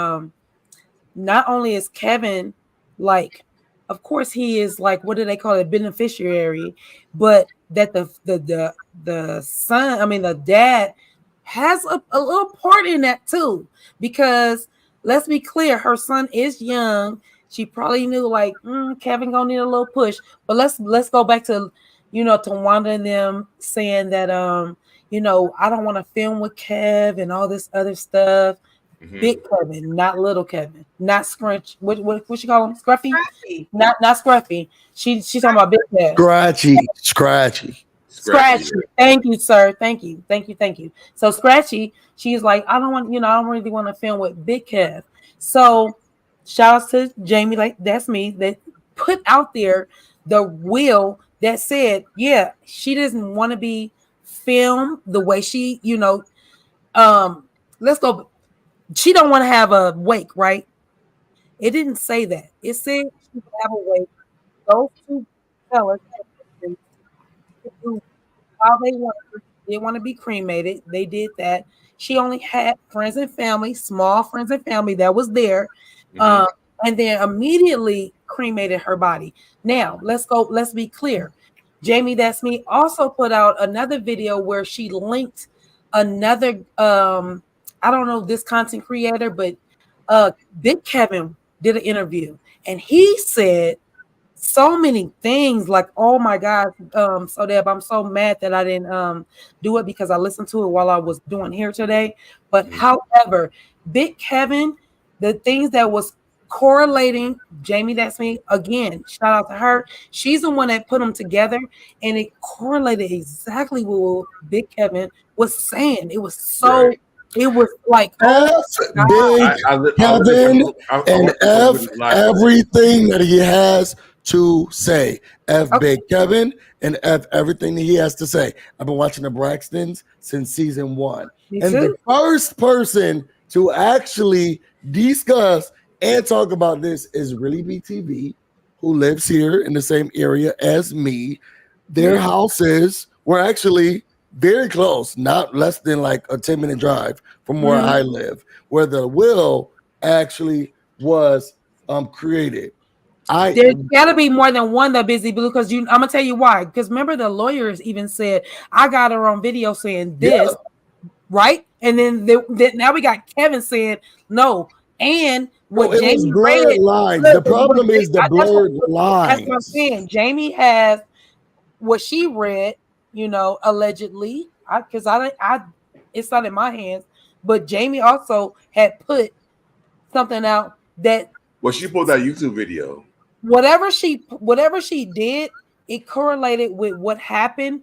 Speaker 6: not only is Kevin, like, of course he is, like, what do they call it, beneficiary, but that the son, I mean the dad, has a little part in that too, because let's be clear, her son is young. She probably knew, like, Kevin gonna need a little push. But let's go back to, to Wanda and them saying that I don't want to film with Kev and all this other stuff. Mm-hmm. Big Kevin, not little Kevin, not Scrunch. What you call him? Scruffy? Not Scruffy. She's talking about Big Kev.
Speaker 7: Scratchy.
Speaker 6: Thank you, sir. Thank you. So Scratchy, she's like, I don't really want to film with Big Kev. So shout out to Jamie, like, that's me, that put out there the will that said, yeah, she doesn't want to be filmed the way she, let's go. She don't want to have a wake, right? It didn't say that. It said she would have a wake. Those two fellas how they want to be cremated. They did that. She only had friends and family, small friends and family that was there, and then immediately cremated her body. Now let's be clear. Jamie, that's me, also put out another video where she linked another I don't know this content creator, but Big Kevin did an interview, and he said so many things, like, oh my God, SoDeb, I'm so mad that I didn't do it, because I listened to it while I was doing hair today. But however, Big Kevin, the things that was correlating, Jamie, that's me, again, shout out to her. She's the one that put them together, and it correlated exactly what Big Kevin was saying. It was so it was like,
Speaker 7: Big Kevin and everything that he has to say. Big Kevin and everything that he has to say. I've been watching the Braxtons since season 1. The first person to actually discuss and talk about this is really BTV, who lives here in the same area as me. Their houses were actually very close, not less than like a 10-minute drive from where I live, where the will actually was created.
Speaker 6: There's got to be more than one, that Busy Blue, because I'm gonna tell you why. Because remember, the lawyers even said, I got her on video saying this, right? And then now we got Kevin saying no. And what
Speaker 7: it
Speaker 6: Jamie
Speaker 7: was blurred
Speaker 6: read,
Speaker 7: lines.
Speaker 6: look,
Speaker 7: The problem is the blurred
Speaker 6: that's
Speaker 7: lines.
Speaker 6: what I'm saying. Jamie has what she read, allegedly. Because it's not in my hands. But Jamie also had put something out that.
Speaker 2: Well, she pulled that YouTube video.
Speaker 6: Whatever she did, it correlated with what happened.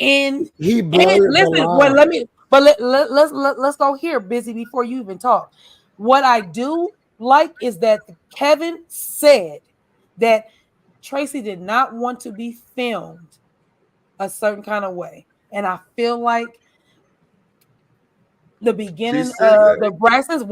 Speaker 6: And
Speaker 7: he blurred
Speaker 6: listen,
Speaker 7: the
Speaker 6: well,
Speaker 7: line.
Speaker 6: let's go here, Busy, before you even talk. What I do like is that Kevin said that Tracy did not want to be filmed a certain kind of way. And I feel like the beginning of the Braxton's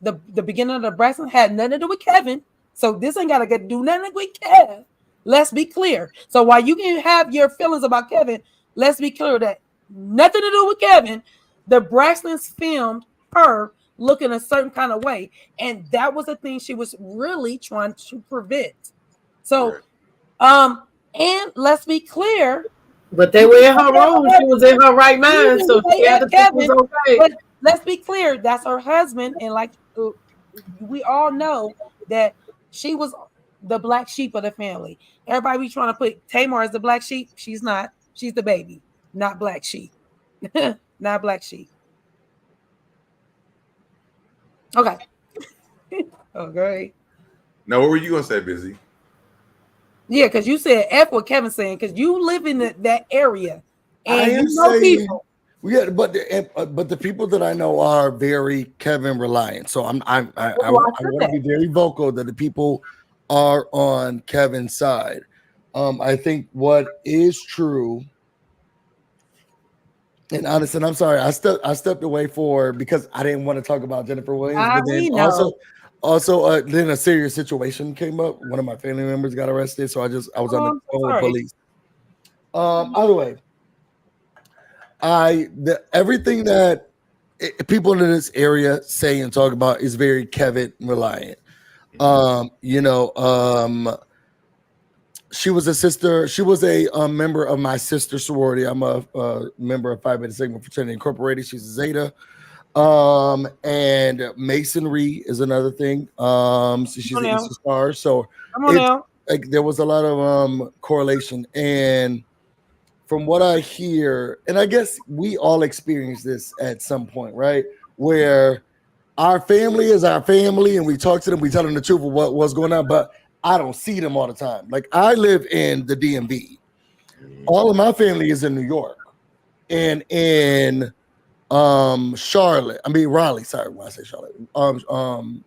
Speaker 6: the beginning of the Braxton had nothing to do with Kevin. So this ain't gotta do nothing with Kev. Let's be clear. So while you can have your feelings about Kevin, let's be clear that nothing to do with Kevin. The Braxtons filmed her looking a certain kind of way, and that was the thing she was really trying to prevent. So, and let's be clear.
Speaker 8: But they were in her room. She was in her right mind, so she had to think it was okay.
Speaker 6: But let's be clear. That's her husband, and like we all know that she was the black sheep of the family. Everybody be trying to put Tamar as the black sheep. She's not. She's the baby, not black sheep. Not black sheep. Okay. Okay.
Speaker 2: Now, what were you gonna say, Busy?
Speaker 6: Yeah, because you said F what Kevin's saying, because you live in that area and you know
Speaker 7: saying,
Speaker 6: people.
Speaker 7: Yeah, but the people that I know are very Kevin reliant. So I want to be very vocal that the people are on Kevin's side. I think what is true, and honestly, I'm sorry, I stepped away because I didn't want to talk about Jennifer Williams, but then also then a serious situation came up. One of my family members got arrested, so I was on the phone with police. Either way, everything that people in this area say and talk about is very Kevin reliant. She was a sister. She was a member of my sister's sorority. I'm a member of Phi Beta Sigma Fraternity Incorporated. She's a Zeta. And masonry is another thing. So she's an Easter Star. So there was a lot of correlation. And from what I hear, and I guess we all experience this at some point, right? Where our family is our family, and we talk to them, we tell them the truth of what's going on, but I don't see them all the time. Like I live in the DMV. All of my family is in New York and in Raleigh. Sorry, when I say Charlotte,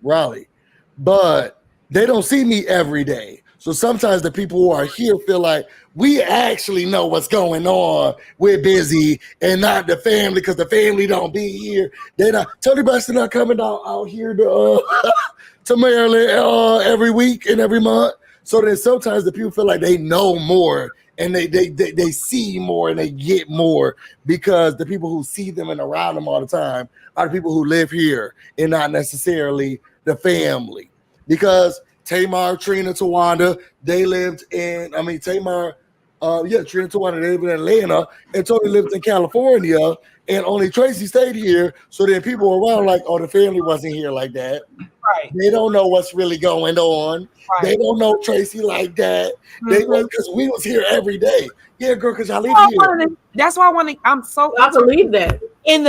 Speaker 7: Raleigh, but they don't see me every day. So sometimes the people who are here feel like we actually know what's going on. We're busy and not the family because the family don't be here. They're not. Tony Braxton not coming out here to Maryland every week and every month. So then sometimes the people feel like they know more and they see more and they get more because the people who see them and around them all the time are the people who live here and not necessarily the family. Because Tamar, Trina, Tawanda, they lived in, Tamar, Trina, Tawanda, they lived in Atlanta, and Tony lived in California, and only Tracy stayed here. So then people around like, oh, the family wasn't here like that.
Speaker 6: Right.
Speaker 7: They don't know what's really going on. Right. They don't know Tracy like that. They because we was here every day. Yeah, girl, because I live here.
Speaker 6: That's why I
Speaker 8: believe that.
Speaker 6: And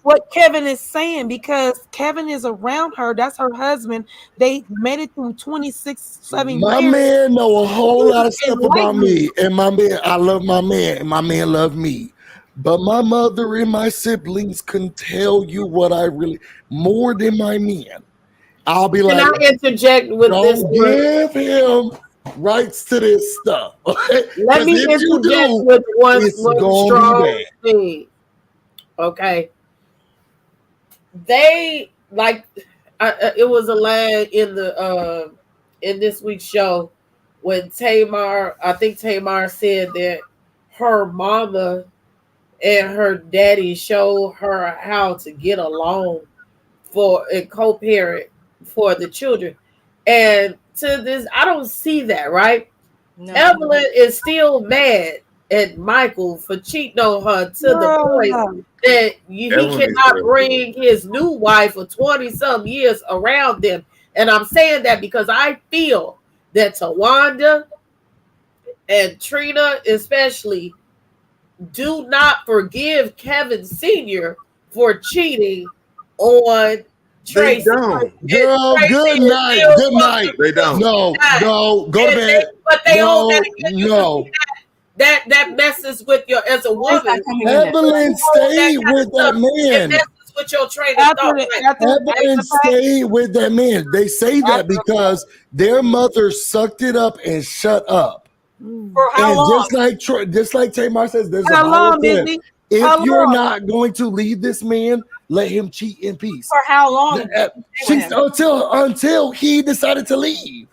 Speaker 6: what Kevin is saying, because Kevin is around her, that's her husband. They made it through 7 years.
Speaker 7: My man know a whole lot of stuff about me. And my man, I love my man, and my man love me. But my mother and my siblings can tell you what I really, more than my men. I'll be like,
Speaker 8: can I interject with this?
Speaker 7: Don't give him rights to this stuff.
Speaker 8: Let me interject with one strong thing. Okay. They it was a line in this week's show when Tamar said that her mama and her daddy showed her how to get along and co-parent for the children. And to this, I don't see that, right? No. Evelyn is still mad at Michael for cheating on her to the point that he cannot bring his new wife of 20-some years around them. And I'm saying that because I feel that Tawanda and Trina especially do not forgive Kevin Sr. for cheating on Tracy.
Speaker 7: They don't. Girl, good night. Good night.
Speaker 2: They don't.
Speaker 7: No, go to bed.
Speaker 8: But they hold that that messes with your as a woman.
Speaker 7: Evelyn stayed with that man.
Speaker 8: It messes with your train of thought.
Speaker 7: Evelyn stayed with that man. They say that because their mother sucked it up and shut up.
Speaker 6: For how long?
Speaker 7: Just like Tamar says, there's how long, Busy? If you're not going to leave this man, let him cheat in peace.
Speaker 6: For how long?
Speaker 7: Until he decided to leave.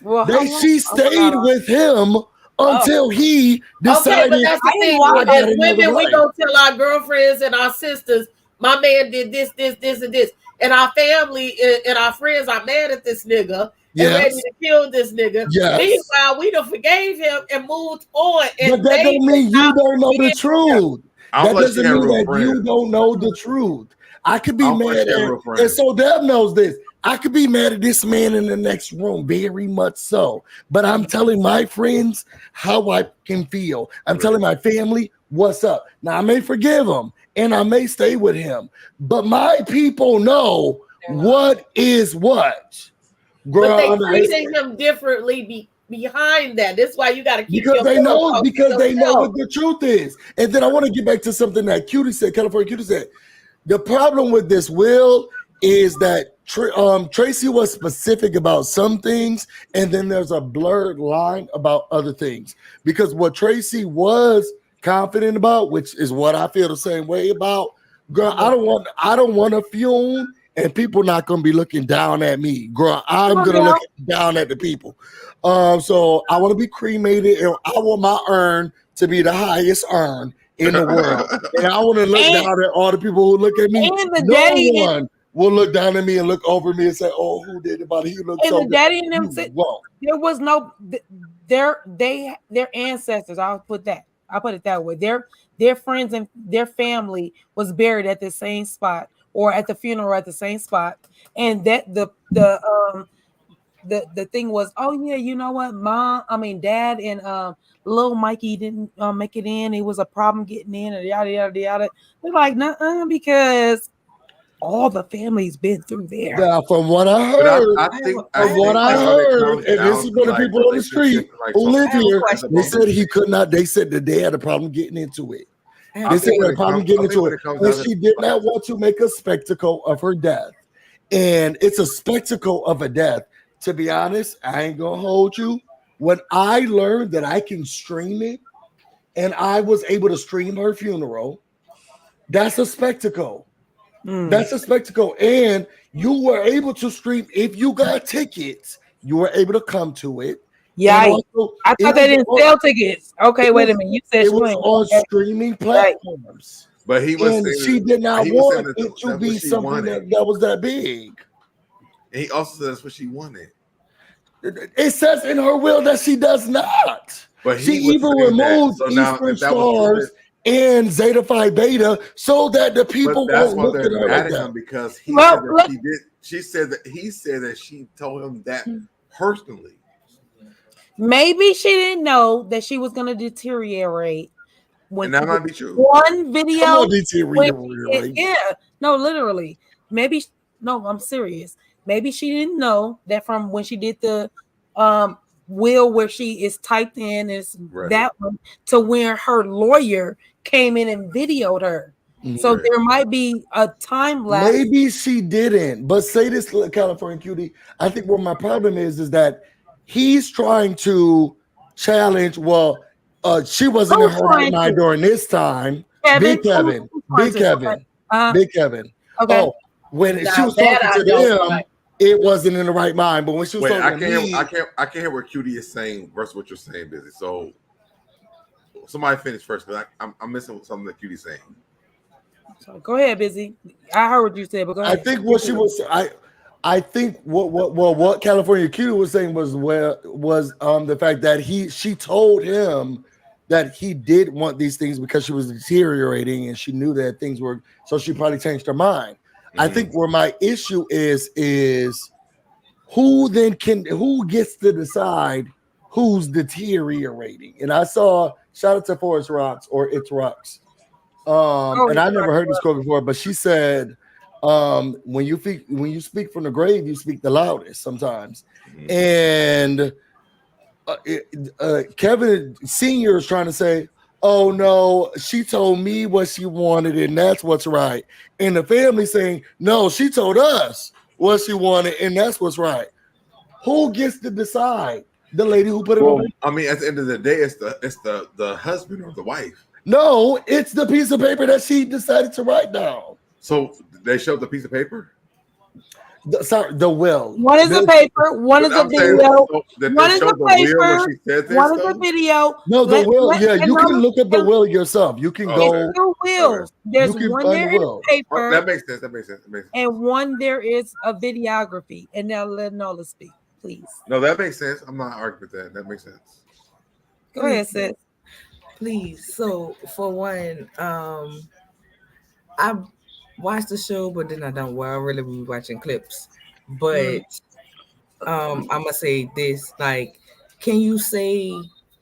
Speaker 6: Well,
Speaker 7: she stayed with him until he decided.
Speaker 8: Okay, but that's the thing. As women, we don't tell our girlfriends and our sisters, my man did this, and this. And our family and our friends are mad at this nigga and ready to kill this nigga.
Speaker 7: Yes.
Speaker 8: Meanwhile, we done forgave him and moved on. And
Speaker 7: but that don't mean you don't know the truth. That doesn't mean that you don't know the truth. I could be mad at, and so Deb knows this. I could be mad at this man in the next room, very much so. But I'm telling my friends how I can feel. I'm telling my family what's up. Now I may forgive him and I may stay with him, but my people know what is what. Girl,
Speaker 8: but they treating him differently behind that. That's why you got to keep
Speaker 7: because they know what the truth is. And then I want to get back to something that Cutie said, California Cutie said. The problem with this will is that Tracy was specific about some things, and then there's a blurred line about other things. Because what Tracy was confident about, which is what I feel the same way about, girl, I don't want to fume, and people not gonna be looking down at me, girl. I'm gonna look down at the people. So I want to be cremated, and I want my urn to be the highest urn in the world, and I want to look down at all the people who look at me. No one will look down at me and look over me and say, "Oh, who did it?" But he looked so
Speaker 6: good. Daddy and them said there was no their ancestors. I'll put it that way. Their friends and their family was buried at the same spot or at the funeral at the same spot, and that the thing was, oh yeah, you know what, Dad and little Mikey didn't make it in. It was a problem getting in, and yada yada yada. They're like, nuh-uh, because all the family's been through there.
Speaker 7: Yeah, from what I heard, and this is what the people on the street who live here, they said he could not. They said that they had a problem getting into it. They said they had a problem getting into it, and she did not want to make a spectacle of her death. And it's a spectacle of a death. To be honest, I ain't gonna hold you. When I learned that I can stream it, and I was able to stream her funeral, that's a spectacle. That's a spectacle. And you were able to stream, if you got tickets, you were able to come to it.
Speaker 6: Yeah, also, I thought they didn't sell tickets. Okay, wait a minute. You said
Speaker 7: it was on streaming platforms.
Speaker 2: But he was saying,
Speaker 7: she did not want it to be something that was that big.
Speaker 2: And he also said that's what she wanted.
Speaker 7: It says in her will that she does not. But she even removed Eastern Stars and Zeta Phi Beta so that the people won't look at her like that.
Speaker 2: Because he said that she did. She said that he said that she told him that personally.
Speaker 6: Maybe she didn't know that she was going to deteriorate.
Speaker 2: And that might be true.
Speaker 6: One video.
Speaker 7: Literally.
Speaker 6: Maybe. No, I'm serious. Maybe she didn't know that from when she did the will where she is typed in is that one to where her lawyer came in and videoed her. So there might be a time lapse.
Speaker 7: Maybe she didn't, but say this, California Cutie. I think what my problem is that he's trying to challenge. Well, she wasn't in her right mind during this time. Big Kevin. Okay. Oh, when she was talking to him, it wasn't in the right mind. But when she was talking to me,
Speaker 2: I can't hear what Cutie is saying versus what you're saying, Busy. So somebody finish first because I'm missing something that Cutie's saying.
Speaker 6: So go ahead, Busy. I heard what you said, but go ahead.
Speaker 7: I think what she was. I think what California Cutie was saying was the fact that she told him that he did want these things because she was deteriorating and she knew that things were, so she probably changed her mind. I think where my issue is who gets to decide who's deteriorating. And I saw, shout out to Forest Rocks or It's Rocks. And I never heard this quote before, but she said, when you speak from the grave, you speak the loudest sometimes. And Kevin Sr. is trying to say, oh no, she told me what she wanted and that's what's right. And the family saying, no, she told us what she wanted and that's what's right. Who gets to decide? The lady who put it on.
Speaker 2: I mean, at the end of the day, it's the husband or the wife.
Speaker 7: No, it's the piece of paper that she decided to write down.
Speaker 2: So they showed the piece of paper?
Speaker 7: The will.
Speaker 6: One is the paper, one is the video, one is the paper, one is the video.
Speaker 7: No, the will. Yeah, you can look up the will yourself. You can go.
Speaker 6: There's two wills. There's one there in paper.
Speaker 2: That makes sense.
Speaker 6: And one there is a videography. And now let Nola speak, please.
Speaker 2: No, that makes sense. I'm not arguing with that. That makes sense.
Speaker 6: Go ahead, sis.
Speaker 4: Please. So for one, I watch the show, but then I don't. Well, I really be watching clips. But I'm gonna say this: like, can you say,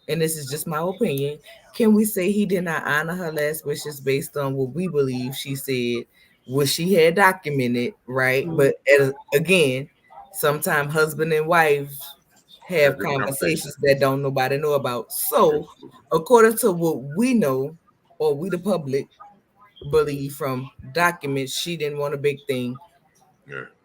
Speaker 4: and this is just my opinion, can we say he did not honor her last wishes based on what we believe she said, what she had documented, right? But again, sometimes husband and wife have conversations that don't nobody know about. So, according to what we know, or we the public believe from documents, she didn't want a big thing,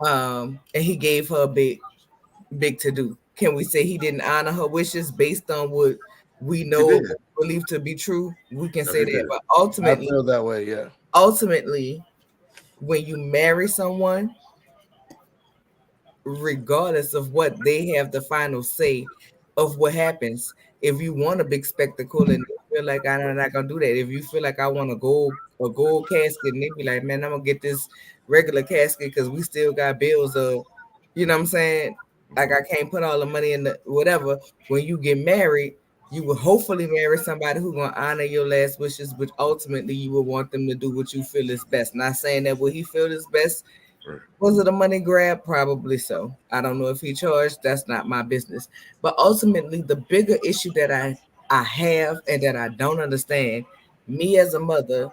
Speaker 4: and he gave her a big to do. Can we say he didn't honor her wishes based on what we know believe to be true? We can say that, but ultimately,
Speaker 7: I feel that way. Yeah.
Speaker 4: Ultimately, when you marry someone, regardless of what they have the final say of what happens, if you want a big spectacle and feel like I'm not gonna do that, if you feel like I want a gold casket and they be like, man, I'm gonna get this regular casket because we still got bills of, you know what I'm saying? Like I can't put all the money in the whatever. When you get married, you will hopefully marry somebody who's gonna honor your last wishes, but ultimately you will want them to do what you feel is best. Not saying that what he feel is best. Was it a money grab? Probably so. I don't know if he charged. That's not my business. But ultimately, the bigger issue that I have and that I don't understand, me as a mother,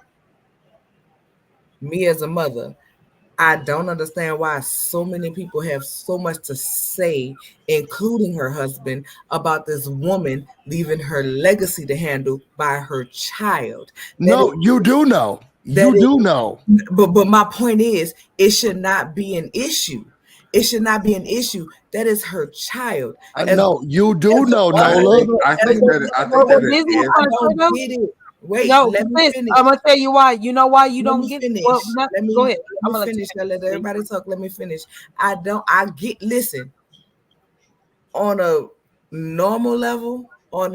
Speaker 4: I don't understand why so many people have so much to say, including her husband, about this woman leaving her legacy to handle by her child.
Speaker 7: You do know. You do know.
Speaker 4: But my point is, it should not be an issue. It should not be an issue. That is her child.
Speaker 7: I know. You do know, Nola.
Speaker 2: I think that it is.
Speaker 4: Wait,
Speaker 6: no,
Speaker 4: let me finish.
Speaker 6: I'm gonna tell you why. You know why you don't get
Speaker 4: finish.
Speaker 6: Well, go ahead.
Speaker 4: I'm gonna finish. Let everybody talk. Let me finish. Listen. On a normal level, on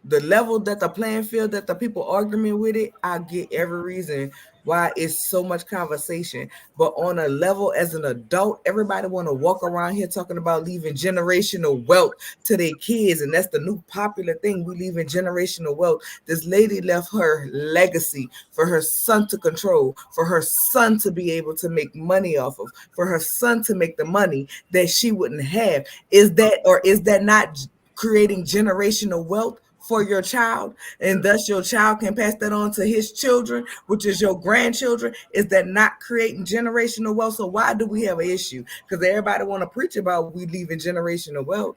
Speaker 4: the level that the playing field that the people arguing with it, I get every reason why it's so much conversation. But on a level as an adult, everybody want to walk around here talking about leaving generational wealth to their kids, and that's the new popular thing. We leaving generational wealth. This lady left her legacy for her son to control, for her son to be able to make money off of, for her son to make the money that she wouldn't have. Is that not creating generational wealth for your child, and thus your child can pass that on to his children, which is your grandchildren? Is that not creating generational wealth? So why do we have an issue? Because everybody want to preach about we leaving generational wealth.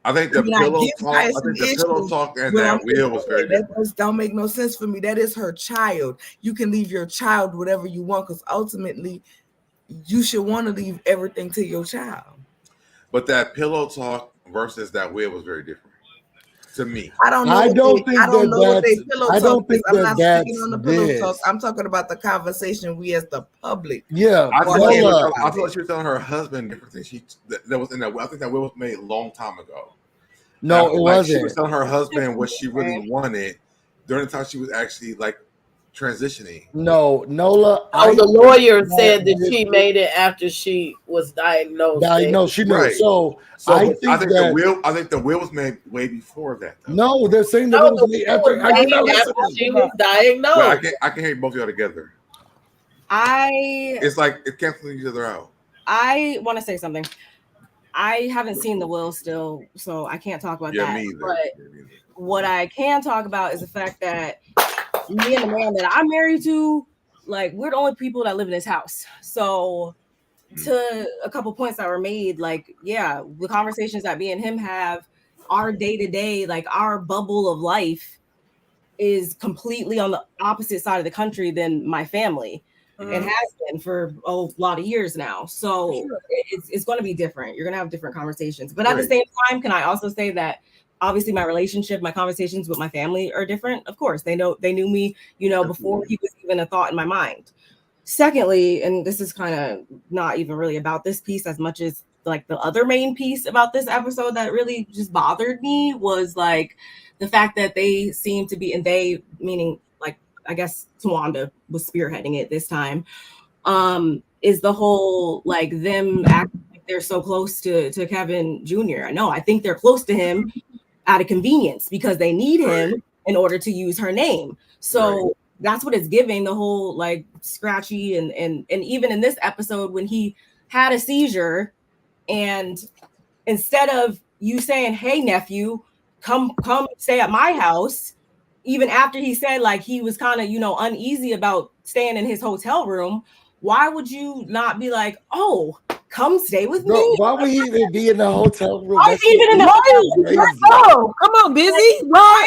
Speaker 2: I think the pillow talk and that will was very different.
Speaker 4: That don't make no sense for me. That is her child. You can leave your child whatever you want, because ultimately you should want to leave everything to your child.
Speaker 2: But that pillow talk versus that will was very different. To me,
Speaker 4: I don't know what they pillow talk is. I'm not speaking on the pillow talk. I'm talking about the conversation we as the public.
Speaker 7: Yeah,
Speaker 2: I thought she was telling her husband different things. That was in that. I think that will was made a long time ago.
Speaker 7: No, it wasn't.
Speaker 2: She was telling her husband what she really wanted during the time she was actually like transitioning.
Speaker 7: No, Nola.
Speaker 8: The lawyer said that she made it after she was diagnosed.
Speaker 7: She knew.
Speaker 2: Right.
Speaker 7: So
Speaker 2: I think the will was made way before that. Though.
Speaker 7: No, they're saying the will was made after.
Speaker 8: After she was diagnosed.
Speaker 2: Well, I can hear both of y'all together. It's like it's canceling each other out.
Speaker 3: I want to say something. I haven't seen the will still, so I can't talk about that.
Speaker 2: Me either.
Speaker 3: But what I can talk about is the fact that me and the man that I'm married to, like, we're the only people that live in this house. So to a couple points that were made, like, yeah, the conversations that me and him have, our day-to-day, like our bubble of life is completely on the opposite side of the country than my family. It has been for a lot of years now. So it's going to be different. You're going to have different conversations. But at the same time, can I also say that obviously my relationship, my conversations with my family are different? Of course, they knew me, before he was even a thought in my mind. Secondly, and this is kind of not even really about this piece as much as like the other main piece about this episode that really just bothered me was like the fact that they seem to be, and they meaning like, I guess Tawanda was spearheading it this time, is the whole like them acting like they're so close to Kevin Jr. I think they're close to him out of convenience because they need him in order to use her name. So that's what it's giving, the whole like scratchy and even in this episode when he had a seizure, and instead of you saying, hey nephew, come stay at my house, even after he said like he was kind of uneasy about staying in his hotel room, why would you not be like, oh, come stay with me?
Speaker 7: Why would he even be in the hotel room?
Speaker 3: Why is he even in the hotel room?
Speaker 6: Come on, busy.
Speaker 3: Why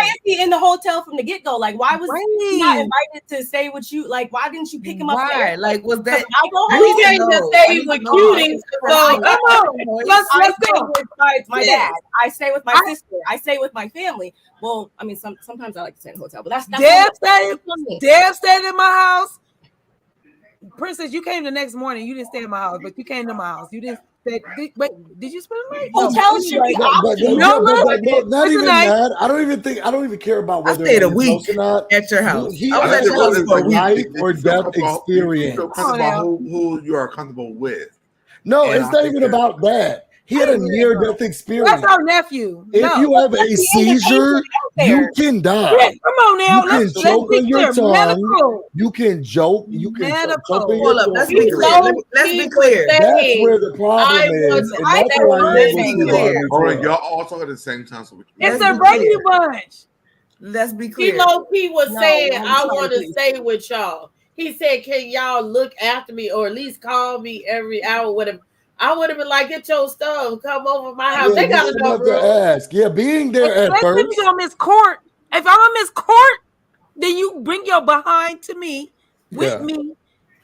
Speaker 3: is he in the hotel from the get-go? Like, why was he not invited to stay with you? Like, why didn't you pick him up?
Speaker 4: Why? Like, was that?
Speaker 3: I go home.
Speaker 8: He came to stay with Cutie.
Speaker 3: So come on, let's go with my dad. I stay with my sister. I stay with my family. Well, I mean, sometimes I like to stay in a hotel, but that's
Speaker 6: Dad stayed in my house. Princess, you came the next morning. You didn't stay in my house, but you came to my house. You didn't stay. Wait, did you spend the night?
Speaker 3: Hotel should be optional.
Speaker 7: Not even that. I don't even care about whether
Speaker 4: I stayed a week or not at your house.
Speaker 7: I was at your house for a life or death experience.
Speaker 2: About who you are comfortable with.
Speaker 7: No, it's not even about that. He had a near-death experience.
Speaker 6: That's our nephew.
Speaker 7: If you have a seizure, you can die.
Speaker 6: Yeah, come on now.
Speaker 7: You can choke on your tongue. You can joke. You can choke on your tongue.
Speaker 4: Let's be clear.
Speaker 7: That's where the problem is. And that's why
Speaker 2: All right, y'all all talking at the same time. So
Speaker 6: it's a Brady bunch.
Speaker 4: Let's be clear.
Speaker 8: He was saying, I want to stay with y'all. He said, can y'all look after me or at least call me every hour? Whatever. I would have been like, get your stuff, come over my house. They got to
Speaker 7: ask. Yeah, being there at first.
Speaker 6: If I'm Miss Court, if I'm a Miss Court, then you bring your behind to me with me,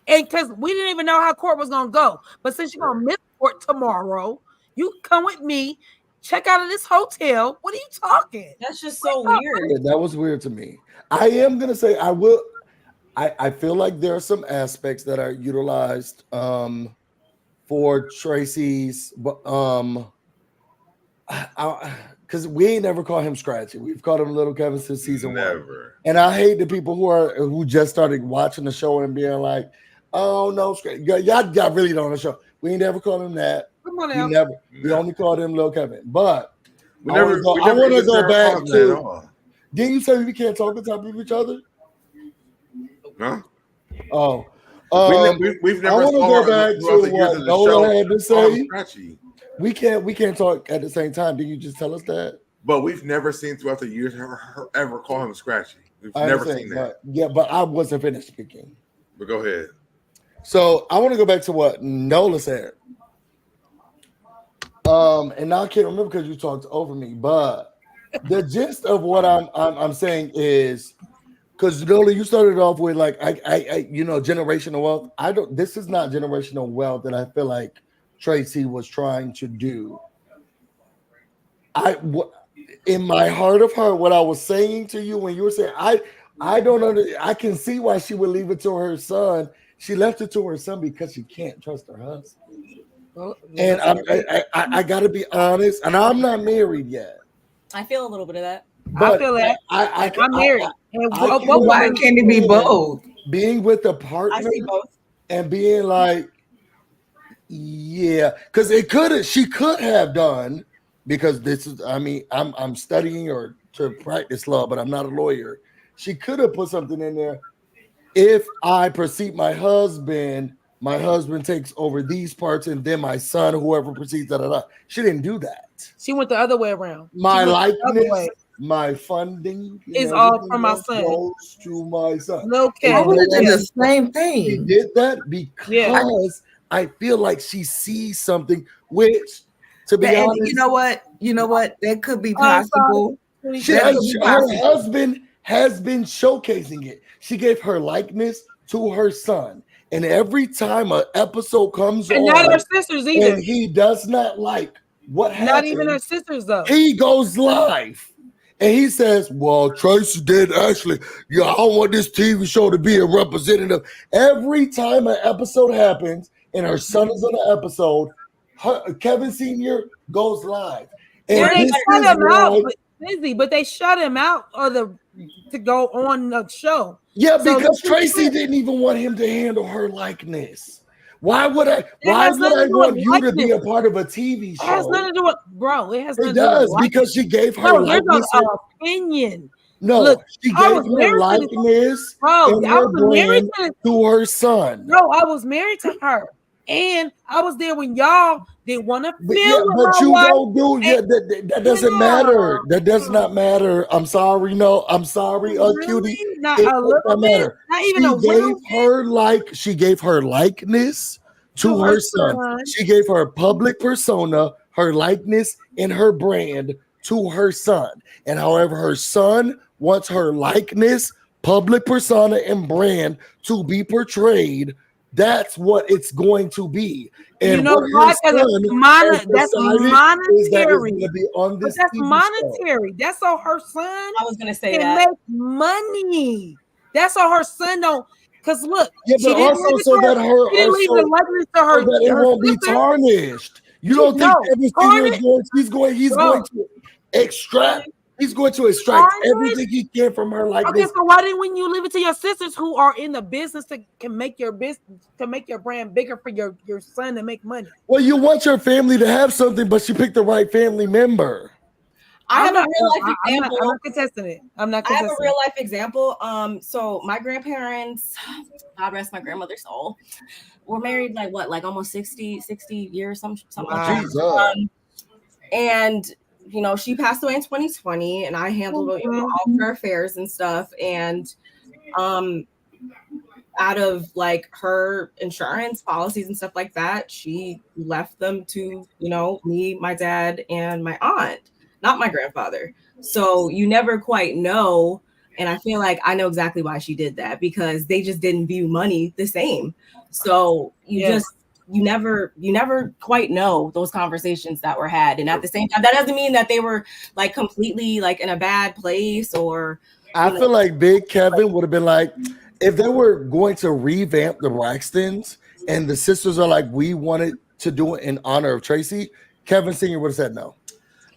Speaker 6: and because we didn't even know how court was gonna go. But since you're gonna miss court tomorrow, you come with me. Check out of this hotel. What are you talking?
Speaker 3: That's just so weird.
Speaker 7: Yeah, that was weird to me. I am gonna say I will. I feel like there are some aspects that are utilized. For Tracy's, because we ain't never called him Scratchy. We've called him Little Kevin since season 1. And I hate the people who just started watching the show and being like, "Oh no, y'all really don't know the show." We ain't never called him that.
Speaker 6: Come on
Speaker 7: now. We only called him Little Kevin. But I want to go back to. Didn't you say we can't talk on top of each other?
Speaker 2: Huh?
Speaker 7: Oh.
Speaker 2: We've never.
Speaker 7: I want to go back to what Nola had to say. We can't talk at the same time. Did you just tell us that?
Speaker 2: But we've never seen throughout the years her ever call him Scratchy. We've never seen that.
Speaker 7: But I wasn't finished speaking.
Speaker 2: But go ahead.
Speaker 7: So I want to go back to what Nola said. And now I can't remember because you talked over me. But the gist of what I'm saying is. Because Nola, you started off with like I generational wealth. This is not generational wealth that I feel like Tracy was trying to do. In my heart of heart, what I was saying to you when you were saying I don't I can see why she would leave it to her son. She left it to her son because she can't trust her husband. And I got to be honest, and I'm not married yet.
Speaker 3: I feel a little bit of that.
Speaker 6: I feel that. I'm married.
Speaker 4: Why can't it be both?
Speaker 7: Being with a partner
Speaker 3: I see both.
Speaker 7: and being like, yeah, because she could have done, because this is, I mean, I'm studying or to practice law, but I'm not a lawyer. She could have put something in there. If I precede my husband takes over these parts, and then my son, whoever precedes, She didn't do that.
Speaker 6: She went the other way around.
Speaker 7: My likeness, my funding
Speaker 6: is all from my son.
Speaker 7: Goes to my son.
Speaker 6: Okay.
Speaker 4: I would have done the same thing.
Speaker 7: She did that because I feel like she sees something, which, to be honest,
Speaker 4: you know what? That could be possible.
Speaker 7: Her husband has been showcasing it. She gave her likeness to her son, and every time an episode comes
Speaker 6: and
Speaker 7: on,
Speaker 6: not her sisters either,
Speaker 7: and he does not like what happens.
Speaker 6: Not even her sisters though.
Speaker 7: He goes live. And he says, well, Tracy did actually. Yeah, I don't want this TV show to be a representative. Every time an episode happens and her son is on the episode, Kevin Sr. goes live. And
Speaker 6: they shut him out, but they shut him out to go on the show.
Speaker 7: Yeah, because Tracy didn't even want him to handle her likeness. Why would I want you to be a part of a TV show?
Speaker 6: It has nothing to do with, bro. It has nothing to do with
Speaker 7: because she gave her likeness.
Speaker 6: Opinion.
Speaker 7: No,
Speaker 6: look,
Speaker 7: she gave her likeness and her brand to her son.
Speaker 6: No, I was married to her. And I was there when y'all didn't want to film with
Speaker 7: but
Speaker 6: my
Speaker 7: you
Speaker 6: wife.
Speaker 7: don't do that doesn't matter. That does not matter. I'm sorry. No, I'm sorry, cutie.
Speaker 6: Not a little bit. Not even a little bit.
Speaker 7: She gave her likeness to her son. She gave her public persona, her likeness, and her brand to her son. And however her son wants her likeness, public persona, and brand to be portrayed, that's what it's going to be. And
Speaker 6: you know what? That's monetary. That's monetary. That's so her son.
Speaker 3: I was gonna say
Speaker 6: can
Speaker 3: that.
Speaker 6: Make money. That's so her son don't. Because look,
Speaker 7: but also so that it won't be tarnished. You don't think he's going to extract? He's going to extract everything he can from her like this.
Speaker 6: Okay, so why didn't you leave it to your sisters who are in the business can make your business to make your brand bigger for your son to make money?
Speaker 7: Well, you want your family to have something, but she picked the right family member.
Speaker 3: I have a real life example.
Speaker 6: I'm not contesting it. I have
Speaker 3: a real life example. So my grandparents, God rest my grandmother's soul, were married like almost 60 years, something like that. And you know, she passed away in 2020, and I handled all of her affairs and stuff. And out of like her insurance policies and stuff like that, she left them to, you know, me, my dad, and my aunt, not my grandfather. So you never quite know. And I feel like I know exactly why she did that, because they just didn't view money the same. So you never quite know those conversations that were had. And at the same time, that doesn't mean that they were like completely like in a bad place or.
Speaker 7: I feel like Big Kevin would have been like, if they were going to revamp the Braxtons and the sisters are like, we wanted to do it in honor of Tracy, Kevin Sr. would have said no.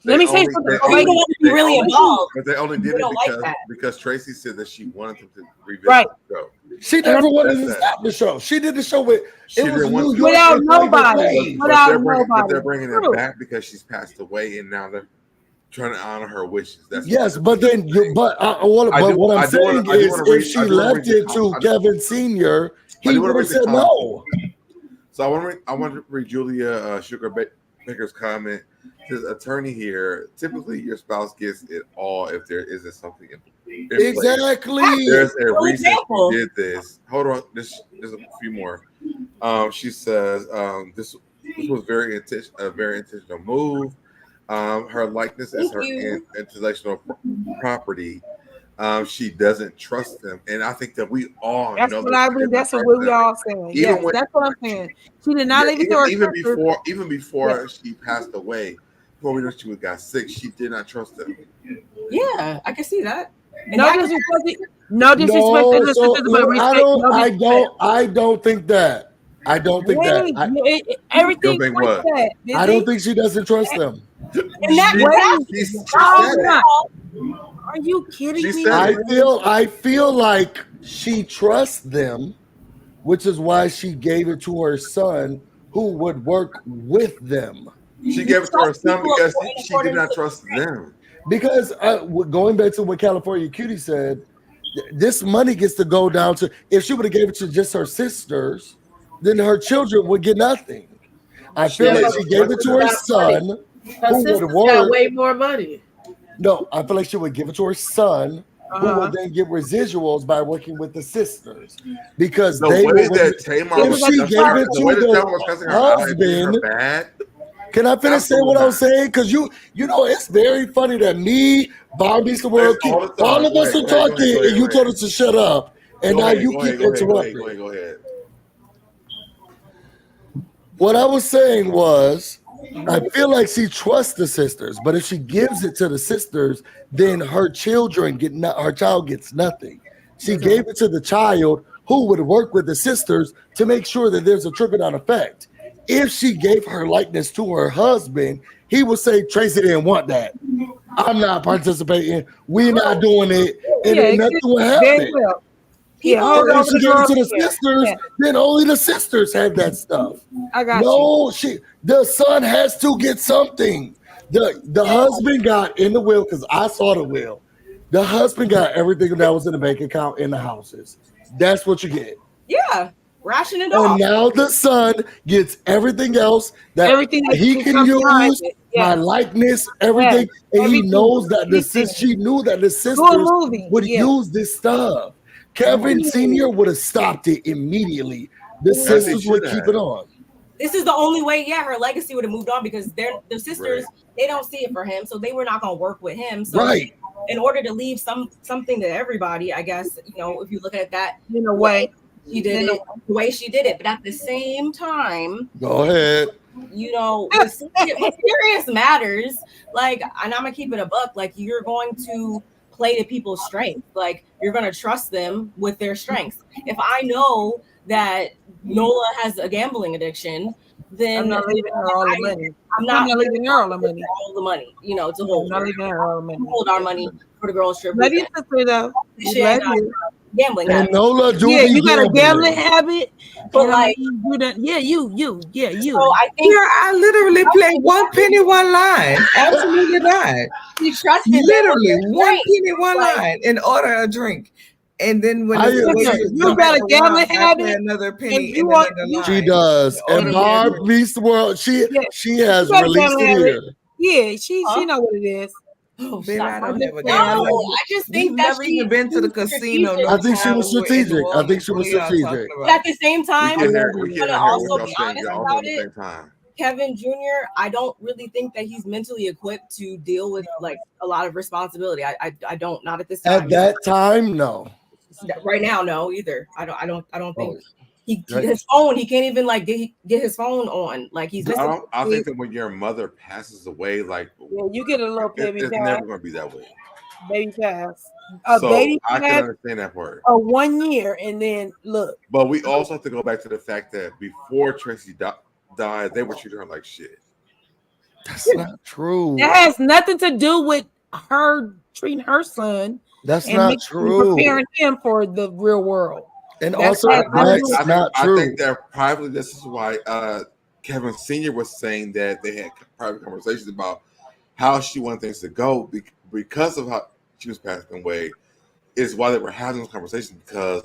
Speaker 6: Let me say something.
Speaker 3: They don't want to be really involved.
Speaker 2: But they only did it because Tracy said that she wanted them to revamp the show.
Speaker 7: She never wanted to stop the show. She did the show with
Speaker 6: without nobody.
Speaker 2: But they're bringing it back because she's passed away, and now they're trying to honor her wishes. That's
Speaker 7: what I'm saying is, if she left it to Kevin Sr., he would have said no.
Speaker 2: So I want to read Julia Sugar Baker's comment. Says attorney here. Typically, your spouse gets it all if there isn't something in
Speaker 7: exactly.
Speaker 2: There's a reason she did this. Hold on, there's a few more. She says this was a very intentional move. Her likeness is her intellectual property. She doesn't trust them, and I think that we all
Speaker 6: know. That's what we all saying. Yes, that's what I'm saying. She did not leave it to her.
Speaker 2: Even before she passed away, before we knew she got sick, she did not trust them.
Speaker 3: Yeah, I can see that.
Speaker 6: No disrespect.
Speaker 7: I don't think that. I don't think that.
Speaker 6: Everything.
Speaker 7: I don't think she doesn't trust them.
Speaker 3: And that
Speaker 2: she said it.
Speaker 6: Are you kidding me?
Speaker 7: I feel like she trusts them, which is why she gave it to her son, who would work with them.
Speaker 2: She gave it to her son because she did not trust them.
Speaker 7: Because going back to what California Cutie said, this money gets to go down to, if she would have gave it to just her sisters, then her children would get nothing. I feel like she gave it to her son,
Speaker 8: Her
Speaker 7: who
Speaker 8: sisters
Speaker 7: would work.
Speaker 8: got way more money.
Speaker 7: No, I feel like she would give it to her son, who would then get residuals by working with the sisters. Because
Speaker 2: the
Speaker 7: they
Speaker 2: way that Tamar
Speaker 7: if she gave it to the husband. Can I finish saying what I was saying? Because you know, it's very funny that me, Bob Beast the World, all of us are talking, and you told us to shut up, and now you keep interrupting.
Speaker 2: Go ahead.
Speaker 7: What I was saying was, I feel like she trusts the sisters, but if she gives it to the sisters, then her children her child gets nothing. She gave it to the child who would work with the sisters to make sure that there's a trickle-down effect. If she gave her likeness to her husband, he would say, Tracy didn't want that. I'm not participating. We're not doing it. And nothing will happen. If she gave it to the sisters, then only the sisters have that stuff.
Speaker 6: I got you.
Speaker 7: The son has to get something. The husband got in the will, because I saw the will. The husband got everything that was in the bank account in the houses. That's what you get.
Speaker 3: Yeah. Ration it off.
Speaker 7: And now the son gets everything else that he can use, my likeness, everything. And he knows that she knew that the sisters would use this stuff. Kevin Sr. would have stopped it immediately. The sisters would keep it on.
Speaker 3: This is the only way, her legacy would have moved on, because their sisters, they don't see it for him, so they were not going to work with him. So in order to leave something to everybody, I guess, if you look at that
Speaker 6: in a way,
Speaker 3: she did it the way she did it. But at the same time,
Speaker 7: go ahead.
Speaker 3: With serious matters, like, and I'm gonna keep it a buck, like, you're going to play to people's strengths. Like, you're going to trust them with their strengths. If I know that Nola has a gambling addiction, then
Speaker 6: I'm not leaving her all the money.
Speaker 3: I'm not
Speaker 6: leaving her all the money.
Speaker 3: All the money, to hold.
Speaker 6: I'm not leaving her all the money.
Speaker 3: Hold our money for the girls' trip.
Speaker 6: Love you, sister, though.
Speaker 3: Gambling
Speaker 7: and
Speaker 3: habit.
Speaker 7: Nola
Speaker 6: you got a gambling habit,
Speaker 3: but like
Speaker 6: you. So
Speaker 3: I think
Speaker 4: I literally played one penny, one line. Absolutely not.
Speaker 3: You trusted
Speaker 4: literally one penny, one line in order a drink. And then when
Speaker 6: you got a gambling habit,
Speaker 4: another penny,
Speaker 7: she does. And Barb Beast World, she has released it here.
Speaker 6: Yeah, she know what it is.
Speaker 3: I just think that
Speaker 4: never even been to the casino.
Speaker 7: I think she was strategic.
Speaker 3: But at the same time, I'm gonna also be honest about it. Kevin Jr., I don't really think that he's mentally equipped to deal with like a lot of responsibility. I don't, not at this time.
Speaker 7: At that time, no.
Speaker 3: Right now, no either. I don't think his phone. He can't even like get his phone on. Like he's.
Speaker 2: I think that when your mother passes away, like
Speaker 6: you get a little baby.
Speaker 2: It's never going to be that way.
Speaker 6: Baby pass.
Speaker 2: Baby I can understand that part.
Speaker 6: 1 year, and then look.
Speaker 2: But we also have to go back to the fact that before Tracy died, they were treating her like shit.
Speaker 7: That's not true.
Speaker 6: That has nothing to do with her treating her son.
Speaker 7: That's not true.
Speaker 6: Preparing him for the real world.
Speaker 7: And also, that's not true.
Speaker 2: I think that privately, this is why Kevin Sr. was saying that they had private conversations about how she wanted things to go because of how she was passing away. Is why they were having those conversations, because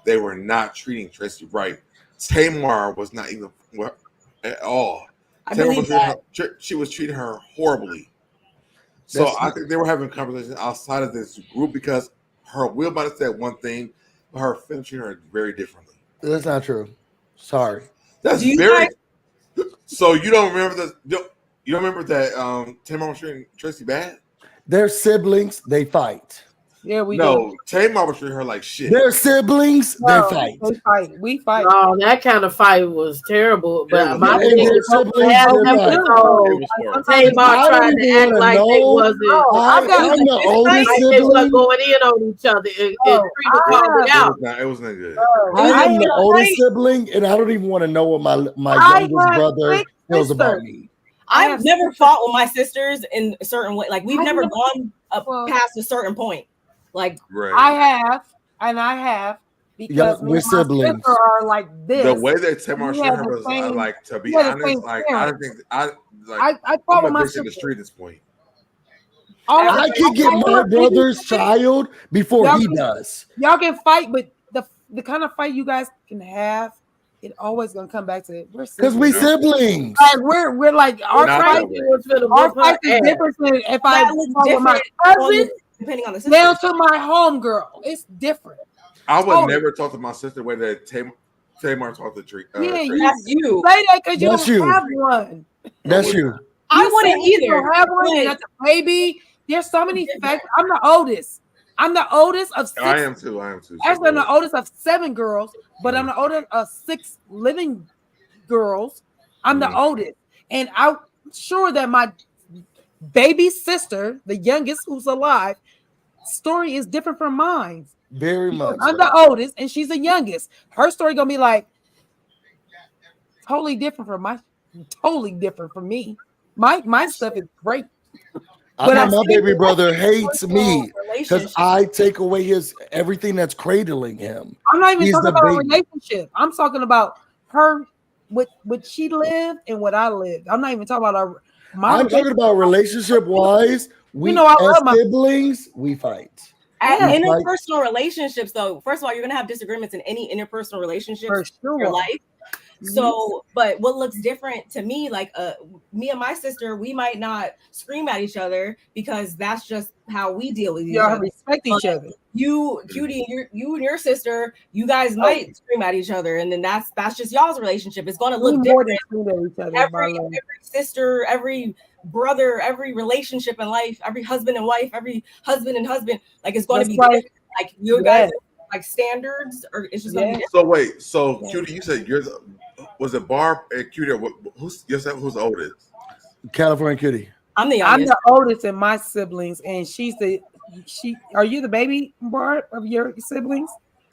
Speaker 2: they were not treating Tracy right. Tamar was not even at all. She was treating her horribly. So I think they were having conversations outside of this group, because her will might have said one thing, but her family treated her very differently.
Speaker 7: That's not true. Sorry.
Speaker 2: That's very. So you don't remember you don't remember that Tamar was treating Tracy bad?
Speaker 7: They're siblings. They fight.
Speaker 6: Yeah, we
Speaker 2: do. Tamar was treating her like shit.
Speaker 7: They're siblings. They fight.
Speaker 6: They fight. We fight.
Speaker 8: Oh, that kind of fight was terrible. But my thing is, Tamar tried to act like they wasn't.
Speaker 7: I'm the oldest sibling.
Speaker 8: They were going in on each other and called it out.
Speaker 2: It wasn't good.
Speaker 7: I am the oldest sibling, and I don't even want to know what my youngest brother feels about me.
Speaker 3: I've never fought with my sisters in a certain way. Like we've never gone up past a certain point. Like
Speaker 6: I have because
Speaker 7: we're siblings.
Speaker 6: are like this.
Speaker 2: The way that Tamar shared her was like, to be honest, like I don't think I fought with my sister in the street at this point.
Speaker 7: I can get my brother's child before he does.
Speaker 6: Y'all can fight, but the kind of fight you guys can have, it always gonna come back to it.
Speaker 7: Because we siblings.
Speaker 6: Like we're like our fight is different than if I talk with my cousin,
Speaker 3: depending on the sister.
Speaker 6: down to my homegirl. It's different.
Speaker 2: I would never talk to my sister the way that Tamar talked to Tracy.
Speaker 3: That's you.
Speaker 6: Say that because you don't have one.
Speaker 7: That's you.
Speaker 3: I wouldn't either.
Speaker 6: You don't have one. That's a baby. There's so many facts. I'm the oldest. I'm the oldest of 6.
Speaker 2: I am too.
Speaker 6: Actually, I'm the oldest of 7 girls, but I'm the oldest of 6 living girls. I'm the oldest. And I'm sure that my baby sister, the youngest who's alive, story is different from mine.
Speaker 7: Very much.
Speaker 6: I'm the oldest and she's the youngest. Her story gonna be like totally different from me. My stuff is great.
Speaker 7: I know my baby brother hates me because I take away everything that's cradling him.
Speaker 6: I'm not even talking about a relationship. I'm talking about her, what she lived and what I lived. I'm not even talking about
Speaker 7: I'm talking about relationship wise. We
Speaker 6: I love
Speaker 7: my siblings. We fight.
Speaker 3: Interpersonal relationships, though. First of all, you're gonna have disagreements in any interpersonal relationships in your life. So, but what looks different to me, like me and my sister, we might not scream at each other because that's just how we deal with each other.
Speaker 6: Respect each other.
Speaker 3: You, Cutie, you and your sister, you guys might scream at each other, and then that's just y'all's relationship. It's going to look different. Every sister, every brother, every relationship in life, every husband and wife, every husband and husband, like it's going to be different. Like you guys. Like standards, or it's just gonna be
Speaker 2: so wait. So Cutie, you said was it Barb and Cutie? Who's the oldest?
Speaker 7: California Cutie.
Speaker 3: I'm the youngest.
Speaker 6: I'm the oldest in my siblings, and are you the baby, Barb, of your siblings?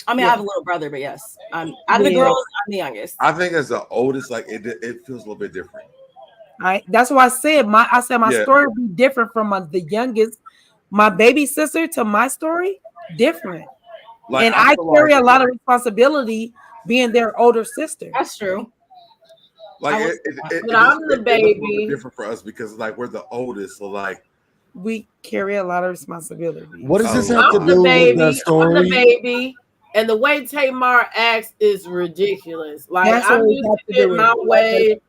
Speaker 3: I mean, I have a little brother, but yes, out of the girls, I'm the youngest.
Speaker 2: I think as the oldest, like it feels a little bit different.
Speaker 6: That's why I said my story would be different from the youngest, my baby sister to my story, different. Like, and I carry a lot of responsibility being their older sister.
Speaker 3: That's true.
Speaker 2: Like
Speaker 8: I'm the baby.
Speaker 2: Different for us because like we're the oldest, so like
Speaker 6: we carry a lot of responsibility.
Speaker 7: What does this have to do with that story?
Speaker 8: I'm the baby, and the way Tamar acts is ridiculous. Like I'm used to get my way.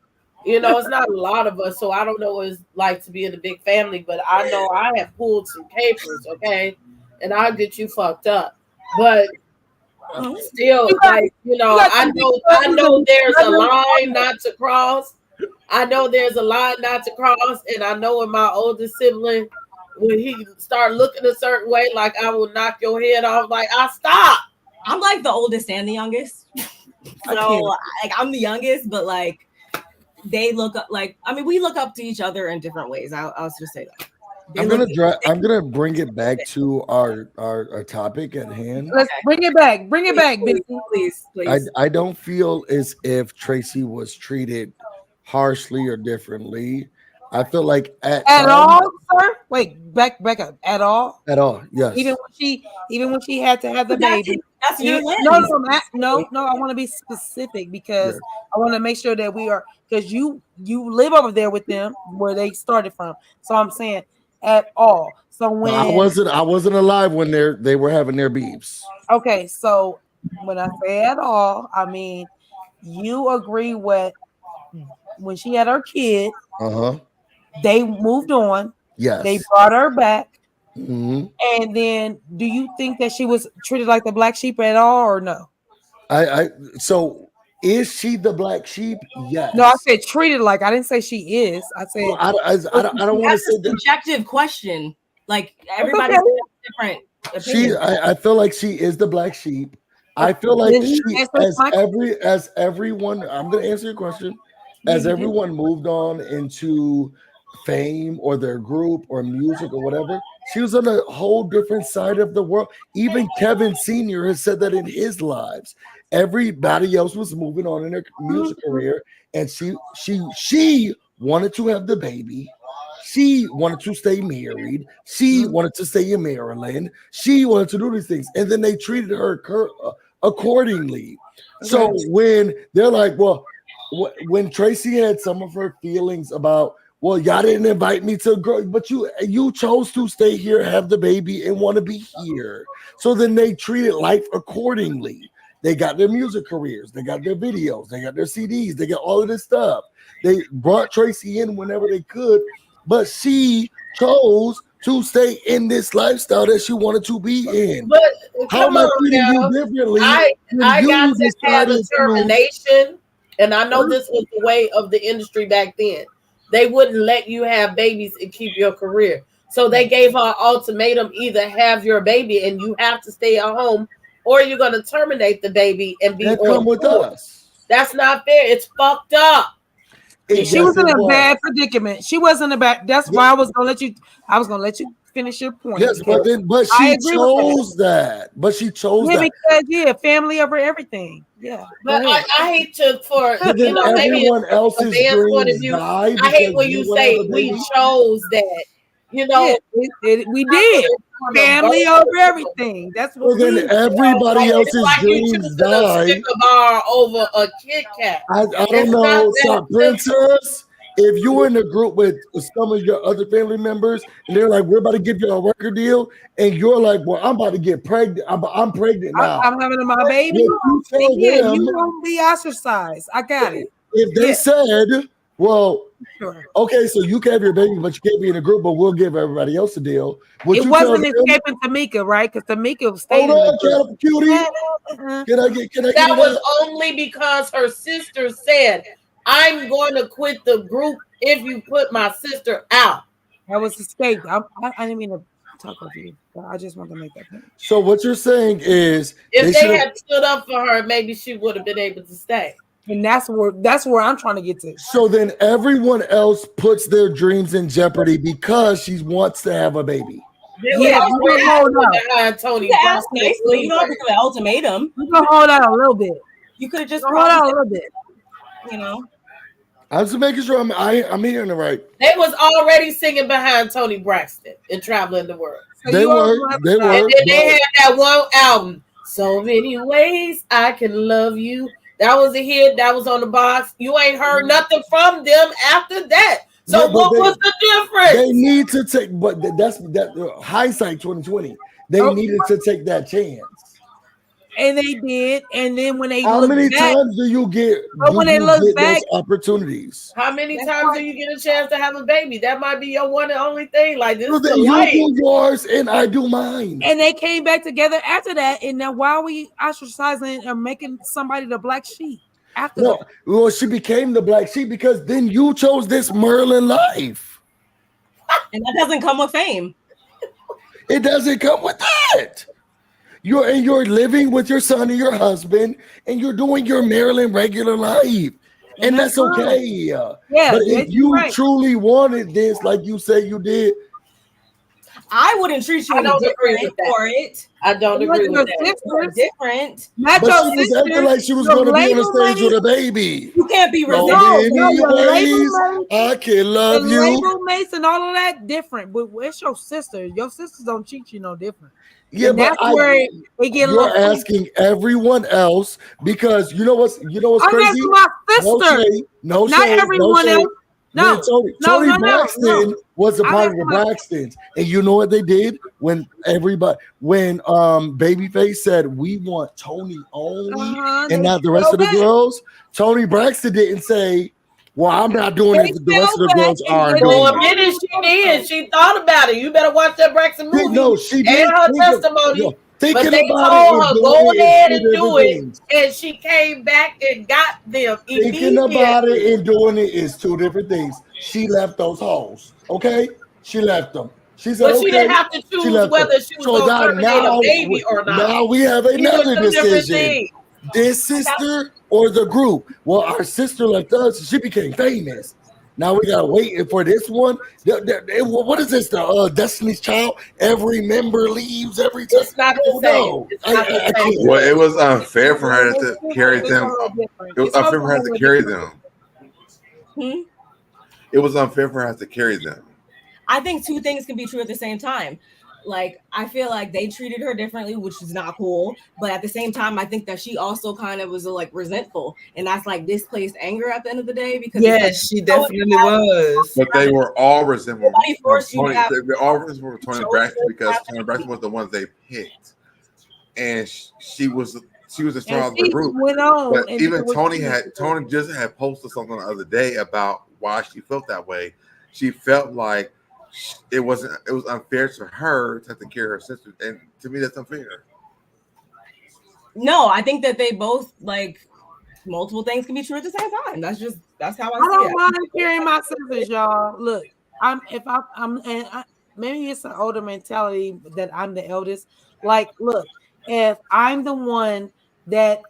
Speaker 8: It's not a lot of us, so I don't know what it's like to be in a big family, but I know I have pulled some papers, okay, and I'll get you fucked up. But still, like I know there's a line not to cross. I know there's a line not to cross, and I know in my oldest sibling, when he start looking a certain way, like I will knock your head off. Like I stop.
Speaker 3: I'm like the oldest and the youngest, so like I'm the youngest, but like they look up. Like we look up to each other in different ways. I'll just say that.
Speaker 7: I'm gonna bring it back to our topic at hand.
Speaker 6: Let's bring it back. Bring it back,
Speaker 3: please.
Speaker 7: I don't feel as if Tracy was treated harshly or differently. I feel like at
Speaker 6: all, sir. Wait, back up. At all?
Speaker 7: At all, yes.
Speaker 6: Even when she had to have the baby.
Speaker 3: That's your
Speaker 6: no. I want to be specific because I want to make sure that we are, because you live over there with them where they started from. So I'm saying at all. So when
Speaker 7: I wasn't alive when they were having their beefs.
Speaker 6: Okay, so when I say at all, I mean you agree with when she had her kid. They moved on.
Speaker 7: Yes.
Speaker 6: They brought her back.
Speaker 7: Mm-hmm.
Speaker 6: And then do you think that she was treated like the black sheep at all or no?
Speaker 7: So is she the black sheep? Yes.
Speaker 6: No, I said treated like. I didn't say she is. I said
Speaker 7: I don't want to say
Speaker 3: that. Subjective question. Like everybody's different opinions.
Speaker 7: I feel like she is the black sheep. I feel like as everyone. I'm going to answer your question. As everyone moved on into fame or their group or music or whatever, she was on a whole different side of the world. Even Kevin Sr. has said that in his lives. Everybody else was moving on in their music career, and she wanted to have the baby. She wanted to stay married. She wanted to stay in Maryland. She wanted to do these things. And then they treated her accordingly. Okay. So when they're like, well, when Tracy had some of her feelings about, well, y'all didn't invite me to grow, but you chose to stay here, have the baby, and want to be here. So then they treated life accordingly. They got their music careers, they got their videos, they got their CDs, they got all of this stuff. They brought Tracy in whenever they could, but she chose to stay in this lifestyle that she wanted to be in.
Speaker 8: But
Speaker 7: how am I treating you differently?
Speaker 8: I got to have a termination, and I know this was the way of the industry back then. They wouldn't let you have babies and keep your career. So they gave her an ultimatum: either have your baby and you have to stay at home, or you're going to terminate the baby and be
Speaker 7: come with us.
Speaker 8: That's not fair. It's fucked up.
Speaker 6: She was in a bad predicament. She wasn't a bad. That's why I was gonna let you. I was gonna let you finish your point.
Speaker 7: Yes, but she chose that. But she chose that
Speaker 6: because family over everything. Yeah,
Speaker 8: but I hate to maybe
Speaker 7: everyone else's
Speaker 8: point of view. I hate when you say we chose that. We
Speaker 6: did family over everything. That's what.
Speaker 7: Well, then everybody else's dreams died.
Speaker 8: Over a Kit Kat.
Speaker 7: I don't know, so Princess. If you were in a group with some of your other family members, and they're like, "We're about to give you a record deal," and you're like, "Well, I'm about to get pregnant. I'm pregnant now.
Speaker 6: I'm having my baby." You won't be ostracized. I got it.
Speaker 7: If they said, "Well, okay, so you can have your baby, but you can't be in a group, but we'll give everybody else a deal."
Speaker 6: It wasn't escaping Tamika, right? Because Tamika was staying.
Speaker 7: Hold on, cutie. Can I get
Speaker 8: that was only because her sister said, "I'm going to quit the group if you put my sister out."
Speaker 6: That was escape. I didn't mean to talk over you, but I just want to make that point.
Speaker 7: So what you're saying is,
Speaker 8: if they had stood up for her, maybe she would have been able to stay.
Speaker 6: And that's where I'm trying to get to.
Speaker 7: So then everyone else puts their dreams in jeopardy because she wants to have a baby.
Speaker 3: Yeah, you hold on. Tony, you ask nicely. You don't have to give an ultimatum.
Speaker 6: You can hold on a little bit.
Speaker 3: You could have just
Speaker 6: hold on a little bit.
Speaker 7: I'm just making sure I'm hearing it right.
Speaker 8: They was already singing behind Tony Braxton and Traveling the World.
Speaker 7: So they were.
Speaker 8: And then they had that one album, So Many Ways I Can Love You. That was a hit. That was on the box. You ain't heard nothing from them after that. So what was the difference?
Speaker 7: They need to take, but that's hindsight 2020. They needed to take that chance.
Speaker 6: And they did. And then when they
Speaker 7: how many times do you get?
Speaker 6: But when they look back,
Speaker 7: those opportunities.
Speaker 8: How many times do you get a chance to have a baby? That might be your one and only thing. Like this,
Speaker 7: you do yours and I do mine.
Speaker 6: And they came back together after that. And now why are we ostracizing or making somebody the black sheep after that?
Speaker 7: Well, she became the black sheep because then you chose this Merlin life,
Speaker 3: and that doesn't come with fame.
Speaker 7: It doesn't come with that. You're living with your son and your husband, and you're doing your Maryland regular life, and that's okay. Yeah, but if you truly wanted this, like you say you did,
Speaker 3: I wouldn't treat you different for it.
Speaker 8: I don't agree with that.
Speaker 3: You're different.
Speaker 7: But she was acting like she was going to be on the stage with a baby.
Speaker 3: You can't be
Speaker 7: resentful. I can love you.
Speaker 6: Label mates and all of that different, but it's your sister. Your sisters don't treat you no different.
Speaker 7: Yeah,
Speaker 6: and that's where they get.
Speaker 7: You're asking everyone else because you know what's crazy.
Speaker 6: I'm asking my sister.
Speaker 7: No shade.
Speaker 6: Not everyone else. No,
Speaker 7: Tony Braxton was a part of the Braxtons, and you know what they did when Babyface said we want Tony only and not the rest of the girls. Tony Braxton didn't say, "Well, I'm not doing it. The rest of the girls are."
Speaker 8: For a minute, she did. She thought about it. You better watch that Braxton movie.
Speaker 7: No, she did.
Speaker 8: And her testimony. But they told her, go ahead and do it. And she came back and got them.
Speaker 7: Thinking about it and doing it is two different things. She left those hoes. Okay? She left them. She said,
Speaker 8: but she didn't have to choose whether she was going to terminate a baby or not.
Speaker 7: Now we have another decision. This sister or the group? Well, our sister left us. She became famous. Now we gotta wait for this one. What is this? The Destiny's Child? Every member leaves every time.
Speaker 8: It's not the same.
Speaker 2: Well, it was unfair for her to carry them. It was unfair for her to carry them. it was unfair for her to carry them.
Speaker 3: I think two things can be true at the same time. Like, I feel like they treated her differently, which is not cool. But at the same time, I think that she also kind of was like resentful, and that's like displaced anger at the end of the day. Because
Speaker 4: she definitely was.
Speaker 2: But they were all resentful.
Speaker 3: Tony,
Speaker 2: they all resentful for Tony Braxton because Tony Braxton was the one they picked, and she was the star of the group. But even Tony just had posted something the other day about why she felt that way. She felt like it was unfair to her to have to carry her sister, and to me that's unfair.
Speaker 3: No, I think that they both like multiple things can be true at the same time. That's how I see it.
Speaker 6: I don't mind carrying my sisters, y'all. Look, maybe it's an older mentality that I'm the eldest. Like, look, if I'm the one that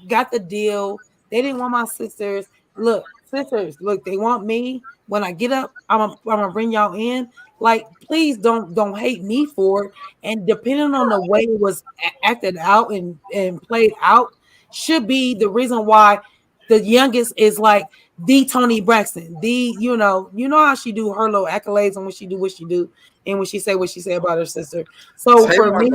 Speaker 6: got the deal, they didn't want my sisters. Look, sisters, look, they want me. When I get up, I'm gonna bring y'all in. Like, please don't hate me for it. And depending on the way it was acted out and played out, should be the reason why the youngest is like the Tony Braxton. You know how she do her little accolades and when she do what she do and when she say what she say about her sister. So for me,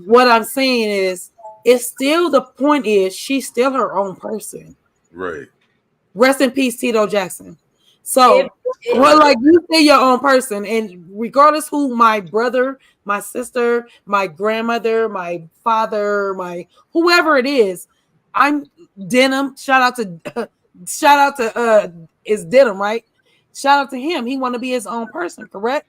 Speaker 6: what I'm saying is, it's still the point is she's still her own person.
Speaker 2: Right.
Speaker 6: Rest in peace, Tito Jackson. So, like, you say your own person, and regardless who my brother, my sister, my grandmother, my father, my whoever it is, I'm Denim. Shout out to is Denim, right? Shout out to him. He want to be his own person, correct?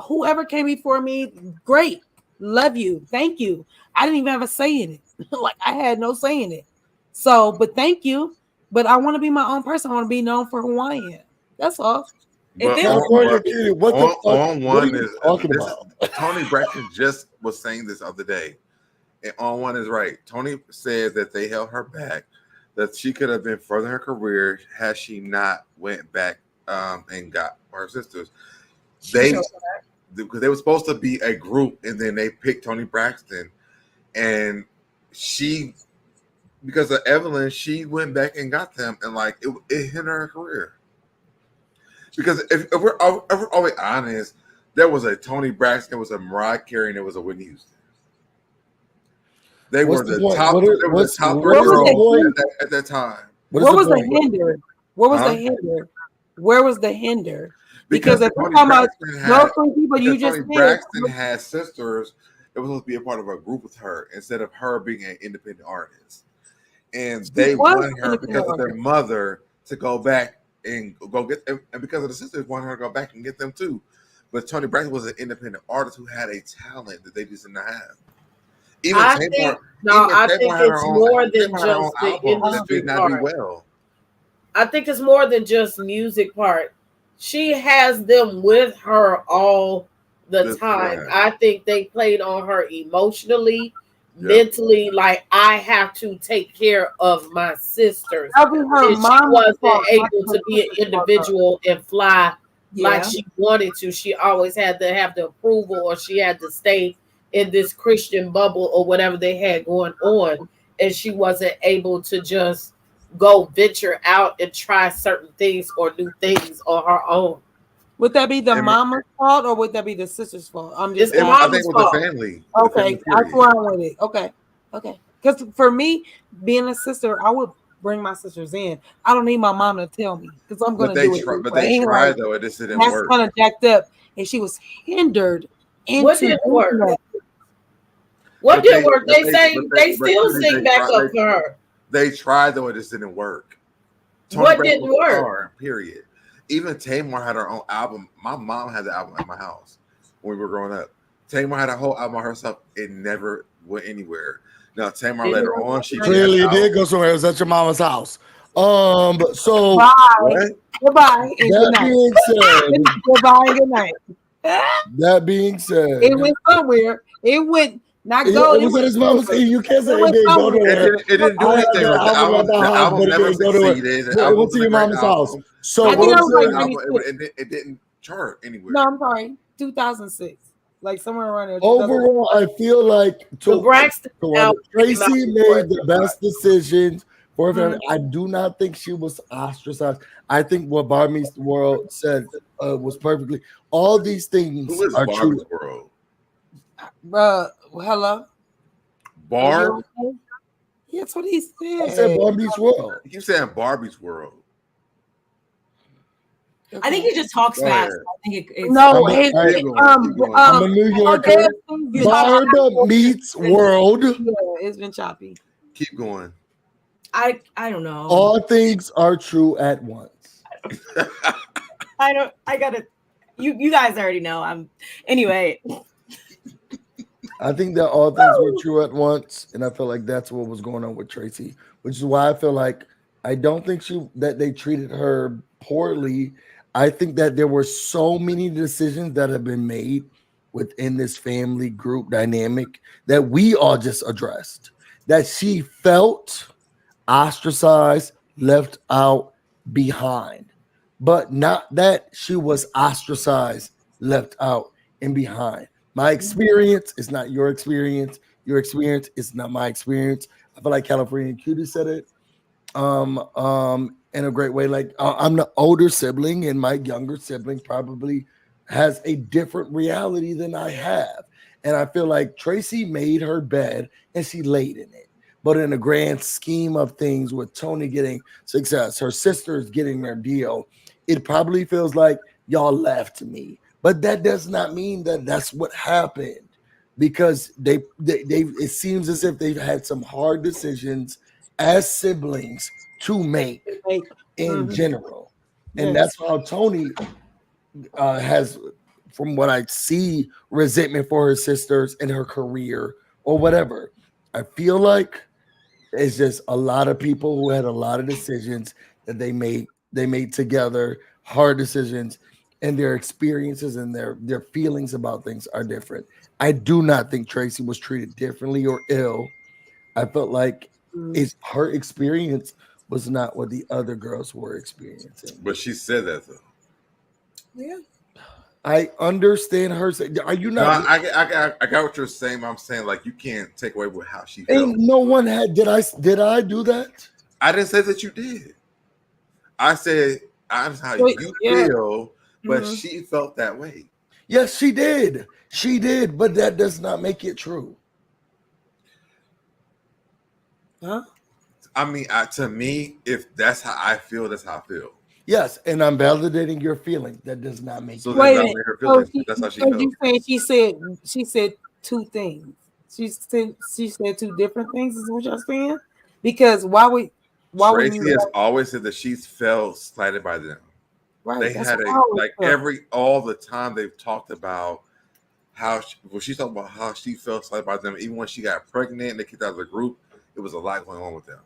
Speaker 6: Whoever came before me, great. Love you. Thank you. I didn't even have a say in it. Like, I had no say in it. So, but thank you. But I want to be my own person. I want to be known for who I am. That's all.
Speaker 2: Tony Braxton just was saying this other day, and on one is right. Tony says that they held her back, that she could have been furthering her career had she not went back and got her sisters. Because they were supposed to be a group, and then they picked Tony Braxton, and she, because of Evelyn, she went back and got them, and like it hit her career. Because if we're always honest, there was a Tony Braxton, there was a Mariah Carey, and there was a Whitney Houston. They were the top. They were the top girls at that time.
Speaker 6: What was the hinder? What was the hinder? Where was the hinder? Because if we're talking about those three people you just
Speaker 2: said, Braxton had sisters that was supposed to be a part of a group with her instead of her being an independent artist, and they wanted her because of their mother to go back and go get them, and because of the sisters wanted her to go back and get them too. But Tony Braxton was an independent artist who had a talent that they just didn't have.
Speaker 8: I think it's more than just the industry part. I think it's more than just music part. She has them with her all the time. Right. I think they played on her emotionally, mentally. Like, I have to take care of my sisters. She wasn't able to be an individual and fly like she wanted to. She always had to have the approval, or she had to stay in this Christian bubble or whatever they had going on. And she wasn't able to just go venture out and try certain things or do things on her own.
Speaker 6: Would that be the mama's fault or would that be the sister's fault?
Speaker 2: It's the mama's fault. The family.
Speaker 6: Okay, that's where I'm with it. Okay. Because for me, being a sister, I would bring my sisters in. I don't need my mom to tell me because I'm going to do it.
Speaker 2: But they tried though, it just didn't work.
Speaker 6: That's kind of jacked up, and she was hindered.
Speaker 8: What didn't work? What didn't work? They still sing back up for her.
Speaker 2: They tried though, it just didn't work.
Speaker 8: What didn't work?
Speaker 2: Period. Even Tamar had her own album. My mom had the album at my house when we were growing up. Tamar had a whole album herself. It never went anywhere. Now Tamar later on, she
Speaker 7: clearly did go somewhere. It was at your mama's house. So
Speaker 6: goodbye and good night.
Speaker 7: Being said,
Speaker 6: goodbye and good night.
Speaker 7: That being said,
Speaker 6: it went somewhere. It went. Not go.
Speaker 7: It was at his mama's. You can't say it didn't go nowhere.
Speaker 2: It didn't do anything. The album never succeeded.
Speaker 7: It went to your mama's house. So
Speaker 2: it didn't chart anywhere.
Speaker 6: No, I'm sorry. 2006, like somewhere around there.
Speaker 7: Overall, I feel like
Speaker 8: Braxton
Speaker 7: Tracy made the best decisions For a family, I do not think she was ostracized. I think what Barbie's World said was perfectly. All these things
Speaker 2: Who is
Speaker 7: are
Speaker 2: Barbie's
Speaker 7: true.
Speaker 6: World? Hello,
Speaker 2: Barb.
Speaker 6: That's what he said.
Speaker 7: I said Barbie's World.
Speaker 2: You keep saying Barbie's World.
Speaker 3: Okay. I think he just talks fast. I think it's
Speaker 6: no.
Speaker 7: I'm a New Yorker. Barb meets World.
Speaker 6: Yeah, it's been choppy.
Speaker 2: Keep going.
Speaker 3: I don't know.
Speaker 7: All things are true at once.
Speaker 3: I gotta. You guys already know. Anyway.
Speaker 7: I think that all things were true at once, and I feel like that's what was going on with Tracy, which is why I feel like I don't think that they treated her poorly. I think that there were so many decisions that have been made within this family group dynamic that we all just addressed, that she felt ostracized, left out, behind, but not that she was ostracized, left out, and behind. My experience is not your experience. Your experience is not my experience. I feel like California Cutie said it in a great way. Like I'm the older sibling, and my younger sibling probably has a different reality than I have. And I feel like Tracy made her bed and she laid in it. But in the grand scheme of things, with Tony getting success, her sisters getting their deal, it probably feels like y'all left me. But that does not mean that that's what happened, because they it seems as if they've had some hard decisions as siblings to make in general. And that's how Tony has, from what I see, resentment for her sisters and her career or whatever. I feel like it's just a lot of people who had a lot of decisions that they made together, hard decisions, and their experiences and their feelings about things are different. I do not think Tracy was treated differently or ill. I felt like her experience was not what the other girls were experiencing.
Speaker 2: But she said that though.
Speaker 6: Yeah.
Speaker 7: I understand her. Are you not?
Speaker 2: No, I got what you're saying. But I'm saying, like, you can't take away with how she felt.
Speaker 7: No one had. Did I do that?
Speaker 2: I didn't say that you did. I said I'm how you feel, but she felt that way.
Speaker 7: Yes, she did. She did, but that does not make it true.
Speaker 6: Huh?
Speaker 2: I mean, to me, if that's how I feel, that's how I feel.
Speaker 7: Yes, and I'm validating your feelings. That does not make
Speaker 2: so
Speaker 7: wait
Speaker 2: a minute. Her feelings. That's how she felt.
Speaker 6: You she said two things. She said two different things. Is what you're saying? Because
Speaker 2: Tracy has always said that she's felt slighted by them. Right. They had all the time they've talked about how she's talking about how she felt slighted by them. Even when she got pregnant and they kicked out of the group, it was a lot going on with them.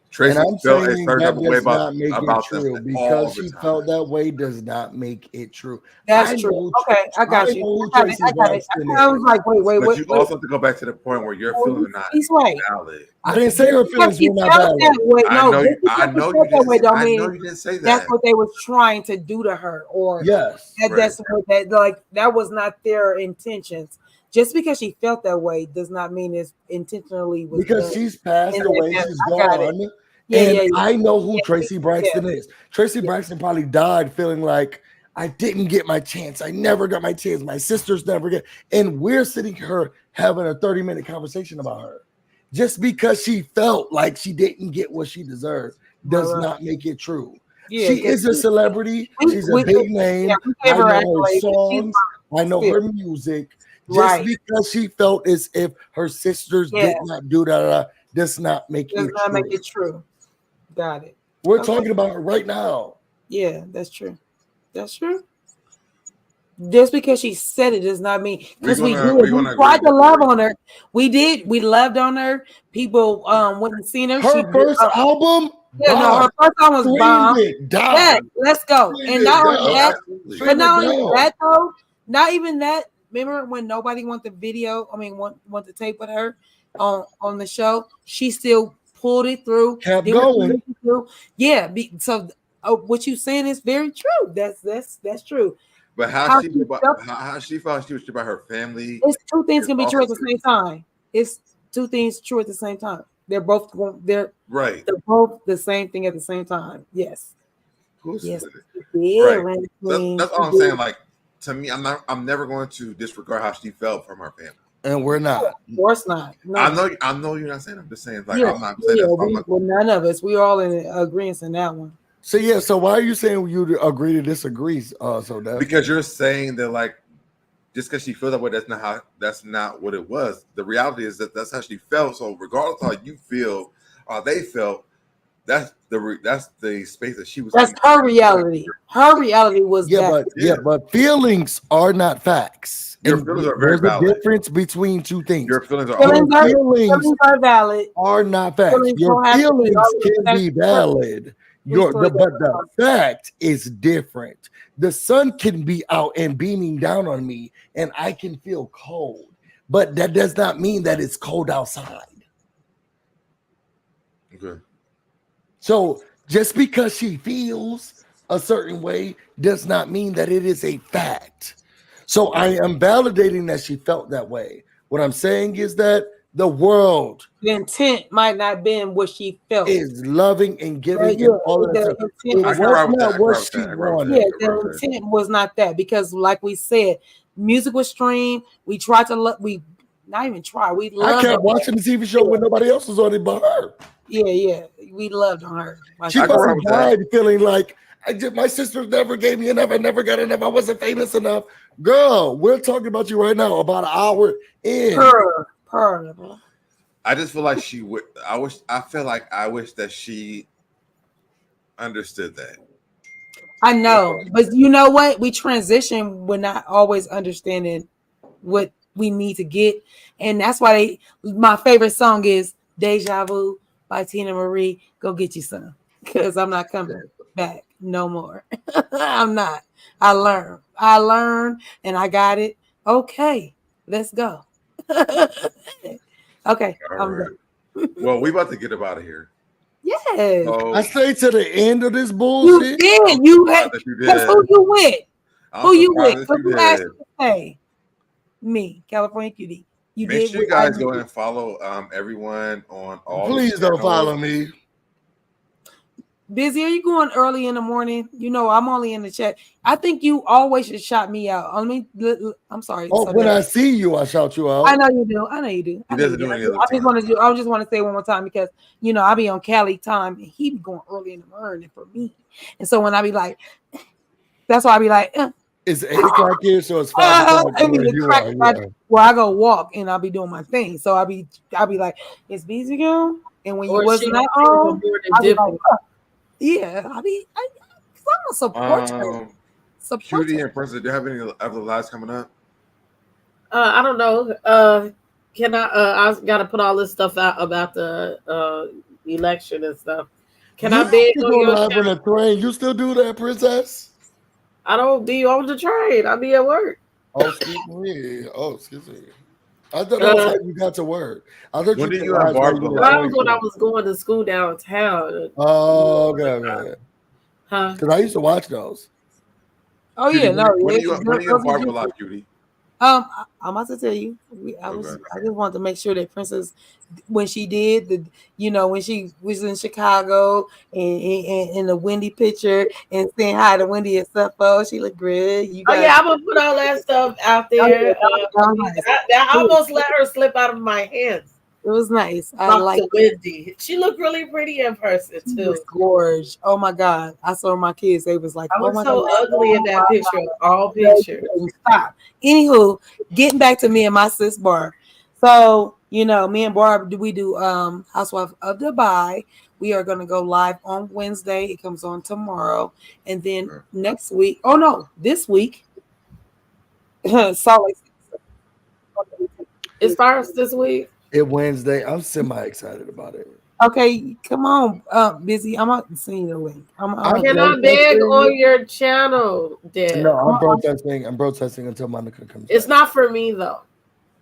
Speaker 2: Tracy felt a certain way about true,
Speaker 7: because she felt that way does not make it true.
Speaker 6: That's true. Okay, I got you. I got it. I was like, wait.
Speaker 2: But you also have to go back to the point where your feelings are not valid.
Speaker 7: I didn't say her feelings were not valid.
Speaker 2: I know you didn't say that.
Speaker 6: That's what they were trying to do to her, or that's what that was not their intentions. Just because she felt that way does not mean it's intentionally.
Speaker 7: Because she's passed away, she's gone. I know who Tracy Braxton is. Tracy Braxton probably died feeling like, I didn't get my chance. I never got my chance. My sisters never get. And we're sitting here having a 30-minute conversation about her. Just because she felt like she didn't get what she deserved does not make it true. Yeah, she is a celebrity. She's a big name. I know her songs. I know her music. Just because she felt as if her sisters did not do that, does not make it true.
Speaker 6: Got it.
Speaker 7: We're talking about her right now.
Speaker 6: Yeah, that's true. That's true. Just because she said it does not mean, because we tried to love on her. We did. We loved on her. People went and seen her.
Speaker 7: Her first album.
Speaker 6: Yeah, no, her first album was bomb. Yeah, let's go. And not only that, but not only that though, not even that. Remember when nobody wanted the video? I mean, want the tape with her on the show? She still pulled it through.
Speaker 7: Kept going.
Speaker 6: Yeah. So what you saying is very true. That's true.
Speaker 2: But how she felt she was true about her family.
Speaker 6: It's two things can be true at the same time. It's two things true at the same time. They're both they're both the same thing at the same time. Yes.
Speaker 2: Yes.
Speaker 6: Yeah,
Speaker 2: right. That's all I'm saying. Like, to me, I'm never going to disregard how she felt from her family.
Speaker 7: And we're not.
Speaker 6: Of course not. No.
Speaker 2: I know you're not saying. I'm just saying, like, I'm not saying that.
Speaker 6: Well, none of us. We're all in agreement in that one.
Speaker 7: So so why are you saying you agree to disagree? So that
Speaker 2: because you're saying that, like, just because she feels that way, that's not what it was. The reality is that that's how she felt. So regardless of how you feel, they felt, that's the space that she was.
Speaker 6: That's her reality. Her reality was
Speaker 7: but feelings are not facts.
Speaker 2: Your feelings are very valid.
Speaker 7: There's a difference between two things.
Speaker 2: Your feelings are
Speaker 6: feelings are valid.
Speaker 7: Are not facts. Your feelings can be valid. But the fact is different. The sun can be out and beaming down on me, and I can feel cold, but that does not mean that it's cold outside.
Speaker 2: Okay.
Speaker 7: So just because she feels a certain way does not mean that it is a fact. So I am validating that she felt that way. What I'm saying is that the world,
Speaker 6: the intent might not have been what she felt.
Speaker 7: Is loving and giving and all that stuff. It was not what she wanted.
Speaker 6: The intent was not that, because like we said, music was streamed. We tried to we not even try. We loved.
Speaker 7: I kept watching the TV show when nobody else was on it but her.
Speaker 6: Yeah. We loved on her.
Speaker 7: She probably died feeling like my sister never gave me enough. I never got enough. I wasn't famous enough. Girl, we're talking about you right now about an hour in.
Speaker 2: I just feel like she would. I wish that she understood that.
Speaker 6: I know, but you know what? We transition. We're not always understanding what we need to get, and that's why my favorite song is "Deja Vu" by Tina Marie. Go get you some, because I'm not coming back no more. I'm not. I learned, and I got it. Okay, let's go. Okay, I'm done.
Speaker 2: Well, we about to get up out of here.
Speaker 6: Yes.
Speaker 2: So,
Speaker 7: I stay to the end of this bullshit.
Speaker 6: You did. You had. That's who you with. Who you with? What you asked to say? Me, California Cutie.
Speaker 2: Make sure you guys go and follow everyone on all.
Speaker 7: Please don't follow me.
Speaker 6: Busy, are you going early in the morning? You know, I'm only in the chat. I think you always should shout me out. I mean, I'm sorry.
Speaker 7: Oh, when I see you, I shout you out.
Speaker 6: I know you do. He doesn't do any other time. I just want to say one more time, because you know I be on Cali time and he be going early in the morning for me. And so when I be like, that's why I be like,
Speaker 7: it's 8 o'clock here, so it's 5 o'clock.
Speaker 6: Well, I go walk and I'll be doing my thing. So I'll be like, it's busy girl. And when you wasn't at home, yeah, I'm a support.
Speaker 2: Cutie and Princess, do you have any other lives coming up?
Speaker 8: I don't know. Can I got to put all this stuff out about the election and stuff. Can I beg on your
Speaker 7: on a train? You still do that, Princess?
Speaker 8: I don't be on the train. I be at work.
Speaker 7: Oh, excuse me. I thought that's how you got to work. I thought
Speaker 2: when
Speaker 7: you
Speaker 2: did you have Barbara?
Speaker 8: That was when I was going to school downtown.
Speaker 7: Oh, okay.
Speaker 8: Huh?
Speaker 7: Because I used to watch those.
Speaker 6: Oh
Speaker 2: Cutie,
Speaker 6: yeah, no.
Speaker 2: When are you on Barbara Live, Cutie?
Speaker 6: I'm about to tell you. I just wanted to make sure that Princess, when she did when she was in Chicago and in the Wendy picture and saying hi to Wendy and stuff. Oh, she looked good.
Speaker 8: I'm gonna put all that stuff out there. I almost let her slip out of my hands.
Speaker 6: It was nice. I like
Speaker 8: Wendy. She looked really pretty in person too.
Speaker 6: She was gorgeous. Oh my God! I saw my kids. They was like,
Speaker 8: I was
Speaker 6: oh my
Speaker 8: so
Speaker 6: God,
Speaker 8: ugly in that picture. All pictures.
Speaker 6: Stop. Anywho, getting back to me and my sis Barb. So me and Barb, we do Housewife of Dubai. We are going to go live on Wednesday. It comes on tomorrow, and then next week. Oh no, this week. Salt Lake.
Speaker 8: It starts this week.
Speaker 7: It Wednesday. I'm semi-excited about it.
Speaker 6: Okay, come on, Busy. I'm not seeing the link.
Speaker 8: Can I beg on your channel, Dad?
Speaker 7: No, I'm protesting. I'm protesting until Monica comes.
Speaker 8: It's not for me though.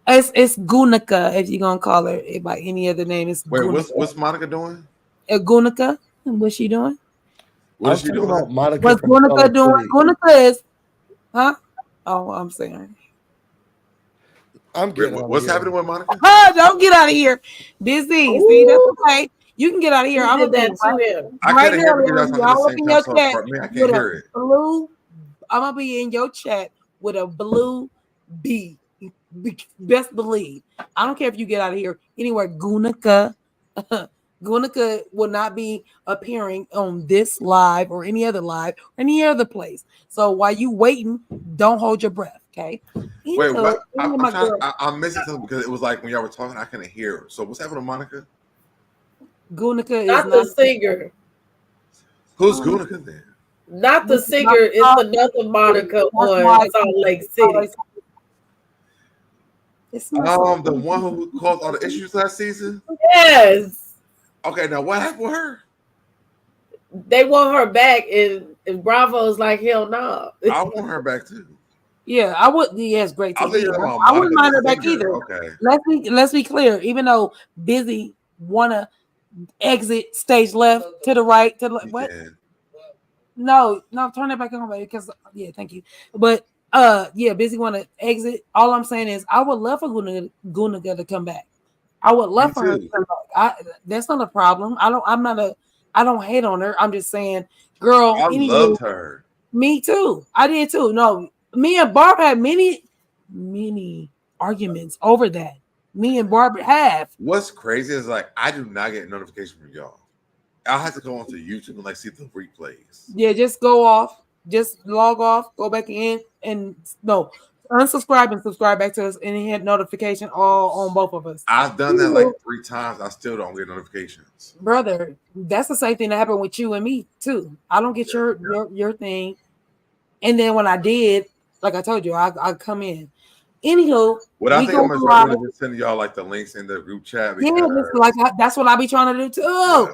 Speaker 6: It's Gunica, if you're gonna call her by any other name. It's
Speaker 2: wait. What's Monica doing?
Speaker 6: Gunica. What's she doing?
Speaker 2: What is she doing?
Speaker 7: Monica.
Speaker 6: What's Gunica doing? Gunica is, huh? Oh, I'm saying.
Speaker 7: I'm getting
Speaker 2: what's happening with Monica?
Speaker 6: Don't get out of here. Busy.
Speaker 8: Ooh.
Speaker 6: See, that's okay. You can get out of here. I'm
Speaker 8: did
Speaker 6: gonna
Speaker 8: that to him.
Speaker 2: I
Speaker 6: right
Speaker 2: couldn't
Speaker 6: now.
Speaker 2: hear because I was talking at the
Speaker 6: Y'all
Speaker 2: same
Speaker 6: in
Speaker 2: time.
Speaker 6: your
Speaker 2: So
Speaker 6: chat
Speaker 2: for me, I can't
Speaker 6: with
Speaker 2: hear
Speaker 6: a
Speaker 2: it.
Speaker 6: blue. I'm gonna be in your chat with a blue B. Best believe. I don't care if you get out of here anywhere. Gunica. Gunica will not be appearing on this live or any other live or any other place. So while you waiting, don't hold your breath. Okay.
Speaker 2: Wait, what? I'm missing something because it was like when y'all were talking, I couldn't hear. So what's happening to Monica?
Speaker 6: Gunica is
Speaker 8: not the singer.
Speaker 2: Who's Gunica then?
Speaker 8: Not the singer. It's another Monica on Salt Lake City.
Speaker 2: The one who caused all the issues last season?
Speaker 8: Yes.
Speaker 2: Okay, now what happened with her?
Speaker 8: They want her back, and Bravo's like, hell no.
Speaker 2: I want her back too.
Speaker 6: Yeah, I would. Yes, great TV. I wouldn't mind her back either.
Speaker 2: Okay.
Speaker 6: Let's be clear. Even though Busy wanna exit stage left to the right to the what? No, turn it back on, baby. Because thank you. But Busy wanna exit. All I'm saying is, I would love for Gunaga to come back. I would love for her to come back. That's not a problem. I don't hate on her. I'm just saying, girl.
Speaker 2: I loved her.
Speaker 6: Me too. I did too. No, me and Barb had many arguments over that. Me and Barb have.
Speaker 2: What's crazy is like I do not get notification from y'all. I'll have to go onto YouTube and like see the replays.
Speaker 6: Yeah, just go off. Just log off. Go back in and unsubscribe and subscribe back to us and hit notification all on both of us.
Speaker 2: I've done that like 3 times. I still don't get notifications.
Speaker 6: Brother, that's the same thing that happened with you and me too. I don't get your thing. And then when I did, like I told you, I come in. Anywho,
Speaker 2: what I think I'm gonna start doing is sending y'all like the links in the group chat.
Speaker 6: That's what I be trying to do too. Yeah.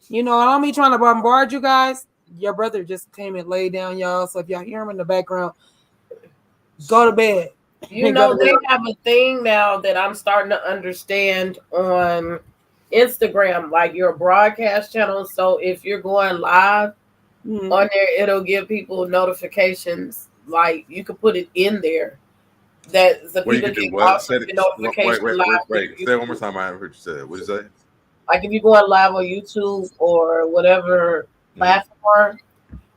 Speaker 6: You know, I don't be trying to bombard you guys. Your brother just came and laid down, y'all. So if y'all hear him in the background, go to bed.
Speaker 8: You know, they have a thing now that I'm starting to understand on Instagram, like your broadcast channel. So if you're going live on there, it'll give people notifications. Like you can put it in there that the people can also get notifications.
Speaker 2: Wait. Say it one more time. I heard you say it. What did you say?
Speaker 8: Like if you're going live on YouTube or whatever platform,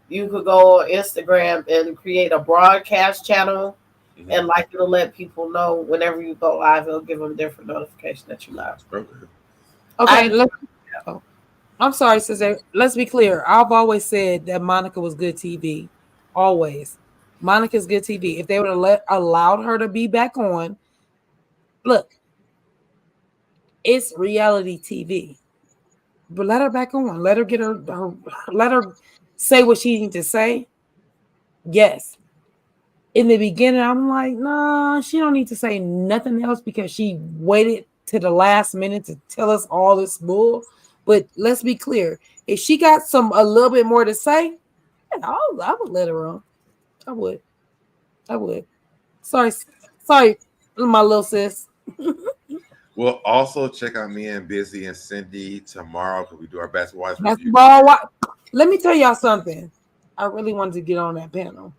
Speaker 8: you could go on Instagram and create a broadcast channel, and like it'll let people know whenever you go live. It'll give them different notification that you live.
Speaker 6: Okay. I'm sorry, sister. Let's be clear. I've always said that Monica was good TV. Always. Monica's good TV. If they would have allowed her to be back on, look, it's reality TV. But let her back on. Let her get her let her say what she needs to say. Yes. In the beginning, I'm like, nah, she don't need to say nothing else because she waited to the last minute to tell us all this bull. But let's be clear. If she got a little bit more to say, I would let her on. I would. Sorry, my little sis.
Speaker 2: We'll also check out me and Busy and Cindy tomorrow because we do our basketball review.
Speaker 6: Let me tell y'all something. I really wanted to get on that panel.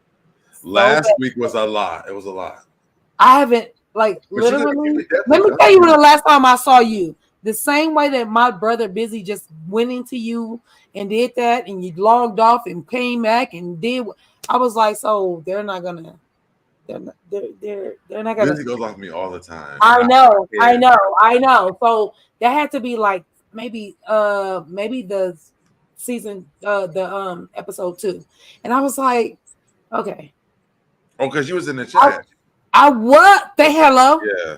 Speaker 2: Last week was a lot. It was a lot.
Speaker 6: I haven't literally. Let me tell you the last time I saw you. The same way that my brother Busy just went into you and did that, and you logged off and came back and did. I was like, so they're not gonna. They're not gonna.
Speaker 2: Busy goes off me all the time.
Speaker 6: I know. So that had to be like maybe the season the episode 2, and I was like, okay.
Speaker 2: Oh, because you was in the chat.
Speaker 6: I what? Hello.
Speaker 2: Yeah.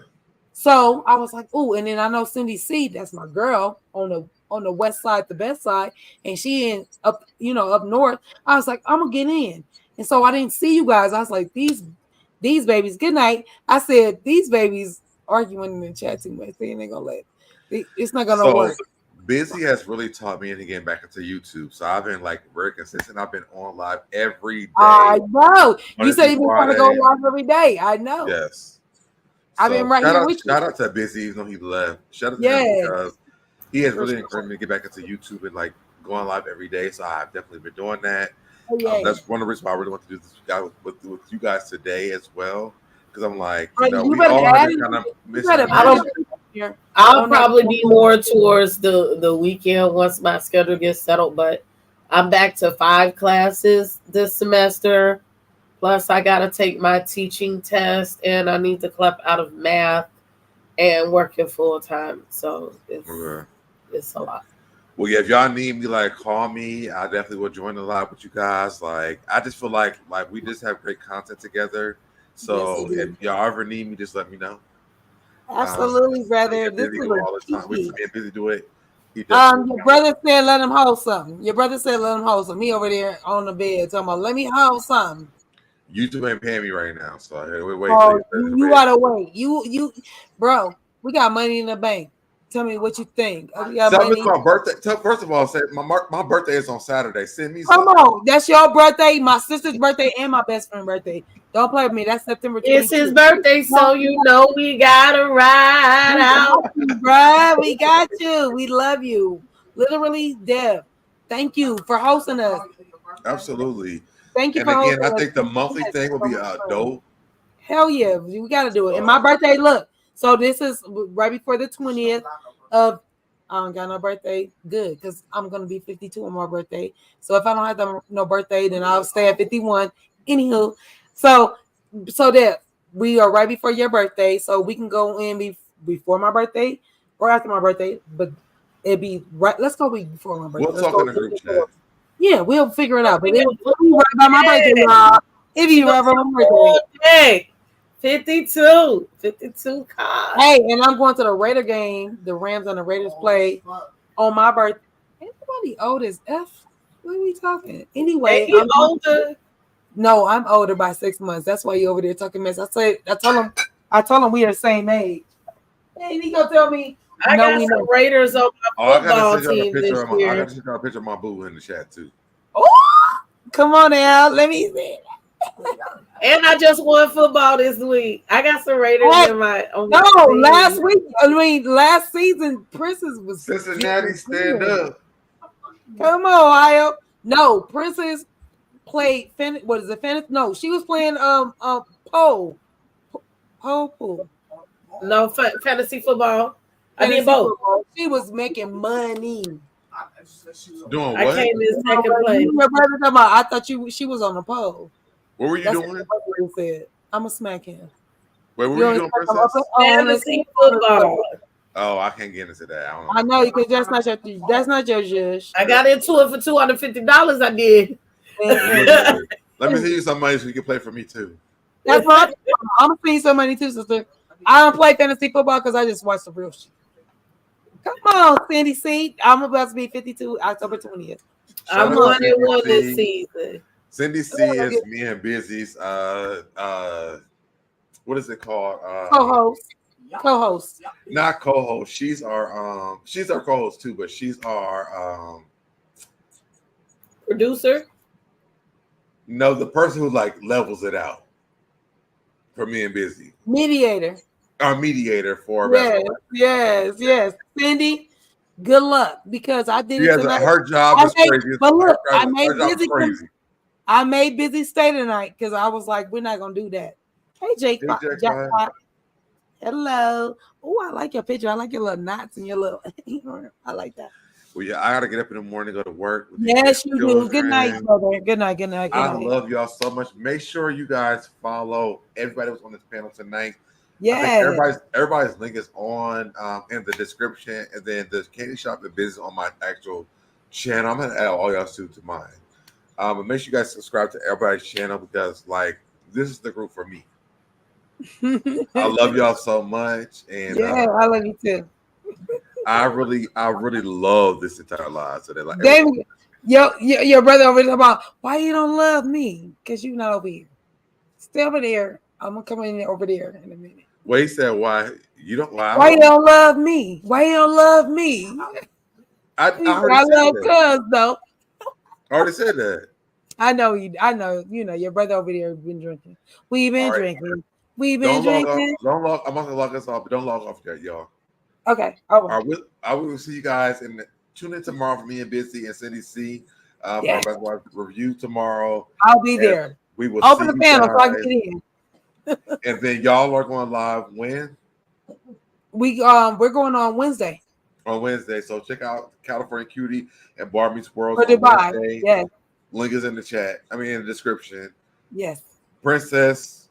Speaker 6: So I was like, oh, and then I know Cindy C, that's my girl on the west side, the best side, and she in up north. I was like, I'm gonna get in, and so I didn't see you guys. I was like, these babies. Good night. I said these babies arguing in the chat too much. They ain't gonna it's not gonna work.
Speaker 2: Busy has really taught me into getting back into YouTube. So I've been like very consistent. I've been on live every day.
Speaker 6: I know. You said you've been trying to go live every day. I know.
Speaker 2: Yes.
Speaker 6: I've been right here with you.
Speaker 2: Shout out to Busy, even though he left. Shout out to him because he has really encouraged me to get back into YouTube and like going live every day. So I've definitely been doing that. That's one of the reasons why I really want to do this with you guys today as well. because I'm like,
Speaker 6: Right,
Speaker 2: you know,
Speaker 6: you
Speaker 2: we
Speaker 6: better
Speaker 2: all
Speaker 6: add
Speaker 2: have
Speaker 6: it.
Speaker 2: been kind of
Speaker 6: You
Speaker 2: missing.
Speaker 6: better
Speaker 2: the
Speaker 8: I
Speaker 6: put
Speaker 8: don't.
Speaker 6: it here
Speaker 8: I'll
Speaker 6: on that.
Speaker 8: probably be more towards the weekend once my schedule gets settled, but I'm back to 5 classes this semester. Plus, I got to take my teaching test, and I need to clap out of math and working full time. So it's a lot.
Speaker 2: Well, yeah, if y'all need me, like, call me. I definitely will join the live with you guys. Like, I just feel like we just have great content together. So
Speaker 6: Yes,
Speaker 2: if y'all ever need me, just let me know.
Speaker 6: absolutely, brother. This
Speaker 2: Busy
Speaker 6: is
Speaker 2: go all the time. We
Speaker 6: a
Speaker 2: see Busy do it. He
Speaker 6: your brother said let him hold something. Your brother said let him hold something. He over there on the bed talking about let me hold something.
Speaker 2: YouTube ain't paying me right now, so wait.
Speaker 6: Oh, you gotta wait. You, bro. We got money in the bank. Tell me what you think. We got
Speaker 2: Tell me
Speaker 6: money.
Speaker 2: it's my birthday. First of all, say my birthday is on Saturday. Send me
Speaker 6: Come
Speaker 2: something.
Speaker 6: on, that's your birthday, my sister's birthday, and my best friend's birthday. Don't play with me. That's September 22nd.
Speaker 8: It's his birthday, so you know we gotta ride out.
Speaker 6: Bro, we got you. We love you. Literally, Deb. Thank you for hosting us.
Speaker 2: Absolutely.
Speaker 6: Thank you
Speaker 2: and
Speaker 6: for
Speaker 2: again,
Speaker 6: hosting
Speaker 2: I
Speaker 6: us.
Speaker 2: think the monthly thing will be dope.
Speaker 6: Hell yeah, we got to do it. And my birthday, look. So this is right before the 20th of. I don't got no birthday. Good, because I'm gonna be 52 on my birthday. So if I don't have no birthday, then I'll stay at 51. Anywho, so that we are right before your birthday, so we can go in before my birthday or after my birthday. But it'd be right. Let's go before my birthday.
Speaker 2: We'll talk in the group chat.
Speaker 6: Yeah, we'll figure it out. But it'll be right by my birthday, y'all. It'll be right by my birthday.
Speaker 8: 52 cars.
Speaker 6: Hey, and I'm going to the Raider game. The Rams and the Raiders play on my birthday. Anybody old as F? What are we talking? Anyway,
Speaker 8: I'm older.
Speaker 6: No, I'm older by 6 months. That's why you over there talking mess. I told him we are the same age. Hey, he gonna tell me.
Speaker 8: I got some Raiders on my football team this year.
Speaker 2: I got to send y'all a picture of my boo in the chat too.
Speaker 6: Oh, come on now, let me see.
Speaker 8: And I just won football this week. I got some Raiders in my.
Speaker 6: Last season, Princess was
Speaker 2: Cincinnati stand up.
Speaker 6: Come on, Ohio. No, Princess played. What is it? No, she was playing pole.
Speaker 8: No, fantasy football. I did
Speaker 6: Fantasy
Speaker 8: both.
Speaker 6: Football. She was making money.
Speaker 2: Doing what?
Speaker 8: I came in second place.
Speaker 6: I thought she was on the pole.
Speaker 2: What were you doing?
Speaker 6: What he said. I'm a smack him.
Speaker 2: Wait, what were you doing, Princess?
Speaker 8: Fantasy football.
Speaker 2: Oh, I can't get into that.
Speaker 6: I know because that's not your judge.
Speaker 8: I got into it for $250. I did.
Speaker 2: Let me see you some money so you can play for me too.
Speaker 6: That's what I'm gonna pay you some money too, sister. I don't play fantasy football because I just watch the real shit. Come on, Cindy C. I'm about to be 52 October 20th.
Speaker 8: I'm 1-1 this season.
Speaker 2: Cindy C is me and Busy's what is it called?
Speaker 6: Co-host.
Speaker 2: Not co-host. She's our co-host too, but she's our
Speaker 8: producer.
Speaker 2: No, the person who like levels it out for me and Busy.
Speaker 6: Mediator.
Speaker 2: Our mediator for
Speaker 6: yes. Cindy, good luck because I did it tonight.
Speaker 2: Her job is crazy.
Speaker 6: But look, I made Busy stay tonight because I was like, we're not gonna do that. Hey, Jackpot. Hello. Oh, I like your picture. I like your little knots and your little. I like that.
Speaker 2: Well, yeah, I gotta get up in the morning, go to work.
Speaker 6: Yes, you do. Good night, brother. Good night.
Speaker 2: I love y'all so much. Make sure you guys follow everybody who's on this panel tonight.
Speaker 6: Yeah,
Speaker 2: everybody's link is on in the description, and then the candy shop and business on my actual channel. I'm gonna add all y'all to mine. But make sure you guys subscribe to everybody's channel because like this is the group for me. I love y'all so much, and
Speaker 6: I love you too.
Speaker 2: I really love this entire live. So that like
Speaker 6: David, your brother over there about why you don't love me because you're not over here. Stay over there. I'm gonna come in over there in a minute.
Speaker 2: Wait, said why you don't?
Speaker 6: Why you don't love me? Why you don't love me?
Speaker 2: I
Speaker 6: love cuz though.
Speaker 2: I already said that.
Speaker 6: I know you. I know. You know your brother over there has been drinking. We've been drinking. We've been drinking.
Speaker 2: Don't log. I'm not gonna log us off, but don't log off yet, y'all.
Speaker 6: Okay.
Speaker 2: I will see you guys tune in tomorrow for me and Busy and Cindy C. For our review tomorrow.
Speaker 6: I'll be there.
Speaker 2: We will
Speaker 6: open the panel so I can get in.
Speaker 2: And then y'all are going live when?
Speaker 6: We're going on Wednesday.
Speaker 2: On Wednesday. So check out California Cutie and Bar Meets World
Speaker 6: For
Speaker 2: on
Speaker 6: Dubai.
Speaker 2: Wednesday.
Speaker 6: Yes.
Speaker 2: Link is in the chat. I mean in the description.
Speaker 6: Yes.
Speaker 2: Princess.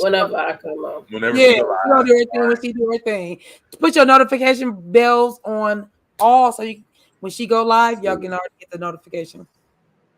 Speaker 8: Whenever I come on.
Speaker 2: Whenever
Speaker 6: yeah,
Speaker 2: she go live.
Speaker 6: she'll do her thing when she do her thing. Put your notification bells on all so you when she go live, y'all can already get the notification.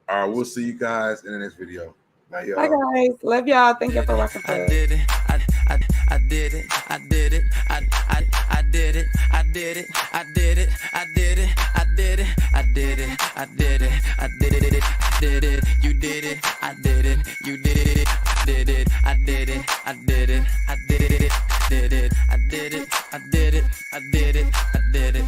Speaker 2: All right, we'll see you guys in the next video. Bye, y'all.
Speaker 6: Bye guys. Love y'all. Thank you for watching.
Speaker 1: I did it. I did it. I did it. I did it. I did it. I did it. I did it. I did it. I did it. I did it. I did it. Did it. You did it. I did it. You did it. Did it. I did it. I did it. I did it. Did it. I did it. I did it. I did it. I did it.